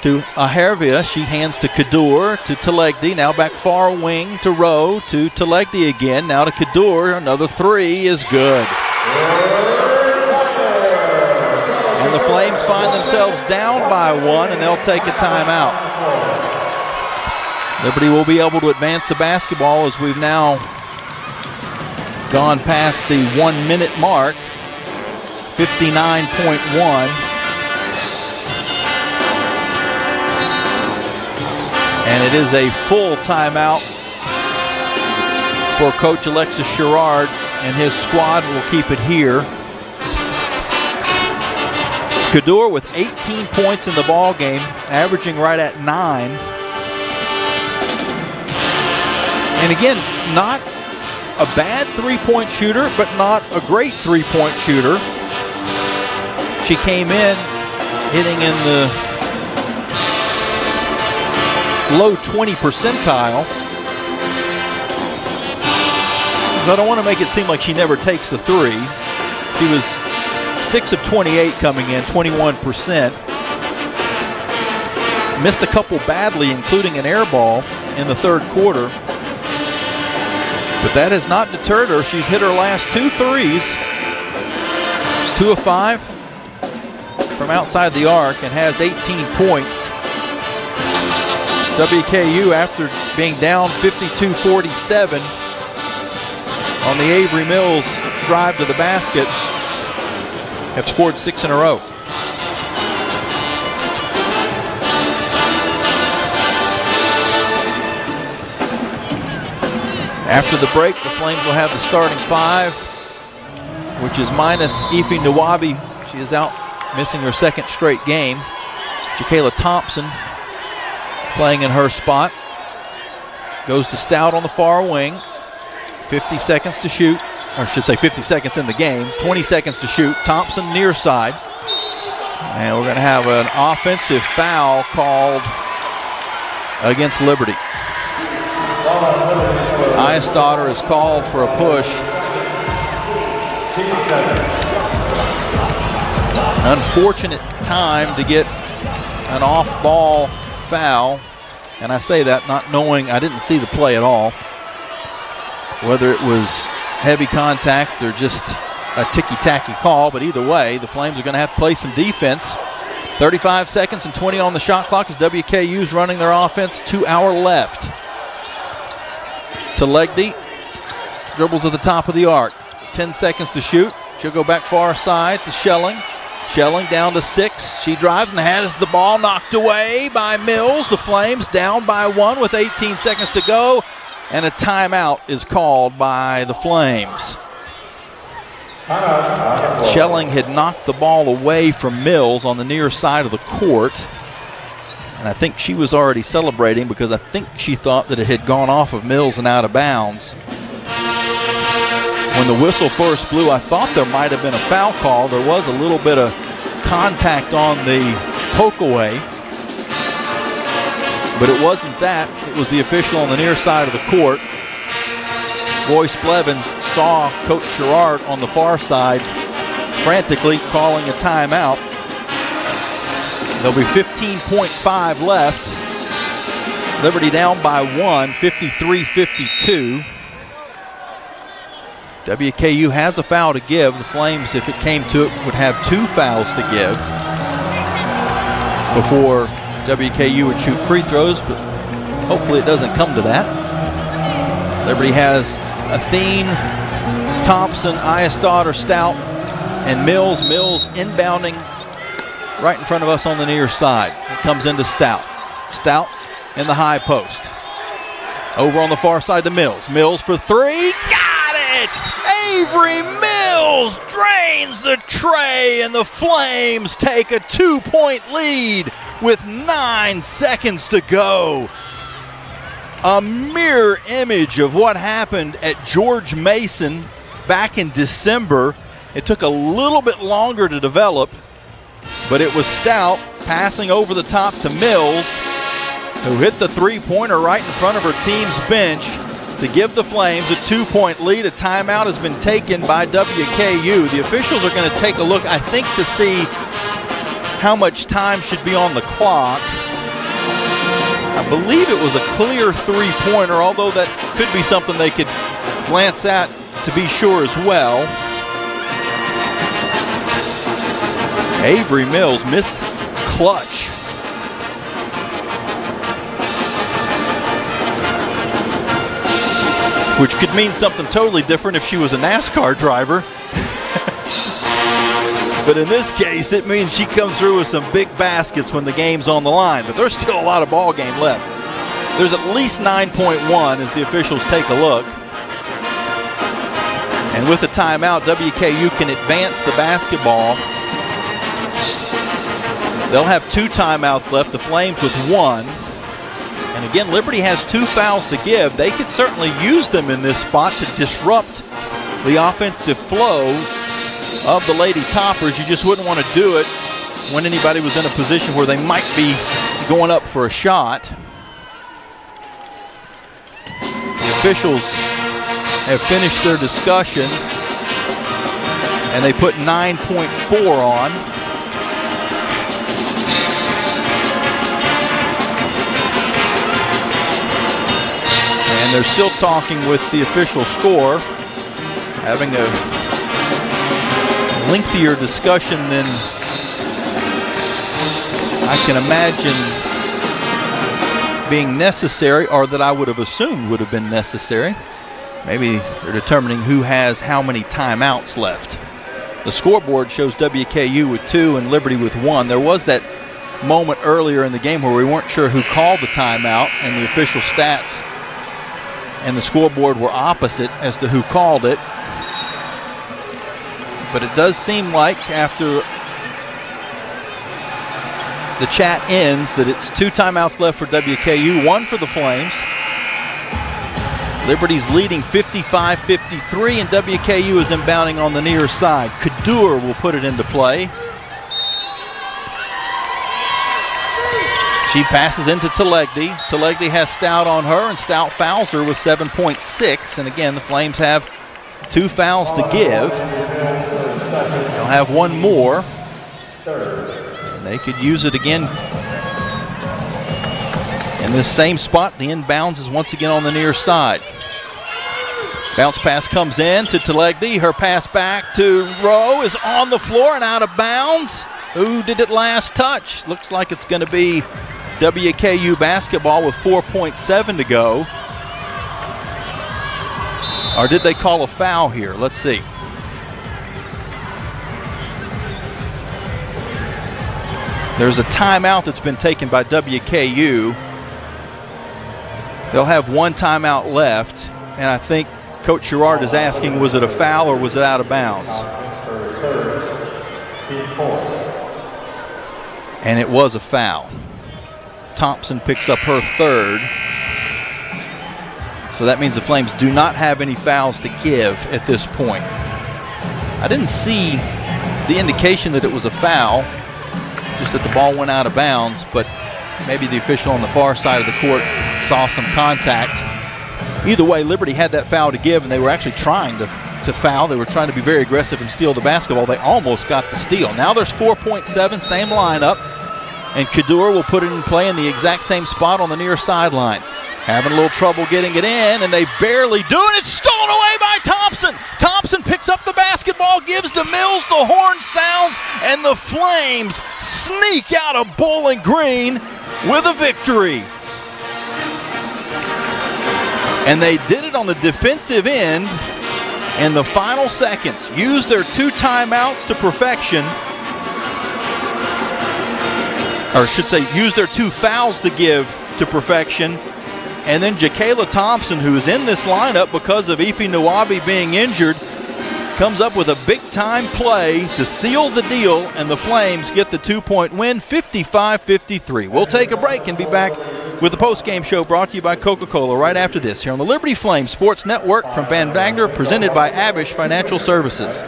to Ahervia. She hands to Kadur, to Telegdi. Now back far wing to Rowe, to Telegdi again. Now to Kadur. Another three is good. And the Flames find themselves down by one, and they'll take a timeout. Liberty will be able to advance the basketball as we've now gone past the 1 minute mark. 59.1. And it is a full timeout for Coach Alexis Sherrard, and his squad will keep it here. Kadur with 18 points in the ball game, averaging right at 9. And again, not a bad three-point shooter, but not a great three-point shooter. She came in hitting in the low 20 percentile. I don't want to make it seem like she never takes the three. She was 6 of 28 coming in, 21%. Missed a couple badly, including an air ball in the third quarter. But that has not deterred her. She's hit her last 2 threes. She's 2 of 5 from outside the arc and has 18 points. WKU, after being down 52-47 on the Avery Mills drive to the basket, have scored 6 in a row. After the break, the Flames will have the starting 5, which is minus Ife Nwabi. She is out, missing her second straight game. Jacayla Thompson playing in her spot. Goes to Stout on the far wing. 50 seconds to shoot, or I should say 50 seconds in the game. 20 seconds to shoot. Thompson near side. And we're going to have an offensive foul called against Liberty. Eyestaughter is called for a push. An unfortunate time to get an off-ball foul. And I say that not knowing, I didn't see the play at all. Whether it was heavy contact or just a ticky-tacky call, but either way, the Flames are going to have to play some defense. 35 seconds and 20 on the shot clock as WKU's running their offense. 2 hour left. Telegdi dribbles at the top of the arc. 10 seconds to shoot. She'll go back far side to Schelling. Schelling down to 6. She drives and has the ball knocked away by Mills. The Flames down by 1 with 18 seconds to go. And a timeout is called by the Flames. Schelling had knocked the ball away from Mills on the near side of the court. And I think she was already celebrating because I think she thought that it had gone off of Mills and out of bounds. When the whistle first blew, I thought there might have been a foul call. There was a little bit of contact on the poke away. But it wasn't that. It was the official on the near side of the court. Royce Blevins saw Coach Sherrard on the far side frantically calling a timeout. There'll be 15.5 left. Liberty down by 1, 53-52. WKU has a foul to give. The Flames, if it came to it, would have 2 fouls to give before WKU would shoot free throws, but hopefully it doesn't come to that. Liberty has Athene, Thompson, Eyestaughter, Stout, and Mills. Mills inbounding right in front of us on the near side. It comes into Stout. Stout in the high post. Over on the far side to Mills. Mills for 3. Got it! Avery Mills drains the tray, and the Flames take a 2-point lead with 9 seconds to go. A mirror image of what happened at George Mason back in December. It took a little bit longer to develop, but it was Stout passing over the top to Mills, who hit the three-pointer right in front of her team's bench to give the Flames a 2-point lead. A timeout has been taken by WKU. The officials are going to take a look, I think, to see how much time should be on the clock. I believe it was a clear three-pointer, although that could be something they could glance at to be sure as well. Avery Mills missed clutch. Which could mean something totally different if she was a NASCAR driver. But in this case, it means she comes through with some big baskets when the game's on the line. But there's still a lot of ball game left. There's at least 9.1 as the officials take a look. And with the timeout, WKU can advance the basketball. They'll have 2 timeouts left, the Flames with 1. And again, Liberty has 2 fouls to give. They could certainly use them in this spot to disrupt the offensive flow of the Lady Toppers. You just wouldn't want to do it when anybody was in a position where they might be going up for a shot. The officials have finished their discussion, and they put 9.4 on. And they're still talking with the official score, having a lengthier discussion than I can imagine being necessary, or that I would have assumed would have been necessary. Maybe they're determining who has how many timeouts left. The scoreboard shows WKU with 2 and Liberty with 1. There was that moment earlier in the game where we weren't sure who called the timeout, and the official stats and the scoreboard were opposite as to who called it. But it does seem like after the chat ends that it's 2 timeouts left for WKU, 1 for the Flames. Liberty's leading 55-53, and WKU is inbounding on the near side. Kadur will put it into play. She passes into Telegdi. Telegdi has Stout on her, and Stout fouls her with 7.6. And again, the Flames have 2 fouls to give. They'll have 1 more. And they could use it again in this same spot. The inbounds is once again on the near side. Bounce pass comes in to Telegdi. Her pass back to Rowe is on the floor and out of bounds. Who did it last touch? Looks like it's going to be WKU basketball with 4.7 to go. Or did they call a foul here? Let's see. There's a timeout that's been taken by WKU. They'll have 1 timeout left, and I think Coach Girard is asking, was it a foul or was it out of bounds? And it was a foul. Thompson picks up her 3rd. So that means the Flames do not have any fouls to give at this point. I didn't see the indication that it was a foul, just that the ball went out of bounds, but maybe the official on the far side of the court saw some contact. Either way, Liberty had that foul to give, and they were actually trying to foul. They were trying to be very aggressive and steal the basketball. They almost got the steal. Now there's 4.7, same lineup, and Kadur will put it in play in the exact same spot on the near sideline. Having a little trouble getting it in, and they barely do it. It's stolen away by Thompson. Thompson picks up the basketball, gives to Mills. The horn sounds, and the Flames sneak out of Bowling Green with a victory. And they did it on the defensive end in the final seconds. Used their 2 timeouts to perfection. Or I should say, used their 2 fouls to give to perfection. And then Jakayla Thompson, who is in this lineup because of Ife Nwabi being injured, comes up with a big-time play to seal the deal, and the Flames get the 2-point win, 55-53. We'll take a break and be back with the post-game show brought to you by Coca-Cola right after this here on the Liberty Flames Sports Network from Van Wagner, presented by Abish Financial Services.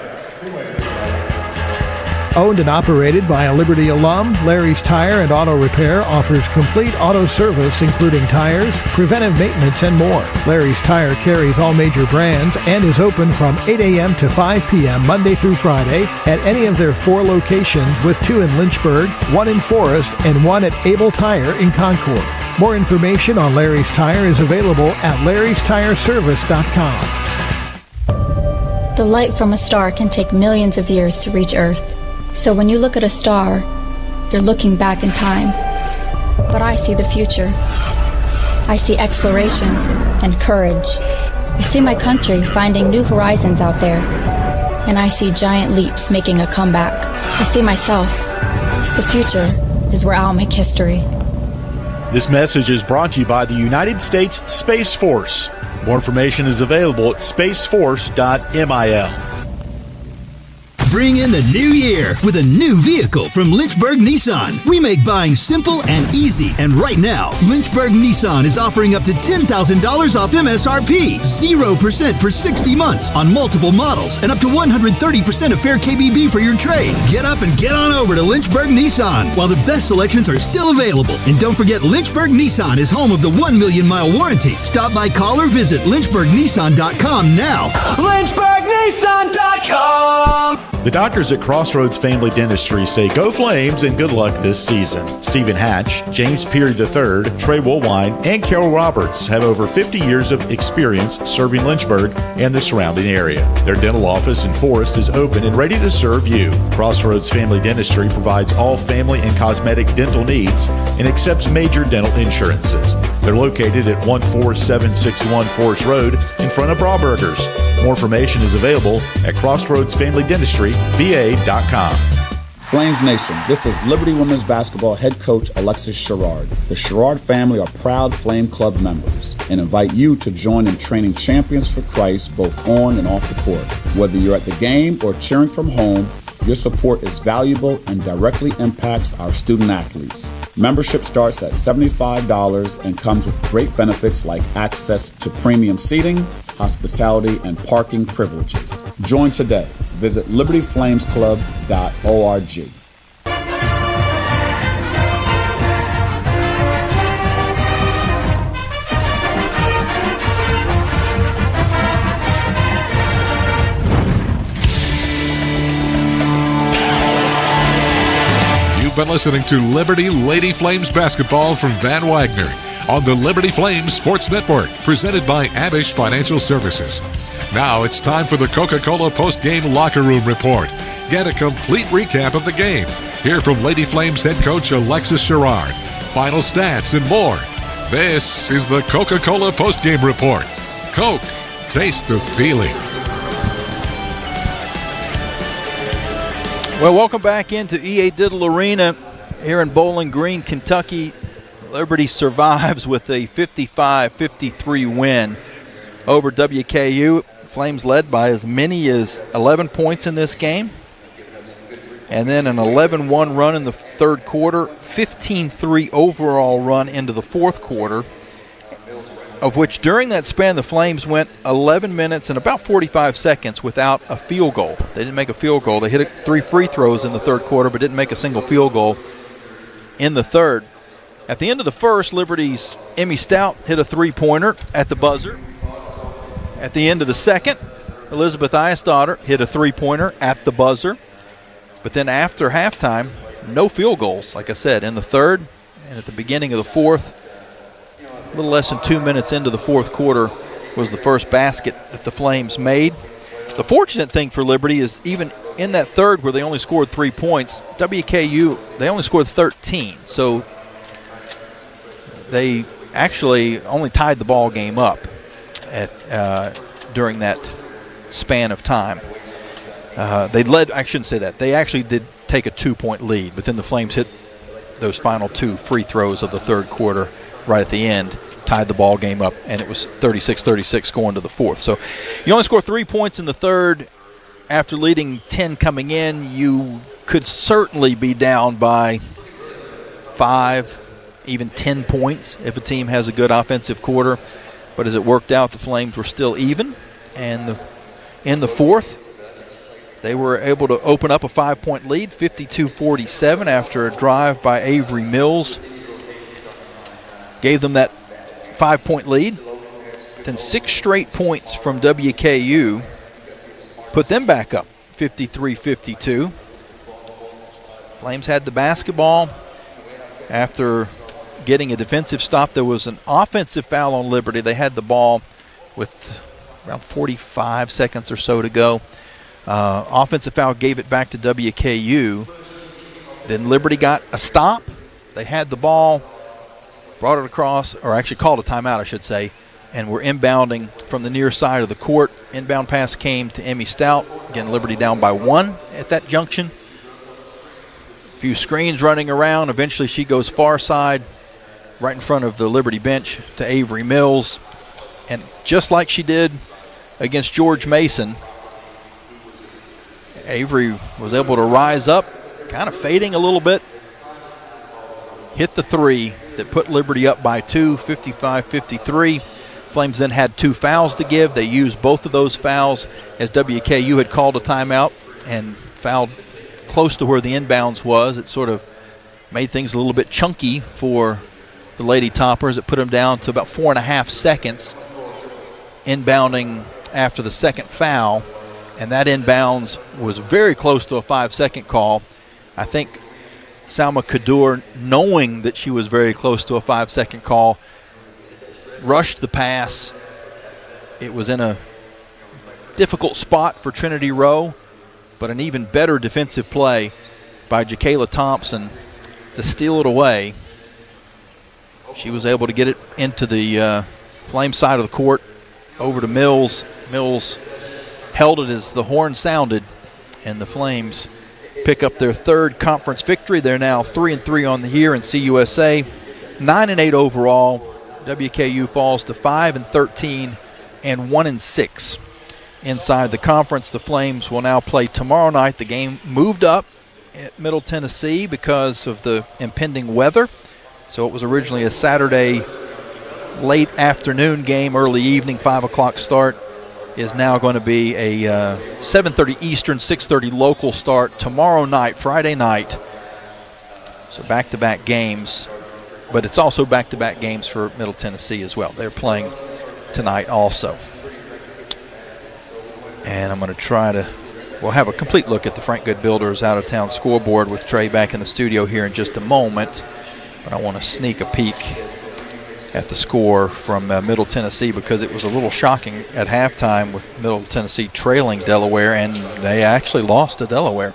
Owned and operated by a Liberty alum, Larry's Tire and Auto Repair offers complete auto service including tires, preventive maintenance, and more. Larry's Tire carries all major brands and is open from 8 a.m. to 5 p.m. Monday through Friday at any of their 4 locations, with 2 in Lynchburg, 1 in Forest, and 1 at Able Tire in Concord. More information on Larry's Tire is available at larrystireservice.com. The light from a star can take millions of years to reach Earth. So when you look at a star, you're looking back in time. But I see the future. I see exploration and courage. I see my country finding new horizons out there. And I see giant leaps making a comeback. I see myself. The future is where I'll make history. This message is brought to you by the United States Space Force. More information is available at spaceforce.mil. Bring in the new year with a new vehicle from Lynchburg Nissan. We make buying simple and easy. And right now, Lynchburg Nissan is offering up to $10,000 off MSRP, 0% for 60 months on multiple models, and up to 130% of fair KBB for your trade. Get up and get on over to Lynchburg Nissan while the best selections are still available. And don't forget, Lynchburg Nissan is home of the 1 million mile warranty. Stop by, call, or visit LynchburgNissan.com now. LynchburgNissan.com. The doctors at Crossroads Family Dentistry say go Flames and good luck this season. Stephen Hatch, James Peary III, Trey Woolwine, and Carol Roberts have over 50 years of experience serving Lynchburg and the surrounding area. Their dental office in Forest is open and ready to serve you. Crossroads Family Dentistry provides all family and cosmetic dental needs and accepts major dental insurances. They're located at 14761 Forest Road in front of Brauburgers. More information is available at CrossroadsFamilyDentistryVA.com. Flames Nation, this is Liberty Women's Basketball head coach Alexis Sherrard. The Sherrard family are proud Flame Club members and invite you to join in training champions for Christ both on and off the court. Whether you're at the game or cheering from home, your support is valuable and directly impacts our student athletes. Membership starts at $75 and comes with great benefits like access to premium seating, hospitality, and parking privileges. Join today. Visit libertyflamesclub.org. You've been listening to Liberty Lady Flames basketball from Van Wagner on the Liberty Flames Sports Network, presented by Abish Financial Services. Now it's time for the Coca-Cola post-game locker room report. Get a complete recap of the game. Hear from Lady Flames head coach Alexis Sherrard, final stats, and more. This is the Coca-Cola post-game report. Coke, taste the feeling. Well, welcome back into EA Diddle Arena here in Bowling Green, Kentucky. Liberty survives with a 55-53 win over WKU. Flames led by as many as 11 points in this game. And then an 11-1 run in the third quarter, 15-3 overall run into the fourth quarter, of which during that span the Flames went 11 minutes and about 45 seconds without a field goal. They didn't make a field goal. They hit 3 free throws in the third quarter but didn't make a single field goal in the third. At the end of the first, Liberty's Emmy Stout hit a three-pointer at the buzzer. At the end of the second, Elizabeth Eyesdaughter hit a three-pointer at the buzzer. But then after halftime, no field goals, like I said, in the third and at the beginning of the fourth. A little less than 2 minutes into the fourth quarter was the first basket that the Flames made. The fortunate thing for Liberty is even in that third where they only scored 3 points, WKU, they only scored 13. So they actually only tied the ball game up during that span of time. They led, I shouldn't say that. They actually did take a 2-point lead, but then the Flames hit those final 2 free throws of the third quarter right at the end, tied the ball game up, and it was 36-36 going to the fourth. So you only score 3 points in the third, after leading 10 coming in, you could certainly be down by 5, even 10 points if a team has a good offensive quarter. But as it worked out, the Flames were still even. And in the fourth, they were able to open up a 5-point lead, 52-47, after a drive by Avery Mills. Gave them that 5-point lead. Then 6 straight points from WKU put them back up, 53-52. Flames had the basketball. After getting a defensive stop, there was an offensive foul on Liberty. They had the ball with around 45 seconds or so to go. Offensive foul gave it back to WKU. Then Liberty got a stop. They had the ball, brought it across, or actually called a timeout, I should say, and were inbounding from the near side of the court. Inbound pass came to Emmy Stout. Again, Liberty down by 1 at that junction. A few screens running around. Eventually she goes far side, right in front of the Liberty bench to Avery Mills. And just like she did against George Mason, Avery was able to rise up, kind of fading a little bit, hit the 3 that put Liberty up by 2, 55-53. Flames then had 2 fouls to give. They used both of those fouls as WKU had called a timeout and fouled close to where the inbounds was. It sort of made things a little bit chunky for the Lady Toppers. It put them down to about 4.5 seconds inbounding after the second foul, and that inbounds was very close to a 5-second call. I think Salma Kadur, knowing that she was very close to a 5-second call, rushed the pass. It was in a difficult spot for Trinity Rowe, but an even better defensive play by Jakayla Thompson to steal it away. She was able to get it into the Flame side of the court, over to Mills. Mills held it as the horn sounded, and the Flames pick up their 3rd conference victory. They're now 3-3 on the year in CUSA, 9-8 overall. WKU falls to 5-13 and 1-6 inside the conference. The Flames will now play tomorrow night. The game moved up at Middle Tennessee because of the impending weather. So it was originally a Saturday late afternoon game, early evening, 5 o'clock start. Is now going to be a 7:30 Eastern, 6:30 local start tomorrow night, Friday night. So back-to-back games, but it's also back-to-back games for Middle Tennessee as well. They're playing tonight also. And I'm going to we'll have a complete look at the Frank Good Builders out-of-town scoreboard with Trey back in the studio here in just a moment. But I want to sneak a peek at the score from Middle Tennessee, because it was a little shocking at halftime with Middle Tennessee trailing Delaware, and they actually lost to Delaware.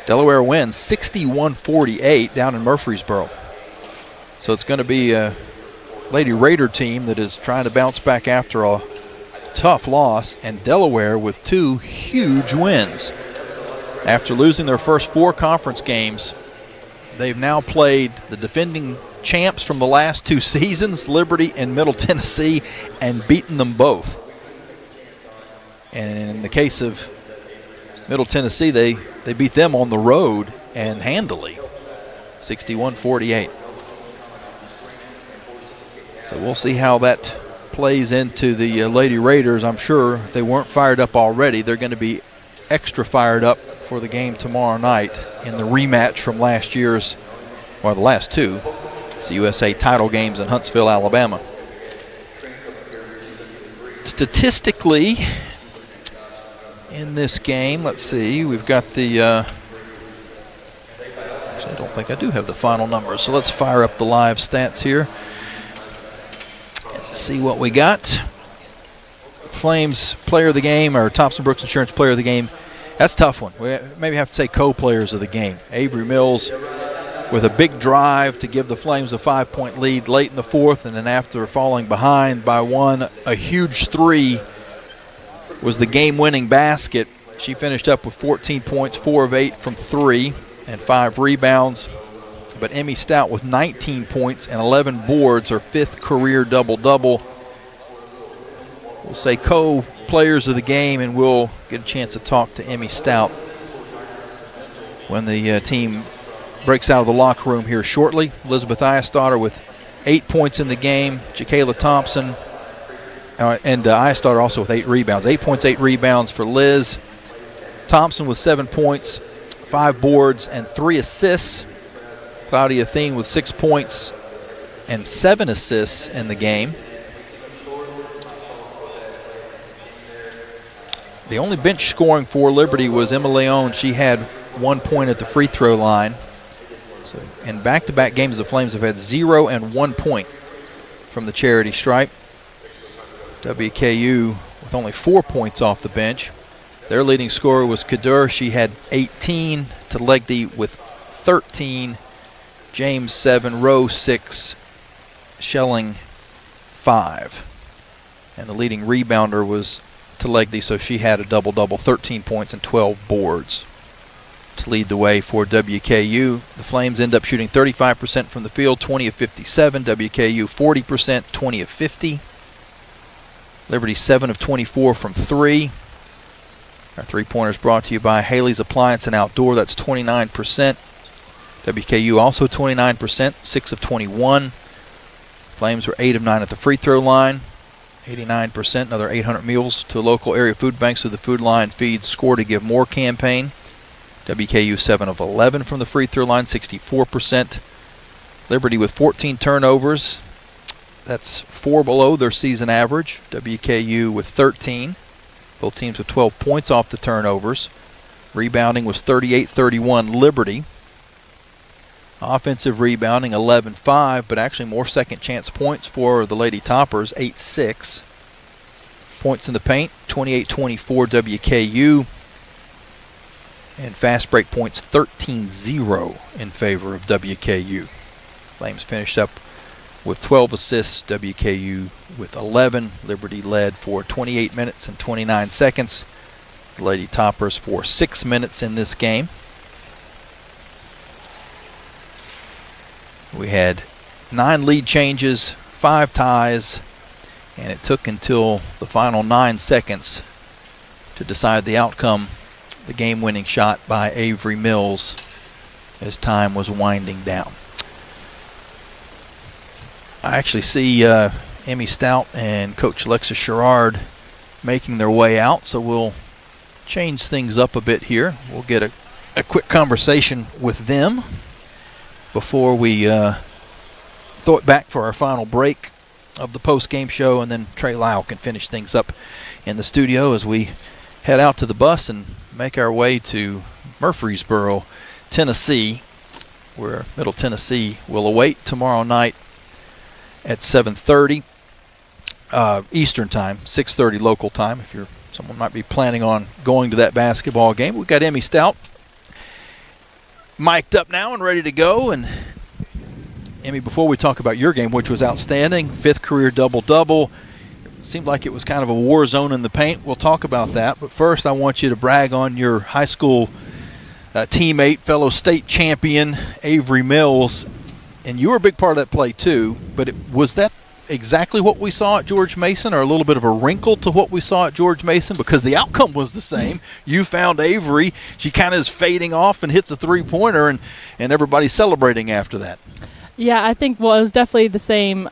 Delaware wins 61-48 down in Murfreesboro. So it's going to be a Lady Raider team that is trying to bounce back after a tough loss, and Delaware with 2 huge wins. After losing their first 4 conference games, they've now played the defending champs from the last 2 seasons, Liberty and Middle Tennessee, and beaten them both. And in the case of Middle Tennessee, they beat them on the road and handily, 61-48. So we'll see how that plays into the Lady Raiders. I'm sure if they weren't fired up already, they're going to be extra fired up for the game tomorrow night in the rematch from last year's, well, the last 2 CUSA title games in Huntsville, Alabama. Statistically, in this game, let's see, we've got the, actually I don't think I do have the final numbers, so let's fire up the live stats here and see what we got. Flames player of the game, or Thompson Brooks Insurance player of the game. That's a tough one. We maybe have to say co-players of the game. Avery Mills with a big drive to give the Flames a 5-point lead late in the fourth, and then after falling behind by 1, a huge 3 was the game-winning basket. She finished up with 14 points, 4 of 8 from 3, and 5 rebounds. But Emmy Stout with 19 points and 11 boards, her 5th career double-double. we'll say co-players of the game, and we'll get a chance to talk to Emmy Stout when the team breaks out of the locker room here shortly. Elizabeth Eyestaughter with 8 points in the game. Jakayla Thompson and Eyestaughter also with 8 rebounds. 8 points, 8 rebounds for Liz. Thompson with 7 points, 5 boards, and 3 assists. Claudia Thien with 6 points and 7 assists in the game. The only bench scoring for Liberty was Emma Leon. She had 1 point at the free throw line. So in back-to-back games, the Flames have had 0 and 1 point from the charity stripe. WKU with only 4 points off the bench. Their leading scorer was Kadur. She had 18. Talegdi with 13. James 7. Rowe 6. Schelling 5. And the leading rebounder was Talegdi, so she had a double-double, 13 points and 12 boards to lead the way for WKU. The Flames end up shooting 35% from the field, 20 of 57. WKU 40%, 20 of 50. Liberty 7 of 24 from 3. Our three-pointers brought to you by Haley's Appliance and Outdoor. That's 29%. WKU also 29%, 6 of 21. Flames were 8 of 9 at the free throw line. 89%, another 800 meals to local area food banks through the Food Line Feeds Score to Give More campaign. WKU 7 of 11 from the free throw line, 64%. Liberty with 14 turnovers. That's 4 below their season average. WKU with 13. Both teams with 12 points off the turnovers. Rebounding was 38-31 Liberty. Offensive rebounding 11-5, but actually more second chance points for the Lady Toppers, 8-6. Points in the paint, 28-24 WKU. And fast break points, 13-0 in favor of WKU. Flames finished up with 12 assists, WKU with 11. Liberty led for 28 minutes and 29 seconds. The Lady Toppers for 6 minutes in this game. We had 9 lead changes, 5 ties, and it took until the final 9 seconds to decide the outcome. The game-winning shot by Avery Mills as time was winding down. I actually see Emmy Stout and Coach Alexis Sherrard making their way out, so we'll change things up a bit here. We'll get a quick conversation with them before we throw it back for our final break of the post-game show, and then Trey Lyle can finish things up in the studio as we head out to the bus and make our way to Murfreesboro, Tennessee, where Middle Tennessee will await tomorrow night at 7:30 Eastern time, 6:30 local time. If someone might be planning on going to that basketball game. We've got Emmy Stout mic'd up now and ready to go. And Emmy, before we talk about your game, which was outstanding, 5th career double-double, seemed like it was kind of a war zone in the paint. We'll talk about that. But first, I want you to brag on your high school teammate, fellow state champion, Avery Mills. And you were a big part of that play, too. But was that exactly what we saw at George Mason, or a little bit of a wrinkle to what we saw at George Mason? Because the outcome was the same. You found Avery. She kind of is fading off and hits a three-pointer, and everybody's celebrating after that. Yeah, I think, well, it was definitely the same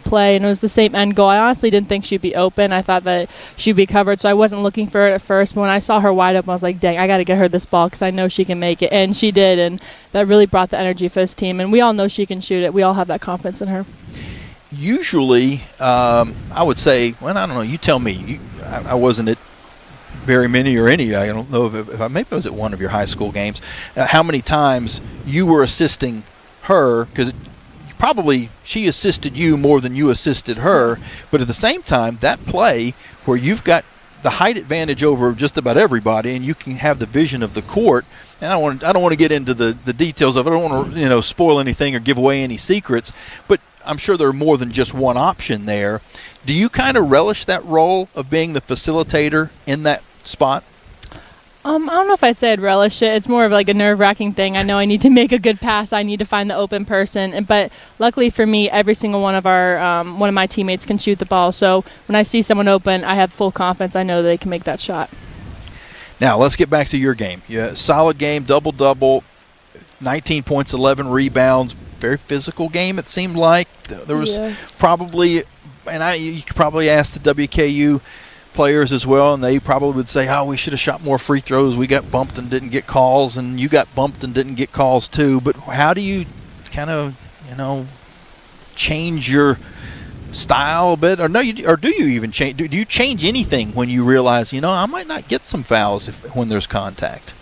play, and it was the same end goal. I honestly didn't think she'd be open. I thought that she'd be covered, so I wasn't looking for it at first. But when I saw her wide open, I was like, dang, I got to get her this ball because I know she can make it. And she did, and that really brought the energy for this team. And we all know she can shoot it. We all have that confidence in her. Usually, I would say, well, I don't know, you tell me. I wasn't at very many or any. I don't know if maybe it was at one of your high school games. How many times you were assisting her, because probably she assisted you more than you assisted her, but at the same time, that play where you've got the height advantage over just about everybody and you can have the vision of the court, and I don't want to get into the details of it. I don't want to spoil anything or give away any secrets, but I'm sure there are more than just one option there. Do you kind of relish that role of being the facilitator in that spot? I don't know if I'd say I'd relish it. It's more of like a nerve-wracking thing. I know I need to make a good pass. I need to find the open person. But luckily for me, every single one of my teammates can shoot the ball. So when I see someone open, I have full confidence. I know they can make that shot. Now let's get back to your game. Solid game, double-double, 19 points, 11 rebounds. Very physical game, it seemed like. There was probably, and you could probably ask the WKU players as well, and they probably would say, we should have shot more free throws. We got bumped and didn't get calls, and you got bumped and didn't get calls too. But how do you kind of, change your style a bit? Or do you even change? Do you change anything when you realize, I might not get some fouls when there's contact?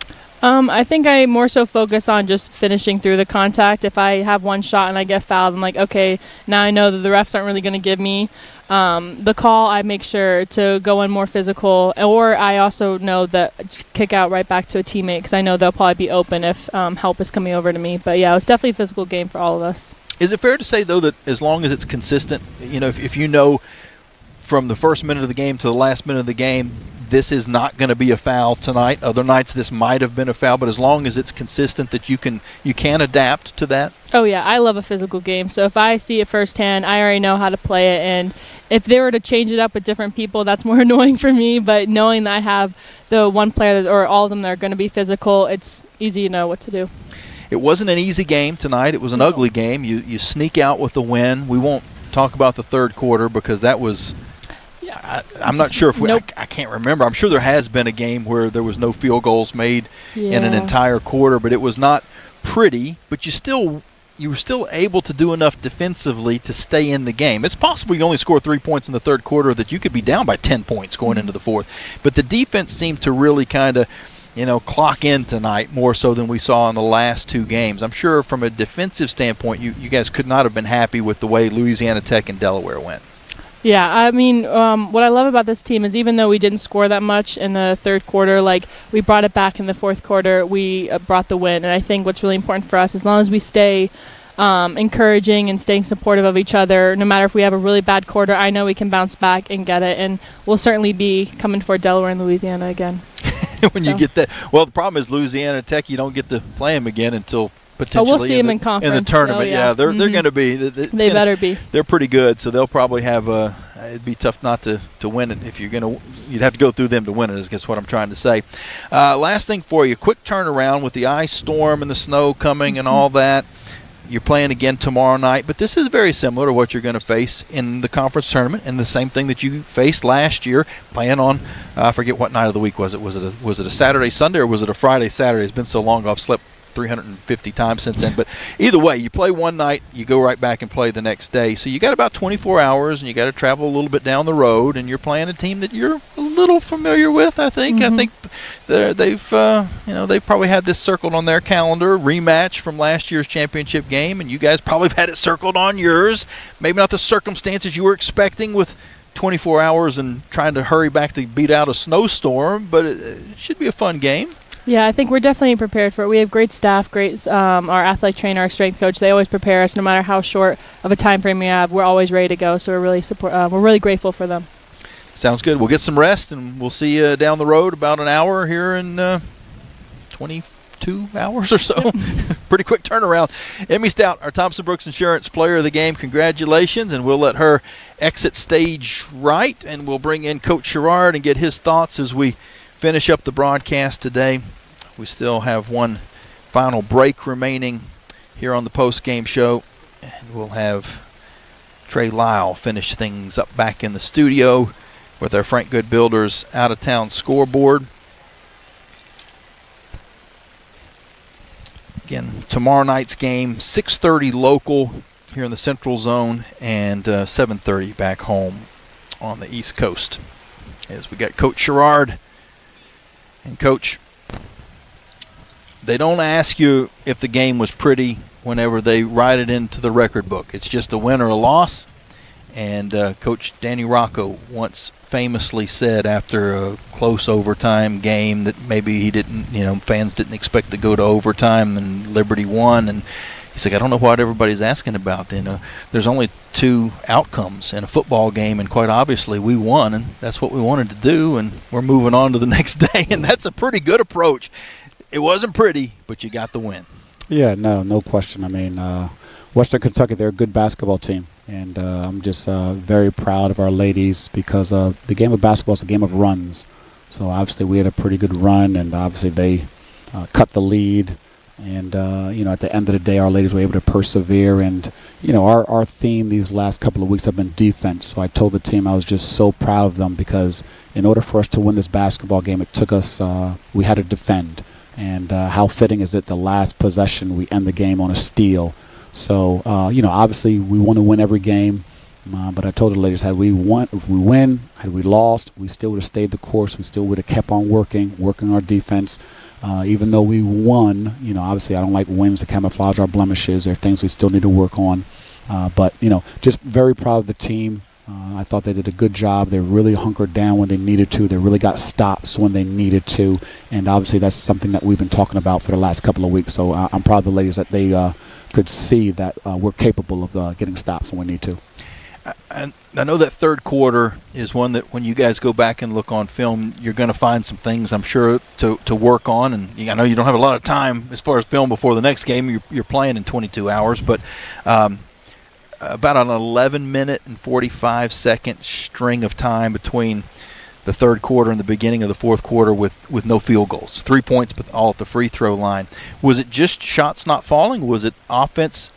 I think I more so focus on just finishing through the contact. If I have one shot and I get fouled, I'm like, okay, now I know that the refs aren't really going to give me the call. I make sure to go in more physical, or I also know that kick out right back to a teammate because I know they'll probably be open if help is coming over to me. But yeah, it was definitely a physical game for all of us. Is it fair to say, though, that as long as it's consistent, if you know from the first minute of the game to the last minute of the game, this is not going to be a foul tonight. Other nights this might have been a foul, but as long as it's consistent that you can adapt to that? Oh, yeah. I love a physical game. So if I see it firsthand, I already know how to play it. And if they were to change it up with different people, that's more annoying for me. But knowing that I have the one player or all of them that are going to be physical, it's easy to know what to do. It wasn't an easy game tonight. It was an ugly game. You sneak out with the win. We won't talk about the third quarter because that was – I'm not sure if I can't remember. I'm sure there has been a game where there was no field goals made in an entire quarter, but it was not pretty. But you were still able to do enough defensively to stay in the game. It's possible you only score 3 points in the third quarter that you could be down by 10 points going into the fourth. But the defense seemed to really kind of, clock in tonight more so than we saw in the last two games. I'm sure from a defensive standpoint, you guys could not have been happy with the way Louisiana Tech and Delaware went. Yeah, I mean, what I love about this team is even though we didn't score that much in the third quarter, like we brought it back in the fourth quarter, we brought the win. And I think what's really important for us, as long as we stay encouraging and staying supportive of each other, no matter if we have a really bad quarter, I know we can bounce back and get it. And we'll certainly be coming for Delaware and Louisiana again. You get that. Well, the problem is Louisiana Tech, you don't get to play them again until potentially we'll see them in conference. In the tournament. So, they're going to be. They better be. They're pretty good, so they'll probably have it'd be tough not to win it if you're going to. You'd have to go through them to win it, is guess what I'm trying to say. Last thing for you, quick turnaround with the ice storm and the snow coming and all that. You're playing again tomorrow night, but this is very similar to what you're going to face in the conference tournament, and the same thing that you faced last year, playing on, I forget what night of the week was it. Was it a Saturday, Sunday, or was it a Friday, Saturday? It's been so long I've slept 350 times since then. But either way, you play one night, you go right back and play the next day. So you got about 24 hours, and you got to travel a little bit down the road, and you're playing a team that you're a little familiar with, I think. I think they've probably had this circled on their calendar, rematch from last year's championship game, and you guys probably have had it circled on yours. Maybe not the circumstances you were expecting with 24 hours and trying to hurry back to beat out a snowstorm, but it should be a fun game. Yeah, I think we're definitely prepared for it. We have great staff, our athletic trainer, our strength coach. They always prepare us, no matter how short of a time frame we have. We're always ready to go, so we're really grateful for them. Sounds good. We'll get some rest, and we'll see you down the road about an hour here in 22 hours or so. Pretty quick turnaround. Emmy Stout, our Thompson Brooks Insurance Player of the Game. Congratulations, and we'll let her exit stage right, and we'll bring in Coach Sherrard and get his thoughts as we finish up the broadcast today. We still have one final break remaining here on the post-game show, and we'll have Trey Lyle finish things up back in the studio with our Frank Good Builders out-of-town scoreboard. Again, tomorrow night's game, 6:30 local here in the Central Zone, and 7:30 back home on the East Coast. As we got Coach Sherrard. And, Coach, they don't ask you if the game was pretty whenever they write it into the record book. It's just a win or a loss. And Coach Danny Rocco once famously said after a close overtime game that maybe he didn't, fans didn't expect to go to overtime, and Liberty won. And He's like, I don't know what everybody's asking about. There's only 2 outcomes in a football game, and quite obviously we won, and that's what we wanted to do, and we're moving on to the next day, and that's a pretty good approach. It wasn't pretty, but you got the win. Yeah, no question. I mean, Western Kentucky, they're a good basketball team, and I'm just very proud of our ladies because the game of basketball is a game of runs. So obviously we had a pretty good run, and obviously they cut the lead. And, at the end of the day, our ladies were able to persevere. And, our theme these last couple of weeks have been defense. So I told the team I was just so proud of them because in order for us to win this basketball game, it took us, we had to defend. And how fitting is it the last possession we end the game on a steal. So, obviously we want to win every game. But I told the ladies, had we win, had we lost, we still would have stayed the course. We still would have kept on working our defense. Even though we won, obviously I don't like wins to camouflage our blemishes. There are things we still need to work on. But, just very proud of the team. I thought they did a good job. They really hunkered down when they needed to. They really got stops when they needed to. And obviously that's something that we've been talking about for the last couple of weeks. So I'm proud of the ladies that they could see that we're capable of getting stops when we need to. And I know that third quarter is one that when you guys go back and look on film, you're going to find some things, I'm sure, to work on. And I know you don't have a lot of time as far as film before the next game. You're playing in 22 hours. But about an 11-minute and 45-second string of time between the third quarter and the beginning of the fourth quarter with no field goals. 3 points, but all at the free throw line. Was it just shots not falling? Was it offense?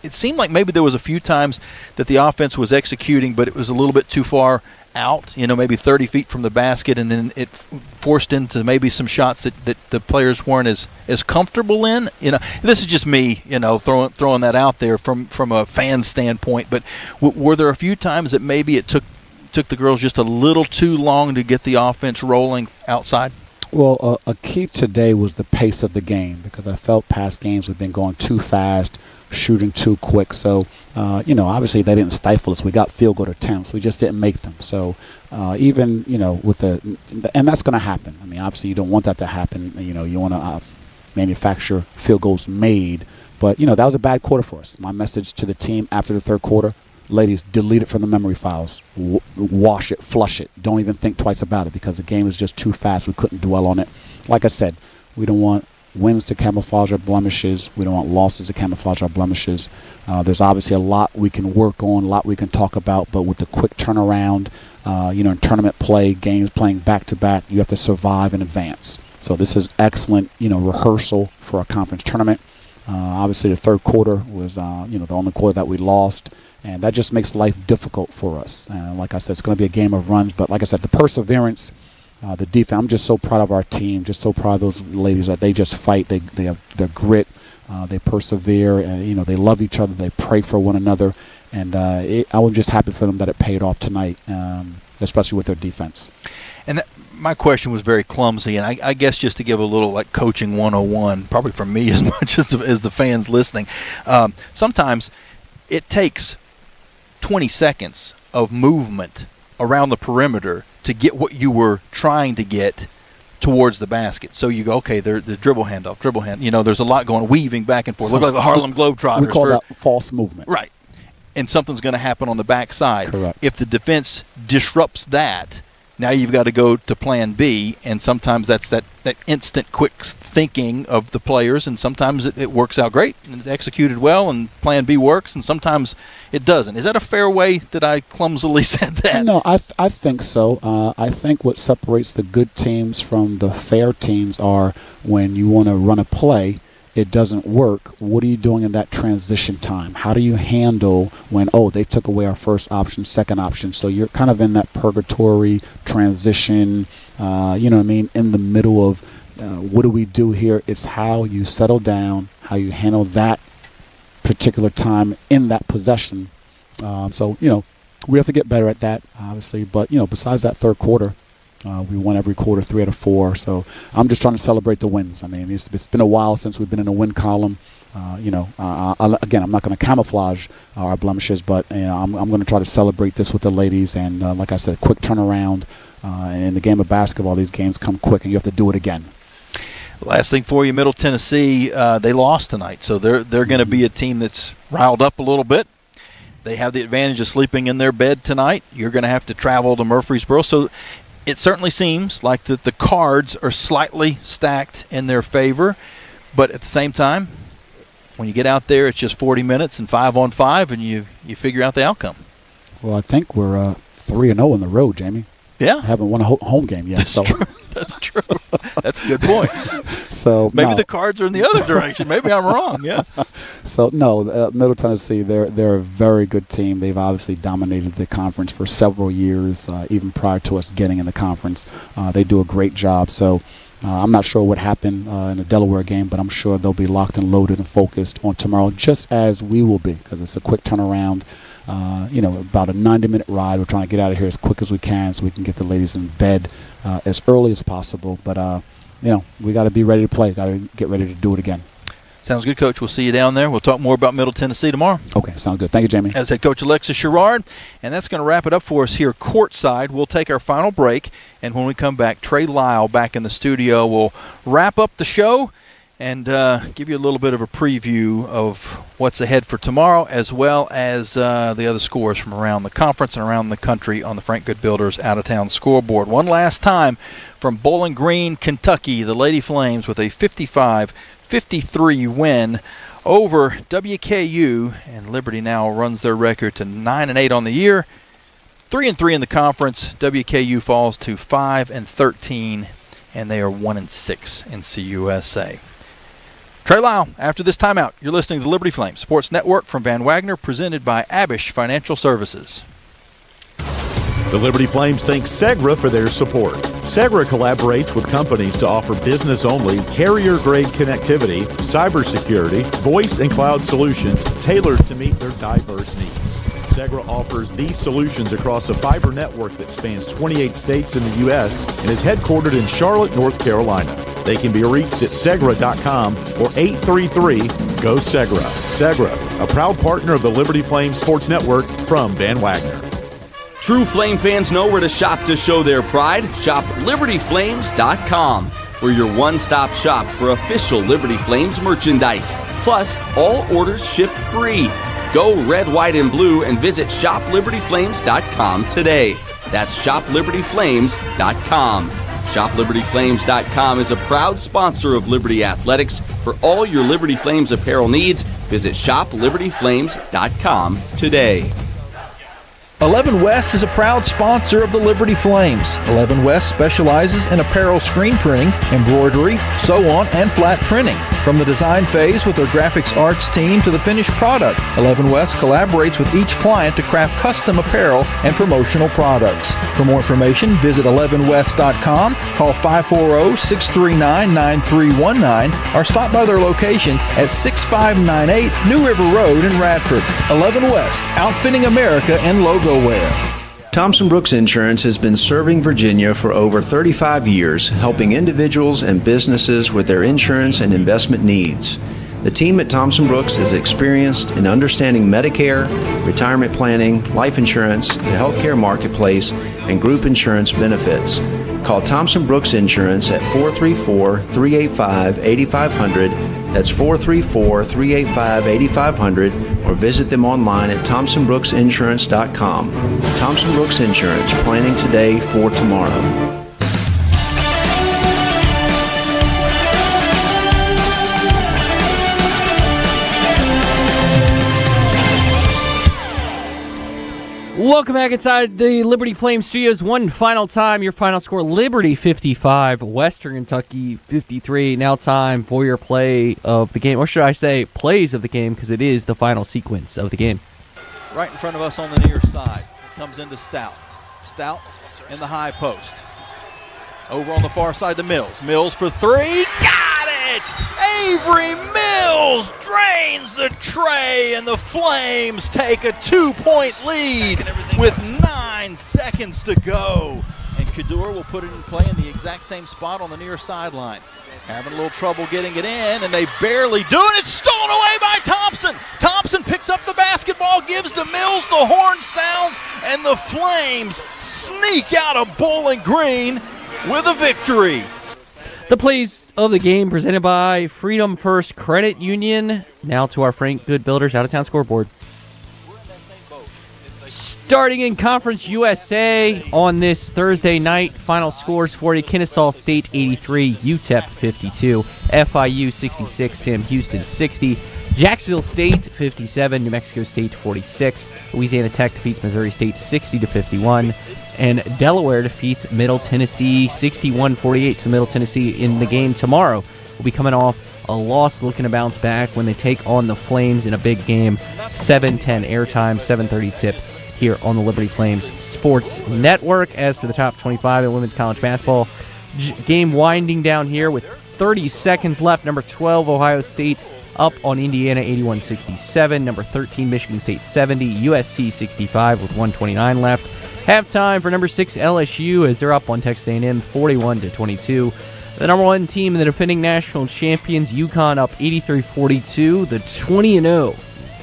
It seemed like maybe there was a few times that the offense was executing, but it was a little bit too far out, maybe 30 feet from the basket, and then it forced into maybe some shots that the players weren't as comfortable in. This is just me, throwing that out there from a fan standpoint. But were there a few times that maybe it took the girls just a little too long to get the offense rolling outside? Well, a key today was the pace of the game because I felt past games we've been going too fast, shooting too quick. So, obviously they didn't stifle us. We got field goal attempts. We just didn't make them. So, even, with and that's going to happen. I mean, obviously you don't want that to happen. You want to manufacture field goals made. But, that was a bad quarter for us. My message to the team after the third quarter, ladies, delete it from the memory files. Wash it, flush it. Don't even think twice about it because the game is just too fast. We couldn't dwell on it. Like I said, we don't want wins to camouflage our blemishes. We don't want losses to camouflage our blemishes. There's obviously a lot we can work on, a lot we can talk about, but with the quick turnaround, in tournament play, games playing back-to-back, you have to survive and advance. So this is excellent, rehearsal for a conference tournament. Obviously the third quarter was, the only quarter that we lost, and that just makes life difficult for us. Like I said, it's going to be a game of runs, but like I said, the perseverance, the defense, I'm just so proud of our team, just so proud of those ladies that they just fight. They have their grit, they persevere, and they love each other. They pray for one another, and I was just happy for them that it paid off tonight, especially with their defense. And my question was very clumsy, and I guess just to give a little like coaching 101, probably for me as much as the fans listening. Sometimes it takes 20 seconds of movement around the perimeter to get what you were trying to get towards the basket. So you go, okay, the dribble handoff, there's a lot going, weaving back and forth. Look like the Harlem Globetrotters. We call that false movement. Right. And something's going to happen on the backside. Correct. If the defense disrupts that, now you've got to go to plan B, and sometimes that's that instant quick thinking of the players, and sometimes it works out great and it's executed well and plan B works, and sometimes it doesn't. Is that a fair way that I clumsily said that? No, I think so. I think what separates the good teams from the fair teams are when you want to run a play, it doesn't work. What are you doing in that transition time? How do you handle when, they took away our first option, second option? So you're kind of in that purgatory transition, in the middle of what do we do here? It's how you settle down, how you handle that particular time in that possession. We have to get better at that, obviously. But, besides that third quarter, we won every quarter, 3 out of 4. So I'm just trying to celebrate the wins. I mean, it's been a while since we've been in a win column. Again, I'm not going to camouflage our blemishes, but I'm going to try to celebrate this with the ladies. And like I said, quick turnaround. In the game of basketball, these games come quick, and you have to do it again. Last thing for you, Middle Tennessee, they lost tonight, so they're going to be a team that's riled up a little bit. They have the advantage of sleeping in their bed tonight. You're going to have to travel to Murfreesboro, so it certainly seems like that the cards are slightly stacked in their favor, but at the same time, when you get out there, it's just 40 minutes and 5-on-5, and you figure out the outcome. Well, I think we're 3-0 on the road, Jamie. Yeah. Haven't won a home game yet. That's true. That's true. That's a good point. So maybe the cards are in the other direction. Maybe I'm wrong. Yeah. So no, Middle Tennessee, they're a very good team. They've obviously dominated the conference for several years, even prior to us getting in the conference. They do a great job. So I'm not sure what happened in the Delaware game, but I'm sure they'll be locked and loaded and focused on tomorrow, just as we will be, because it's a quick turnaround. About a 90-minute ride. We're trying to get out of here as quick as we can so we can get the ladies in bed as early as possible. But, we got to be ready to play. Got to get ready to do it again. Sounds good, Coach. We'll see you down there. We'll talk more about Middle Tennessee tomorrow. Okay, sounds good. Thank you, Jamie. As head coach Alexis Sherrard. And that's going to wrap it up for us here courtside. We'll take our final break. And when we come back, Trey Lyle back in the studio. We'll wrap up the show and give you a little bit of a preview of what's ahead for tomorrow, as well as the other scores from around the conference and around the country on the Frank Good Builders out-of-town scoreboard. One last time from Bowling Green, Kentucky, the Lady Flames with a 55-53 win over WKU, and Liberty now runs their record to 9-8 on the year, 3-3 in the conference. WKU falls to 5-13, and they are 1-6 in CUSA. Trey Lyle, after this timeout, you're listening to the Liberty Flames Sports Network from Van Wagner, presented by Abish Financial Services. The Liberty Flames thank Segra for their support. Segra collaborates with companies to offer business-only, carrier-grade connectivity, cybersecurity, voice and cloud solutions tailored to meet their diverse needs. Segra offers these solutions across a fiber network that spans 28 states in the U.S. and is headquartered in Charlotte, North Carolina. They can be reached at Segra.com or 833-GO-SEGRA. Segra, a proud partner of the Liberty Flames Sports Network from Van Wagner. True Flame fans know where to shop to show their pride. Shop LibertyFlames.com. We're your one-stop shop for official Liberty Flames merchandise. Plus, all orders ship free. Go red, white, and blue and visit ShopLibertyFlames.com today. That's ShopLibertyFlames.com. ShopLibertyFlames.com is a proud sponsor of Liberty Athletics. For all your Liberty Flames apparel needs, visit ShopLibertyFlames.com today. 11 West is a proud sponsor of the Liberty Flames. 11 West specializes in apparel screen printing, embroidery, sew-on, and flat printing. From the design phase with their graphics arts team to the finished product, 11 West collaborates with each client to craft custom apparel and promotional products. For more information, visit 11west.com, call 540-639-9319, or stop by their location at 6598 New River Road in Radford. 11 West, outfitting America in logo wear. Thompson Brooks Insurance has been serving Virginia for over 35 years, helping individuals and businesses with their insurance and investment needs. The team at Thompson Brooks is experienced in understanding Medicare, retirement planning, life insurance, the healthcare marketplace, and group insurance benefits. Call Thompson Brooks Insurance at 434-385-8500. That's 434-385-8500, or visit them online at ThompsonBrooksInsurance.com. Thompson Brooks Insurance, planning today for tomorrow. Welcome back inside the Liberty Flames studios. One final time, your final score, Liberty 55, Western Kentucky 53. Now time for your play of the game, or should I say plays of the game, because it is the final sequence of the game. Right in front of us on the near side, comes into Stout. Stout in the high post. Over on the far side to Mills. Mills for three. Got it! Avery Mills drains the tray, and the Flames take a 2-point lead with 9 seconds to go. And Kaddour will put it in play in the exact same spot on the near sideline. Having a little trouble getting it in, and they barely do it. It's stolen away by Thompson. Thompson picks up the basketball, gives to Mills. The horn sounds, and the Flames sneak out of Bowling Green with a victory. The plays of the game presented by Freedom First Credit Union. Now to our Frank Good Builders out-of-town scoreboard. Starting in Conference USA on this Thursday night, final scores for you: Kennesaw State 83, UTEP 52, FIU 66, Sam Houston 60, Jacksonville State 57, New Mexico State 46, Louisiana Tech defeats Missouri State 60-51, and Delaware defeats Middle Tennessee 61-48. So Middle Tennessee in the game tomorrow will be coming off a loss, looking to bounce back when they take on the Flames in a big game. 7:10 airtime, 7:30 tip here on the Liberty Flames Sports Network. As for the top 25 in women's college basketball, game winding down here with 30 seconds left. Number 12, Ohio State up on Indiana 81-67. Number 13, Michigan State 70. USC 65 with 1:29 left. Halftime for number 6, LSU, as they're up on Texas A&M 41-22. The number 1 team in the defending national champions, UConn, up 83-42. The 20-0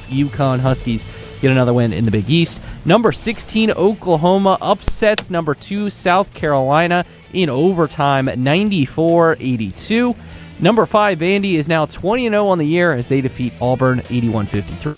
UConn Huskies get another win in the Big East. Number 16, Oklahoma upsets number 2, South Carolina in overtime, 94-82. Number 5, Vandy, is now 20-0 on the year as they defeat Auburn 81-53.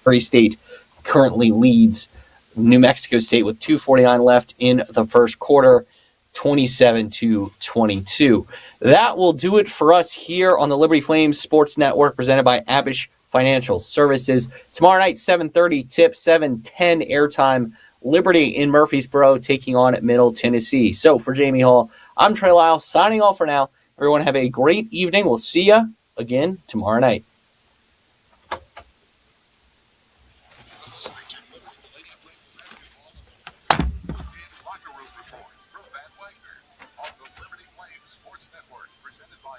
Missouri State currently leads New Mexico State with 2:49 left in the first quarter, 27-22. That will do it for us here on the Liberty Flames Sports Network, presented by Abish Financial Services. Tomorrow night, 7:30 tip, 7:10 airtime. Liberty in Murfreesboro taking on Middle Tennessee. So for Jamie Hall, I'm Trey Lyle signing off for now. Everyone have a great evening. We'll see you again tomorrow night. Locker Room Report from Van Wagner on the Liberty Flames Sports Network, presented by